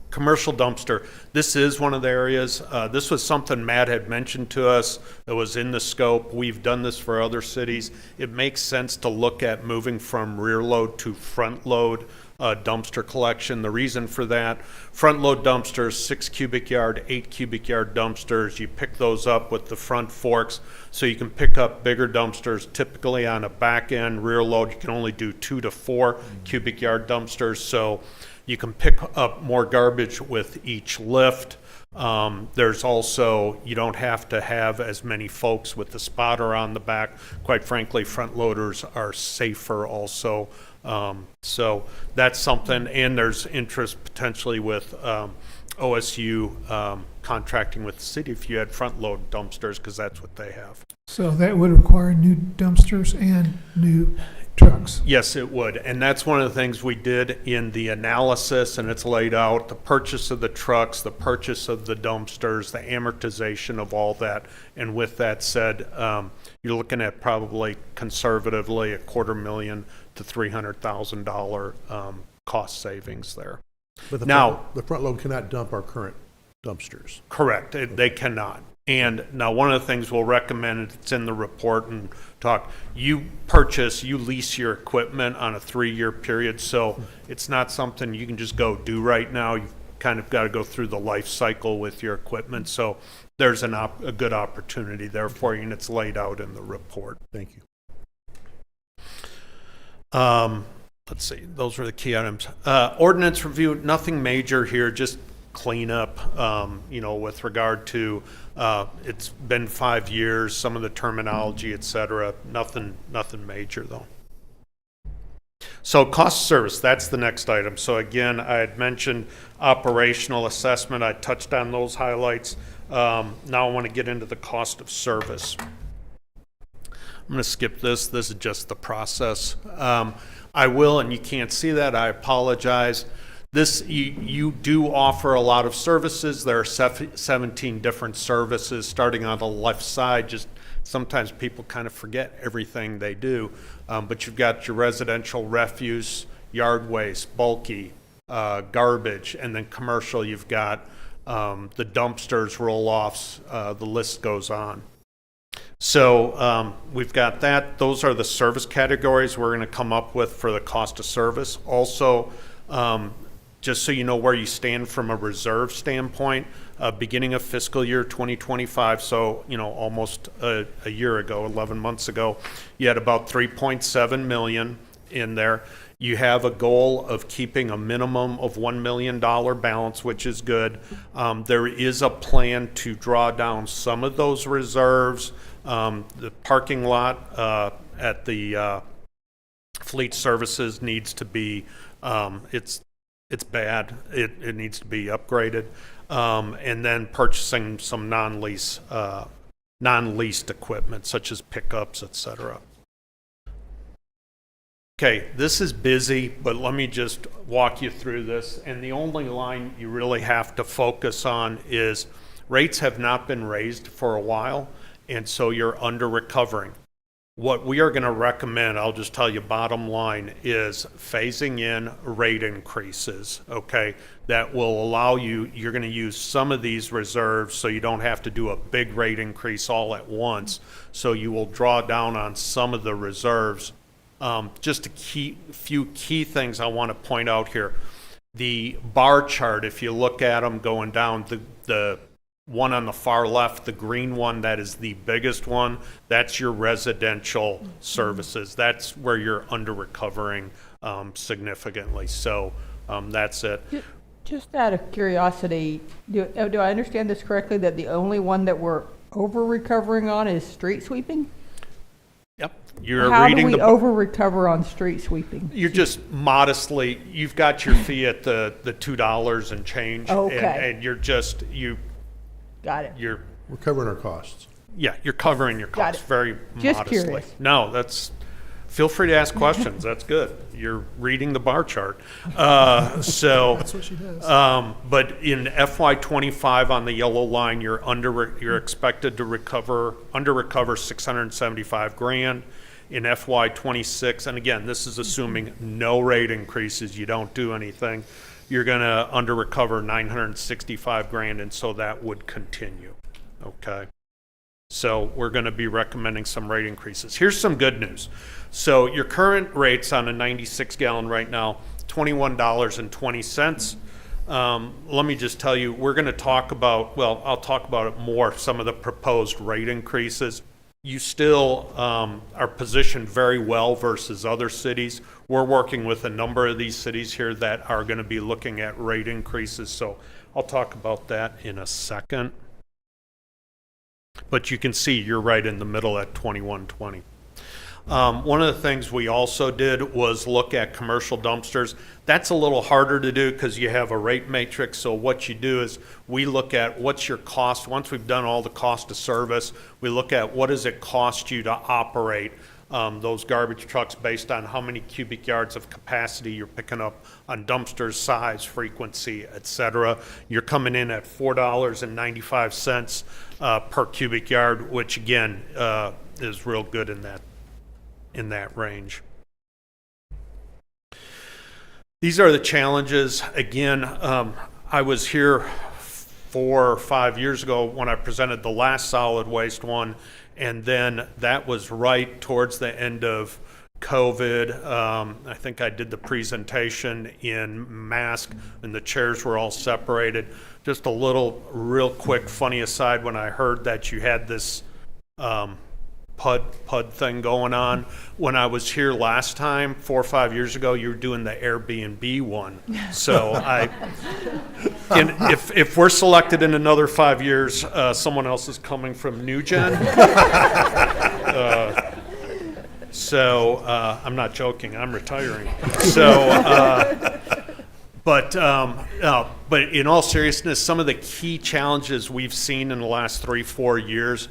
Commercial dumpster, this is one of the areas. This was something Matt had mentioned to us that was in the scope. We've done this for other cities. It makes sense to look at moving from rear load to front load dumpster collection. The reason for that, front load dumpsters, 6 cubic yard, 8 cubic yard dumpsters, you pick those up with the front forks, so you can pick up bigger dumpsters. Typically on a back end rear load, you can only do 2 to 4 cubic yard dumpsters, so You can pick up more garbage with each lift. There's also, you don't have to have as many folks with the spotter on the back. Quite frankly, front loaders are safer also. So that's something, and there's interest potentially with OSU contracting with the city if you had front load dumpsters, because that's what they have. So that would require new dumpsters and new trucks. Yes, it would. And that's one of the things we did in the analysis, and it's laid out, the purchase of the trucks, the purchase of the dumpsters, the amortization of all that. And with that said, you're looking at probably conservatively $250,000 to $300,000 cost savings there. But now, the front load cannot dump our current dumpsters. Correct. They cannot. And now one of the things we'll recommend, it's in the report and talk, you lease your equipment on a 3-year period. So it's not something you can just go do right now. You've kind of got to go through the life cycle with your equipment. So there's a good opportunity there for you, and it's laid out in the report. Thank you. Let's see, those were the key items. Ordinance review, nothing major here, just cleanup, with regard to, it's been 5 years, some of the terminology, et cetera. Nothing major though. So cost of service, that's the next item. So again, I had mentioned operational assessment. I touched on those highlights. Now I want to get into the cost of service. I'm going to skip this. This is just the process. I will, and you can't see that, I apologize. This, you do offer a lot of services. There are 17 different services starting on the left side. Just sometimes people kind of forget everything they do. But you've got your residential refuse, yard waste, bulky, garbage, and then commercial, you've got the dumpsters, roll-offs, the list goes on. So we've got that. Those are the service categories we're going to come up with for the cost of service. Also, just so you know where you stand from a reserve standpoint, beginning of fiscal year 2025, so almost a year ago, 11 months ago, you had about 3.7 million in there. You have a goal of keeping a minimum of $1 million balance, which is good. There is a plan to draw down some of those reserves. The parking lot at the fleet services needs to be, it's bad. It needs to be upgraded. And then purchasing some non-leased equipment, such as pickups, et cetera. Okay, this is busy, but let me just walk you through this. And the only line you really have to focus on is rates have not been raised for a while, and so you're under recovering. What we are going to recommend, I'll just tell you bottom line, is phasing in rate increases, okay? That will allow you, you're going to use some of these reserves so you don't have to do a big rate increase all at once. So you will draw down on some of the reserves. Just a few key things I want to point out here. The bar chart, if you look at them going down, the one on the far left, the green one, that is the biggest one, that's your residential services. That's where you're under recovering significantly. So that's it. Just out of curiosity, do I understand this correctly, that the only one that we're over recovering on is street sweeping? Yep. You're How reading do we over recover on street sweeping? You're just modestly, you've got your fee at the $2 and change. Okay. And you're just, Got it. We're covering our costs. Yeah, you're covering your costs very Just modestly. curious. No, feel free to ask questions. That's good. You're reading the bar chart. So That's what she does. But in FY25 on the yellow line, you're expected to under recover 675 grand. In FY26, and again, this is assuming no rate increases, you don't do anything, you're going to under recover 965 grand, and so that would continue. Okay. So we're going to be recommending some rate increases. Here's some good news. So your current rates on a 96 gallon right now, $21.20. Let me just tell you, we're going to talk about, I'll talk about it more, some of the proposed rate increases. you still are positioned very well versus other cities. We're working with a number of these cities here that are going to be looking at rate increases, so I'll talk about that in a second. But you can see you're right in the middle at 2120. One of the things we also did was look at commercial dumpsters. That's a little harder to do because you have a rate matrix. So what you do is we look at what's your cost. Once we've done all the cost of service, we look at what does it cost you to operate those garbage trucks based on how many cubic yards of capacity you're picking up on dumpsters, size, frequency, et cetera. You're coming in at $4.95 per cubic yard, which again is real good in that range. These are the challenges. Again, I was here 4 or 5 years ago when I presented the last solid waste one, and then that was right towards the end of COVID. I think I did the presentation in mask and the chairs were all separated. Just a little real quick funny aside, when I heard that you had this PUD thing going on. When I was here last time, 4 or 5 years ago, you were doing the Airbnb one. So if we're selected in another 5 years, someone else is coming from New Gen. I'm not joking. I'm retiring. But in all seriousness, some of the key challenges we've seen in the last 3-4 years,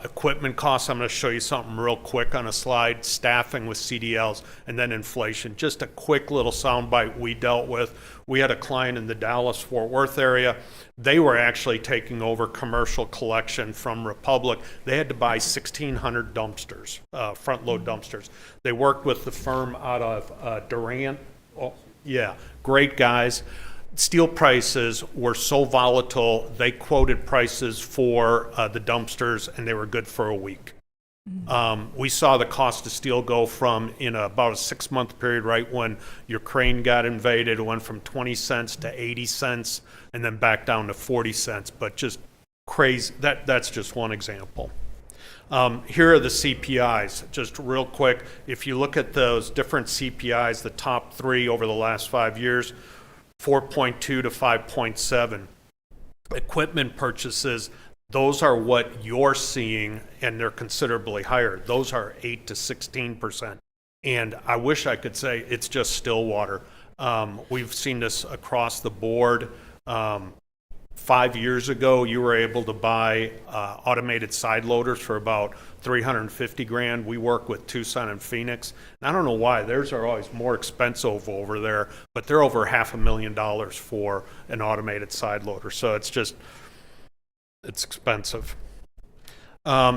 equipment costs, I'm going to show you something real quick on a slide, staffing with CDLs, and then inflation. Just a quick little soundbite we dealt with. We had a client in the Dallas-Fort Worth area. They were actually taking over commercial collection from Republic. They had to buy 1,600 dumpsters, front-load dumpsters. They worked with the firm out of Durant. Oh, yeah, great guys. Steel prices were so volatile, they quoted prices for the dumpsters, and they were good for a week. We saw the cost of steel go from, in about a 6-month period, right when Ukraine got invaded, it went from 20 cents to 80 cents, and then back down to 40 cents. But just crazy. That's just one example. Here are the CPIs, just real quick. If you look at those different CPIs, the top 3 over the last 5 years, 4.2 to 5.7. Equipment purchases, those are what you're seeing, and they're considerably higher. Those are 8 to 16%. And I wish I could say it's just Stillwater. We've seen this across the board. 5 years ago, you were able to buy automated side loaders for about $350,000. We work with Tucson and Phoenix. And I don't know why. Theirs are always more expensive over there, but they're over $500,000 for an automated side loader. So it's expensive.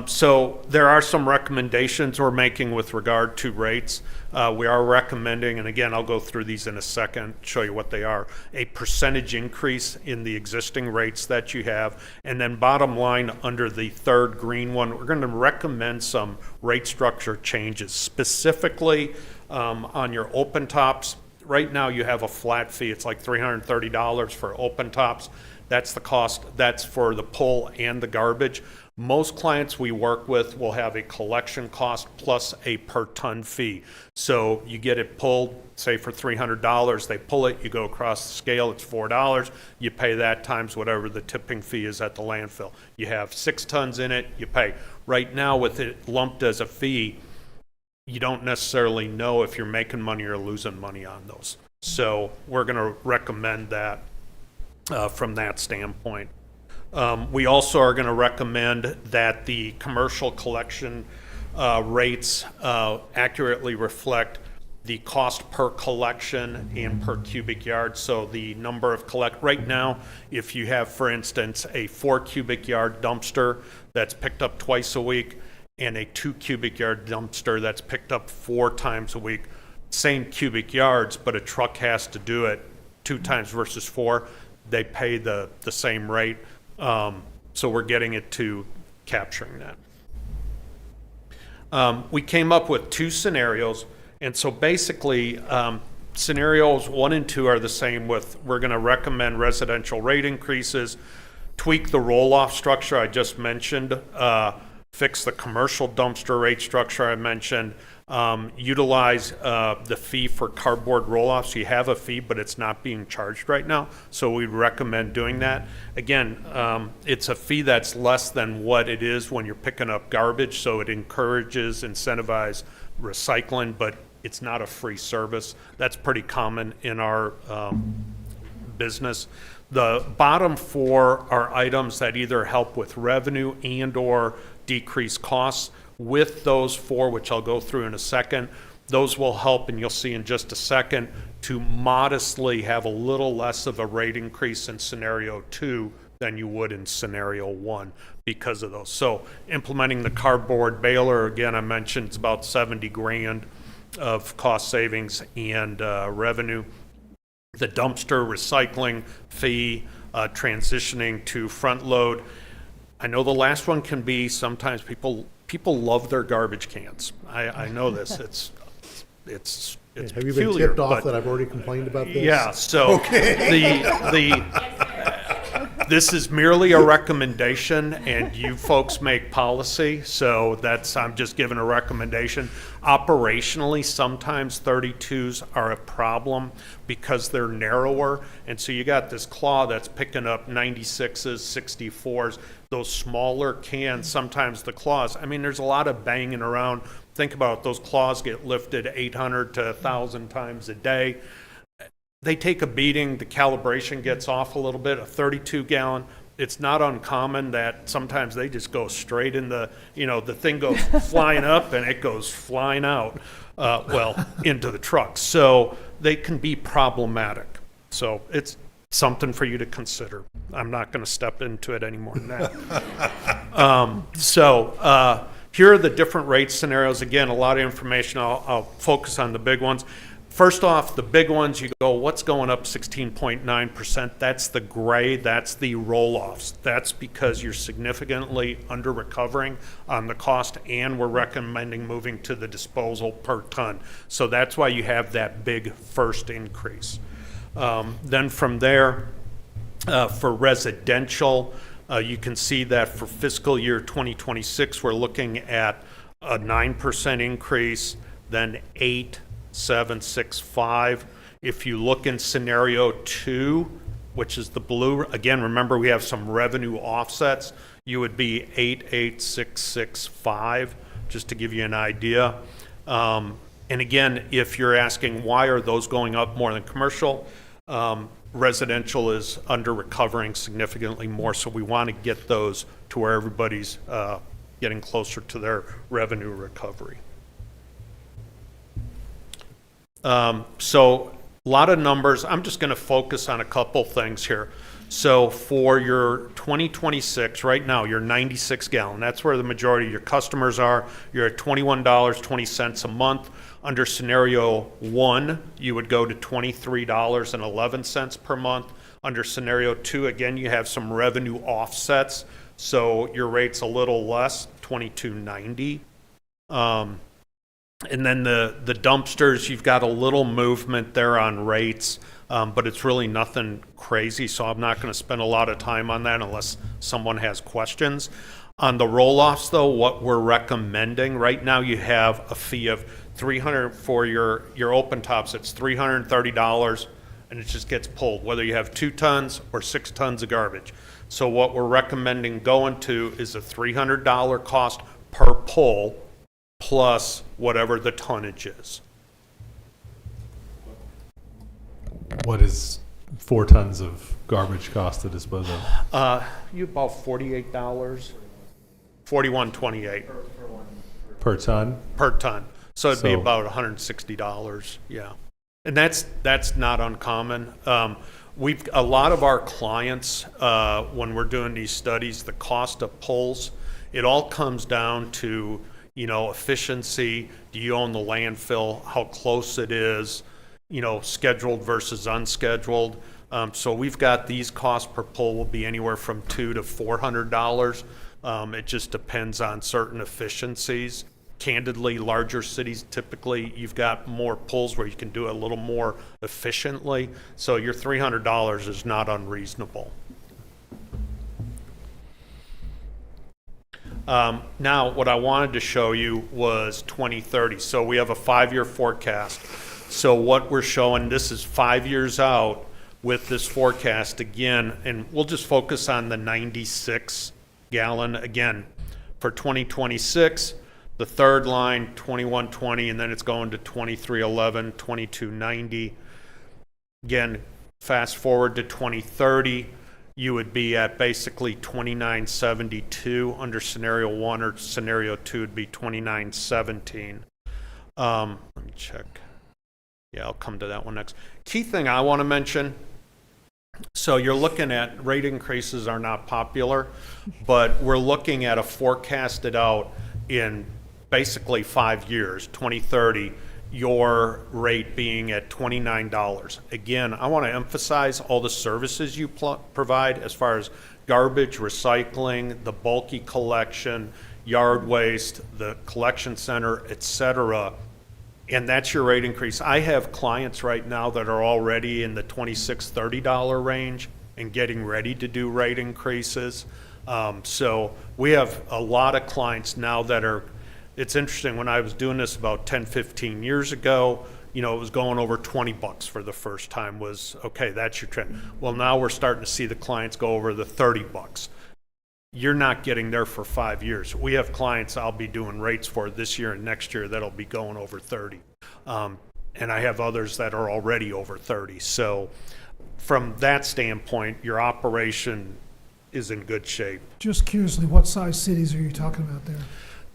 So there are some recommendations we're making with regard to rates. We are recommending, and again, I'll go through these in a second, show you what they are, a percentage increase in the existing rates that you have. And then bottom line, under the third green one, we're going to recommend some rate structure changes, specifically on your open tops. Right now you have a flat fee. It's like $330 for open tops. That's the cost. That's for the pull and the garbage. Most clients we work with will have a collection cost plus a per ton fee. So you get it pulled, say for $300, they pull it, you go across the scale, it's $4, you pay that times whatever the tipping fee is at the landfill. You have 6 tons in it, you pay. Right now with it lumped as a fee, you don't necessarily know if you're making money or losing money on those. So we're going to recommend that from that standpoint. We also are going to recommend that the commercial collection rates accurately reflect the cost per collection and per cubic yard. So the number of right now, if you have, for instance, a 4 cubic yard dumpster that's picked up twice a week and a 2 cubic yard dumpster that's picked up 4 times a week, same cubic yards, but a truck has to do it 2 times versus 4, they pay the same rate. So we're getting it to capturing that. We came up with 2 scenarios, and so basically scenarios 1 and 2 are the same with we're going to recommend residential rate increases, tweak the roll-off structure I just mentioned, fix the commercial dumpster rate structure I mentioned, utilize the fee for cardboard roll-offs. You have a fee, but it's not being charged right now, so we'd recommend doing that. Again, it's a fee that's less than what it is when you're picking up garbage, so it encourages, incentivizes recycling, but it's not a free service. That's pretty common in our business. The bottom four are items that either help with revenue and or decrease costs. With those four, which I'll go through in a second, those will help, and you'll see in just a second, to modestly have a little less of a rate increase in scenario 2 than you would in scenario 1 because of those. So implementing the cardboard baler, again, I mentioned it's about 70 grand of cost savings and revenue. The dumpster recycling fee, transitioning to front load. I know the last one can be, sometimes people love their garbage cans. I know this. It's Have you been peculiar, tipped off but- that I've already complained about this? Yeah, so this is merely a recommendation, and you folks make policy, so I'm just giving a recommendation. Operationally, sometimes 32s are a problem because they're narrower, and so you got this claw that's picking up 96s, 64s, those smaller cans, sometimes the claws. I mean, there's a lot of banging around. Think about it, those claws get lifted 800 to 1,000 times a day. They take a beating, the calibration gets off a little bit. A 32-gallon, it's not uncommon that sometimes they just go straight in the thing goes flying up and it goes flying out, into the truck. So they can be problematic. So it's something for you to consider. I'm not going to step into it any more than that. Here are the different rate scenarios. Again, a lot of information. I'll focus on the big ones. First off, the big ones, you go, what's going up 16.9%? That's the gray, that's the roll-offs. That's because you're significantly under-recovering on the cost, and we're recommending moving to the disposal per ton. So that's why you have that big first increase. Then from there, for residential, you can see that for fiscal year 2026, we're looking at a 9% increase, then 8,765. If you look in scenario 2, which is the blue, again, remember we have some revenue offsets, you would be 8,665, just to give you an idea. And again, if you're asking why are those going up more than commercial, residential is under recovering significantly more, so we want to get those to where everybody's getting closer to their revenue recovery. So a lot of numbers. I'm just going to focus on a couple things here. So for your 2026, right now, you're 96 gallon. That's where the majority of your customers are. You're at $21.20 a month. Under scenario 1, you would go to $23.11 per month. Under scenario 2, again, you have some revenue offsets, so your rate's a little less, $22.90. And then the dumpsters, you've got a little movement there on rates, but it's really nothing crazy, so I'm not going to spend a lot of time on that unless someone has questions. On the roll-offs, though, what we're recommending, right now you have a fee of $300 for your open tops. It's $330, and it just gets pulled, whether you have 2 tons or 6 tons of garbage. So what we're recommending going to is a $300 cost per pull, plus whatever the tonnage is. What is 4 tons of garbage cost to dispose of? You about $48, $41.28 Per ton? per ton. So it'd be So- about $160. Yeah, and that's not uncommon. We've a lot of our clients when we're doing these studies, the cost of pulls, it all comes down to efficiency. Do you own the landfill? How close it is? Scheduled versus unscheduled. So we've got these costs per pull will be anywhere from $200 to $400. It just depends on certain efficiencies. Candidly, larger cities, typically you've got more pulls where you can do it a little more efficiently. So your $300 is not unreasonable. Now, what I wanted to show you was 2030. So we have a 5-year forecast. So what we're showing, this is 5 years out with this forecast again, and we'll just focus on the 96 gallon again. For 2026, the third line, 2120, and then it's going to 2311, 2290. Again, fast forward to 2030, you would be at basically 2972 under scenario 1, or scenario 2 would be 2917. Let me check. Yeah, I'll come to that one next. Key thing I want to mention, so you're looking at rate increases are not popular, but we're looking at a forecasted out in basically 5 years, 2030, your rate being at $29. Again, I want to emphasize all the services you provide as far as garbage, recycling, the bulky collection, yard waste, the collection center, etc. And that's your rate increase. I have clients right now that are already in the $26, $30 range and getting ready to do rate increases. So we have a lot of clients now that are, it's interesting, when I was doing this about 10, 15 years ago, you know, it was going over $20 for the first time was, okay, that's your trend. Well, now we're starting to see the clients go over the $30. You're not getting there for 5 years. We have clients I'll be doing rates for this year and next year that'll be going over 30. And I have others that are already over 30. So from that standpoint, your operation is in good shape. Just curiously, what size cities are you talking about there?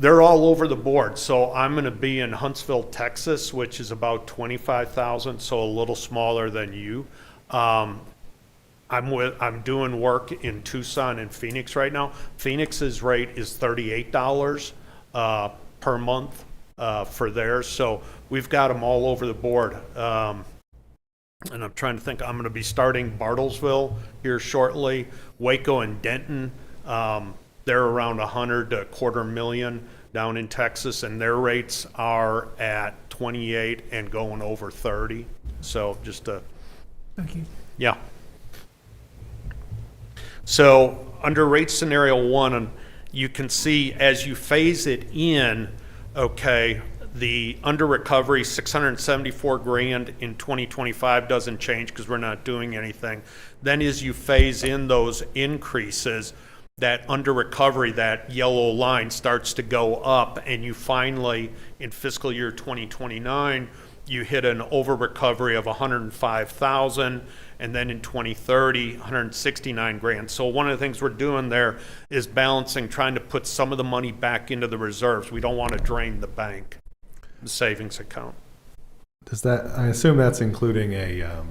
They're all over the board. So I'm going to be in Huntsville, Texas, which is about 25,000, so a little smaller than you. I'm doing work in Tucson and Phoenix right now. Phoenix's rate is $38 per month for theirs. So we've got them all over the board. And I'm trying to think. I'm going to be starting Bartlesville here shortly. Waco and Denton. They're around 100 to $250,000 down in Texas, and their rates are at 28 and going over 30. So just a, thank you. Yeah. So under rate scenario 1, you can see as you phase it in, okay, the under recovery $674,000 in 2025 doesn't change because we're not doing anything. Then as you phase in those increases, that under recovery, that yellow line starts to go up, and you finally, in fiscal year 2029, you hit an over recovery of $105,000, and then in 2030, $169,000. So one of the things we're doing there is balancing, trying to put some of the money back into the reserves. We don't want to drain the bank, the savings account. Does that, I assume that's including a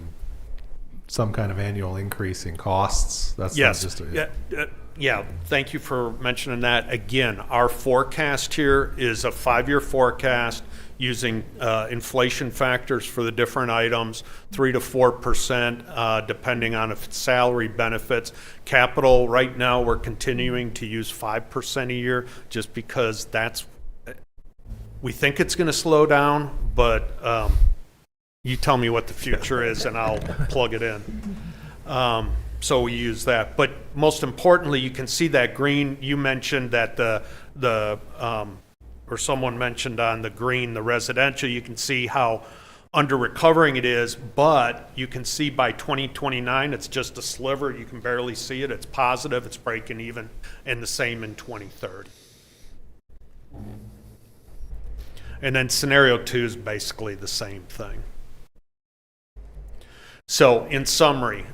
some kind of annual increase in costs? That's yes. Not just Yeah, thank you for mentioning that. Again, our forecast here is a 5-year forecast using inflation factors for the different items, 3 to 4%, depending on if it's salary, benefits. Capital, right now, we're continuing to use 5% a year just because that's, we think it's going to slow down, but you tell me what the future is and I'll plug it in. So we use that. But most importantly, you can see that green. You mentioned that or someone mentioned on the green, the residential, you can see how under recovering it is, but you can see by 2029, it's just a sliver. You can barely see it. It's positive. It's breaking even, and the same in 2030. And then scenario 2 is basically the same thing. So in summary,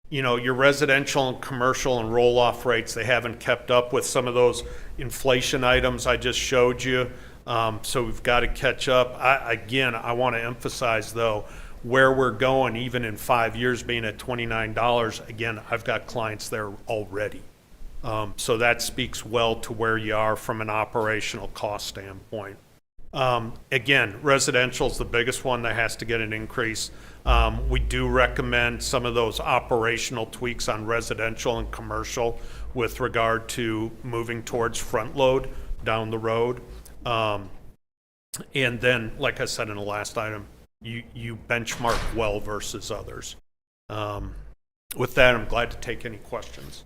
you know, your residential and commercial and roll-off rates, they haven't kept up with some of those inflation items I just showed you. So we've got to catch up. Again, I want to emphasize, though, where we're going, even in 5 years being at $29, again, I've got clients there already. So that speaks well to where you are from an operational cost standpoint. Again, residential is the biggest one that has to get an increase. We do recommend some of those operational tweaks on residential and commercial with regard to moving towards front load down the road. And then, like I said in the last item, you benchmark well versus others. With that, I'm glad to take any questions.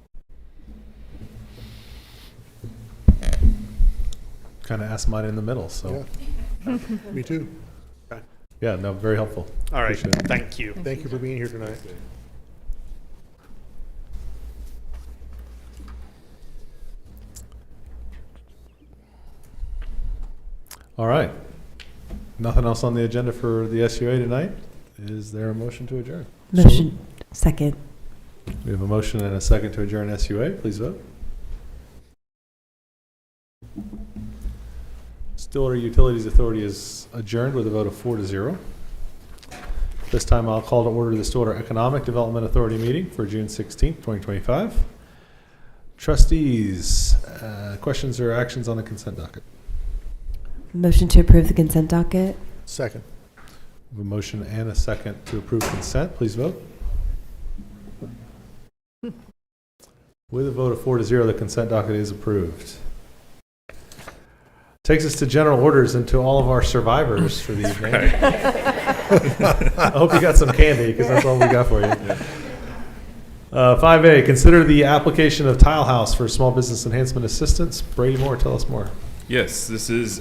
kind of asked mine in the middle, so. Yeah. Me too. Yeah, no, very helpful. All right, Appreciate it. thank you. Thank you for being here tonight. All right. Nothing else on the agenda for the SUA tonight? Is there a motion to adjourn? Motion. Second. We have a motion and a second to adjourn SUA. Please vote. Stillwater Utilities Authority is adjourned with a vote of 4-0. This time I'll call to order the Stillwater Economic Development Authority meeting for June 16th, 2025. Trustees, questions or actions on the consent docket? Motion to approve the consent docket. Second. We have a motion and a second to approve consent. Please vote. With a vote of 4-0, the consent docket is approved. Takes us to general orders and to all of our survivors for the evening. I hope you got some candy, because that's all we got for you. 5A, consider the application of Tile House for small business enhancement assistance. Brady Moore, tell us more. Yes, this is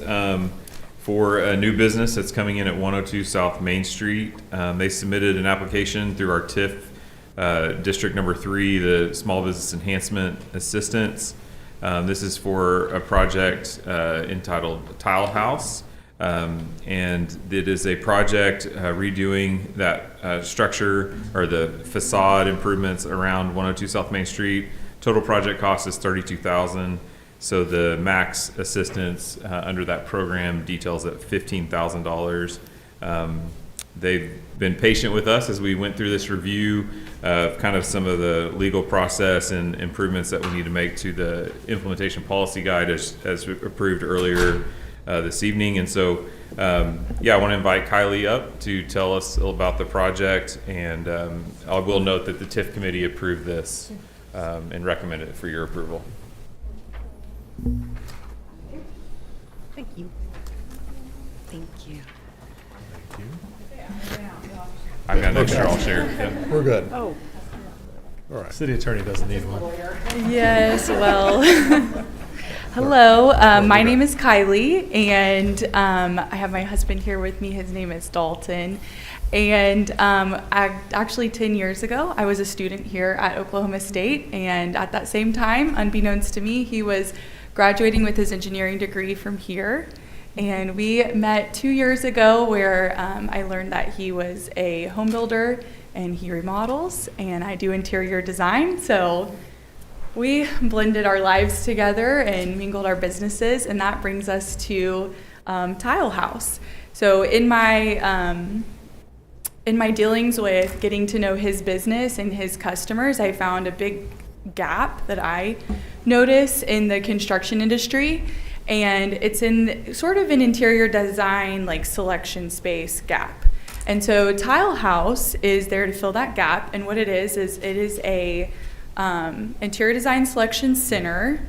for a new business that's coming in at 102 South Main Street. They submitted an application through our TIF District Number 3, the Small Business Enhancement Assistance. This is for a project entitled Tile House, and it is a project redoing that structure or the facade improvements around 102 South Main Street. Total project cost is $32,000. So the max assistance under that program details at $15,000. They've been patient with us as we went through this review of kind of some of the legal process and improvements that we need to make to the implementation policy guide as approved earlier this evening. And so, yeah, I want to invite Kylie up to tell us about the project. And I will note that the TIF committee approved this and recommended it for your approval. Thank you. Thank you. I've got an extra, I'll share. Yep. We're good. Oh. All right. City attorney doesn't need one. Yes, well, hello, my name is Kylie, and I have my husband here with me. His name is Dalton. And actually 10 years ago, I was a student here at Oklahoma State, and at that same time, unbeknownst to me, he was graduating with his engineering degree from here. And we met 2 years ago where I learned that he was a home builder and he remodels, and I do interior design. So we blended our lives together and mingled our businesses, and that brings us to Tile House. So in my dealings with getting to know his business and his customers, I found a big gap that I notice in the construction industry. And it's in sort of an interior design, like selection space gap. And so Tile House is there to fill that gap. And what it is it is a interior design selection center,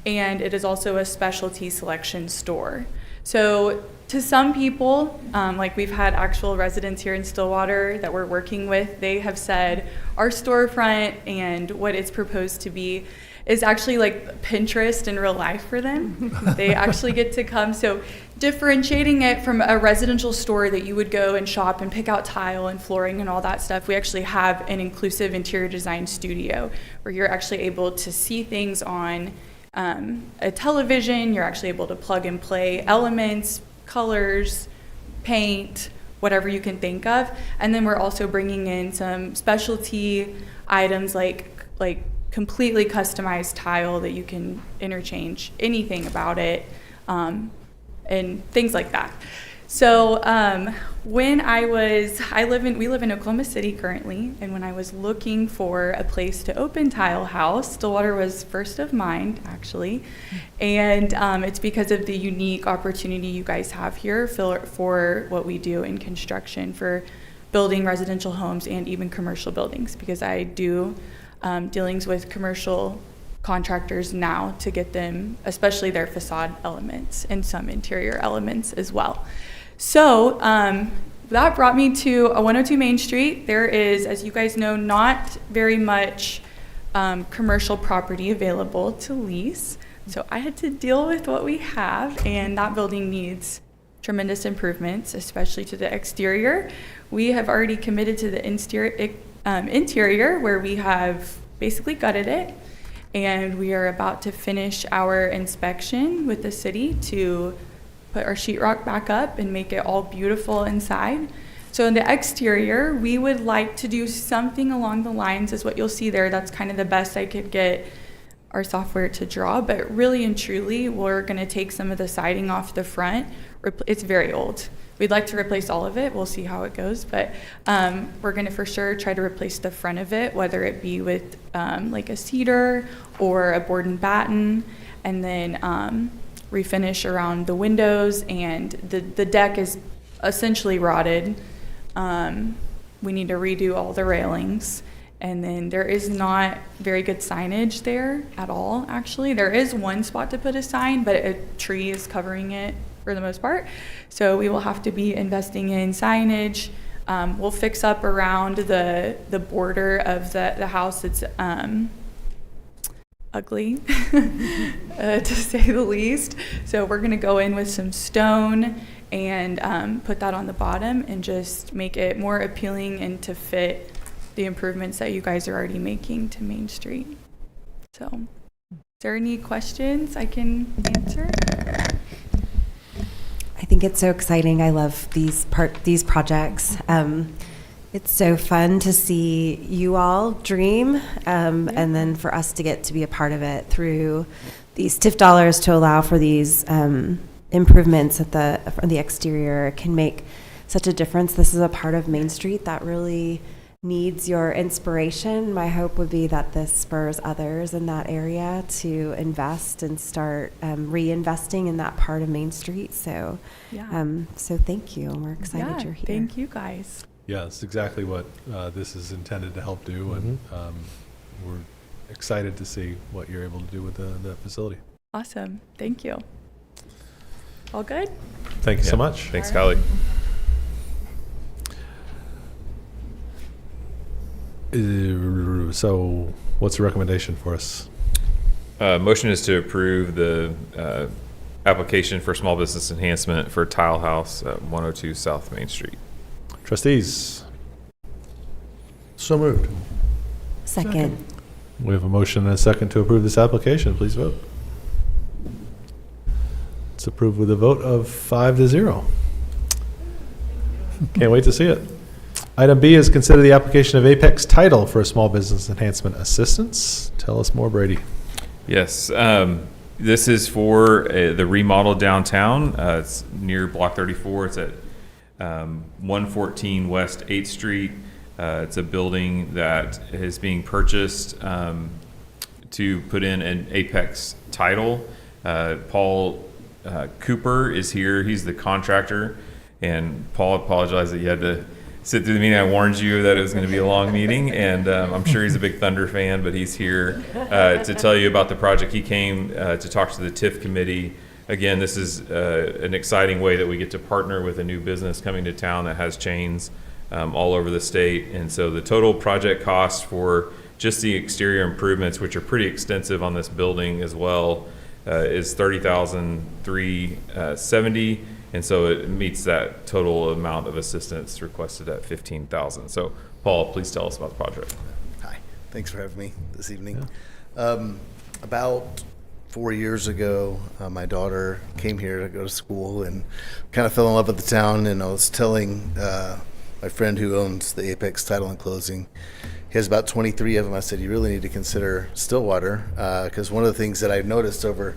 and it is also a specialty selection store. So to some people, like we've had actual residents here in Stillwater that we're working with, they have said our storefront and what it's proposed to be is actually like Pinterest in real life for them. They actually get to come. So differentiating it from a residential store that you would go and shop and pick out tile and flooring and all that stuff, we actually have an inclusive interior design studio where you're actually able to see things on a television. You're actually able to plug and play elements, colors, paint, whatever you can think of. And then we're also bringing in some specialty items like completely customized tile that you can interchange anything about it, and things like that. So when we live in Oklahoma City currently, and when I was looking for a place to open Tile House, Stillwater was first of mind, actually. And it's because of the unique opportunity you guys have here for what we do in construction, for building residential homes and even commercial buildings, because I do dealings with commercial contractors now to get them, especially their facade elements and some interior elements as well. So that brought me to 102 Main Street. There is, as you guys know, not very much commercial property available to lease. So I had to deal with what we have, and that building needs tremendous improvements, especially to the exterior. We have already committed to the interior, where we have basically gutted it, and we are about to finish our inspection with the city to put our sheetrock back up and make it all beautiful inside. So in the exterior, we would like to do something along the lines as what you'll see there. That's kind of the best I could get our software to draw, but really and truly, we're gonna take some of the siding off the front. It's very old. We'd like to replace all of it. We'll see how it goes, but we're gonna for sure try to replace the front of it, whether it be with like a cedar or a board and batten, and then refinish around the windows, and the deck is essentially rotted. We need to redo all the railings. And then there is not very good signage there at all, actually. There is one spot to put a sign, but a tree is covering it for the most part. So we will have to be investing in signage. We'll fix up around the border of the house. It's ugly, to say the least. So we're gonna go in with some stone and put that on the bottom and just make it more appealing and to fit the improvements that you guys are already making to Main Street. So, is there any questions I can answer? I think it's so exciting. I love these projects. It's so fun to see you all dream, and then for us to get to be a part of it through these TIF dollars to allow for these improvements at the exterior can make such a difference. This is a part of Main Street that really needs your inspiration. My hope would be that this spurs others in that area to invest and start reinvesting in that part of Main Street. So, so thank you. We're excited you're here. Thank you guys. Yeah, it's exactly what this is intended to help do, and we're excited to see what you're able to do with the facility. Awesome. Thank you. All good? Thank you so much. Thanks, Kylie. So what's the recommendation for us? Motion is to approve the application for small business enhancement for Tile House at 102 South Main Street. Trustees? So moved. Second. We have a motion and a second to approve this application. Please vote. It's approved with a vote of 5-0. Can't wait to see it. Item B is consider the application of Apex Title for a small business enhancement assistance. Tell us more, Brady. Yes, this is for the remodel downtown. It's near Block 34. It's at 114 West 8th Street. It's a building that is being purchased to put in an Apex Title. Paul Cooper is here. He's the contractor. And Paul apologized that you had to sit through the meeting. I warned you that it was going to be a long meeting, and I'm sure he's a big Thunder fan, but he's here to tell you about the project. He came to talk to the TIF committee. Again, this is an exciting way that we get to partner with a new business coming to town that has chains all over the state. And so the total project cost for just the exterior improvements, which are pretty extensive on this building as well, is $30,370. And so it meets that total amount of assistance requested at $15,000. So, Paul, please tell us about the project. Hi, thanks for having me this evening. About 4 years ago, my daughter came here to go to school and kind of fell in love with the town. And I was telling my friend who owns the Apex Title and Closing, he has about 23 of them. I said, you really need to consider Stillwater, because one of the things that I've noticed over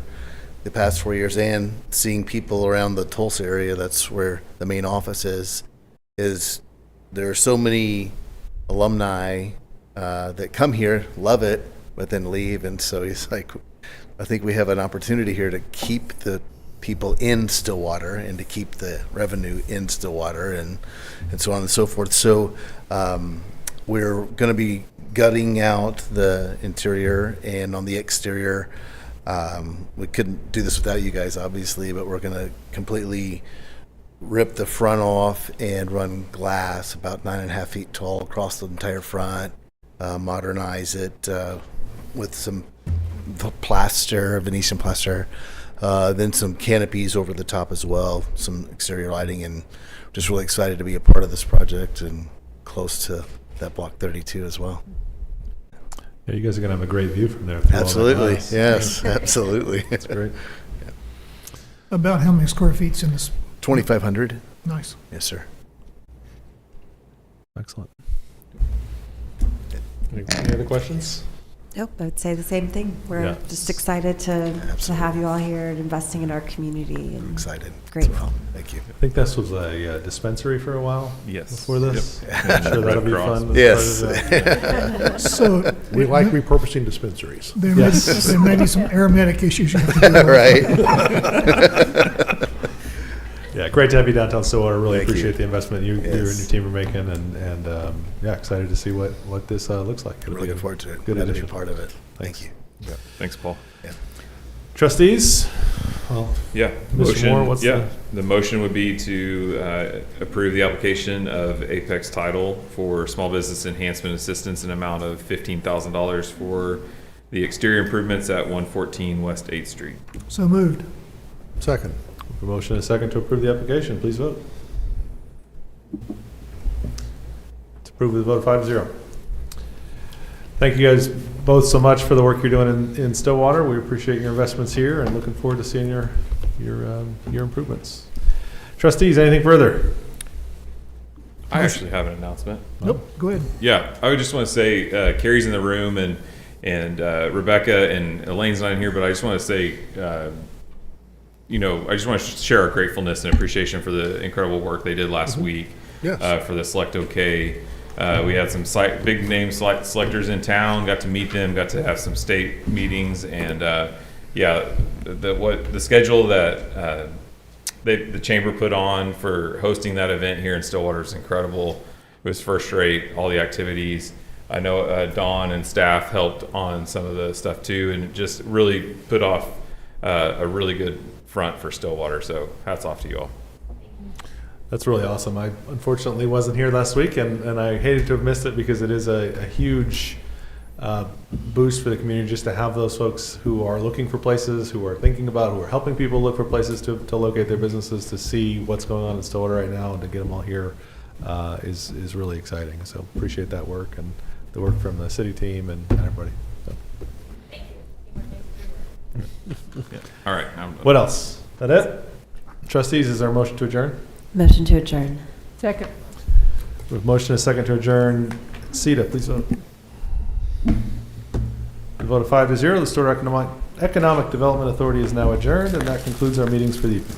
the past 4 years and seeing people around the Tulsa area, that's where the main office is there are so many alumni that come here, love it, but then leave. And so he's like, I think we have an opportunity here to keep the people in Stillwater and to keep the revenue in Stillwater and so on and so forth. So we're going to be gutting out the interior, and on the exterior, we couldn't do this without you guys, obviously, but we're going to completely rip the front off and run glass about 9.5 feet tall across the entire front, modernize it with some plaster, Venetian plaster, then some canopies over the top as well, some exterior lighting, and just really excited to be a part of this project and close to that Block 32 as well. Yeah, you guys are going to have a great view from there. through all that Absolutely. glass. Yes, absolutely. That's great. About how many square feet's in this? 2,500. Nice. Yes, sir. Excellent. Any other questions? Nope, I would say the same thing. We're Yeah. just excited to have you all here and investing in our community. And excited. Grateful. Thank you. I think this was a dispensary for a while. Yes. Before this. Yep. I'm sure that'll be Red Cross. fun. as Yes. part of that. So We like repurposing dispensaries. there, Yes. there may be some aromatic issues you have to deal with. Right. Yeah, great to have you downtown Stillwater. Really Thank appreciate you. the investment you and Yes. your team are making, and yeah, excited to see what this looks like. It'll Really be a looking forward to it. Good Glad to addition. be part of it. Thank you. Thanks, Paul. Trustees. Well, Yeah. Mr. Moore, what's the motion would be to approve the application of Apex Title for small business enhancement assistance in amount of $15,000 for the exterior improvements at 114 West 8th Street. So moved. Second. A motion and a second to approve the application. Please vote. It's approved with a vote of 5-0. Thank you guys both so much for the work you're doing in Stillwater. We appreciate your investments here and looking forward to seeing your improvements. Trustees, anything further? I actually have an announcement. Nope, go ahead. Yeah, I would just want to say Carrie's in the room and Rebecca and Elaine's not in here, but I just want to say, I just want to share our gratefulness and appreciation for the incredible work they did last week. Yes. For the Select OK. We had some big name selectors in town, got to meet them, got to have some state meetings, and the schedule that the chamber put on for hosting that event here in Stillwater is incredible. It was first rate, all the activities. I know Dawn and staff helped on some of the stuff too, and it just really put off a really good front for Stillwater. So hats off to you all. That's really awesome. I unfortunately wasn't here last week, and I hated to have missed it because it is a huge boost for the community just to have those folks who are looking for places, who are thinking about, who are helping people look for places to locate their businesses, to see what's going on in Stillwater right now and to get them all here is really exciting. So appreciate that work and the work from the city team and everybody. So. Yeah. All right. What else? That it? Trustees, is there a motion to adjourn? Motion to adjourn. Second. With motion and a second to adjourn, SEDA, please vote. The vote of 5-0, the Stillwater Economic Development Authority is now adjourned, and that concludes our meetings for the evening.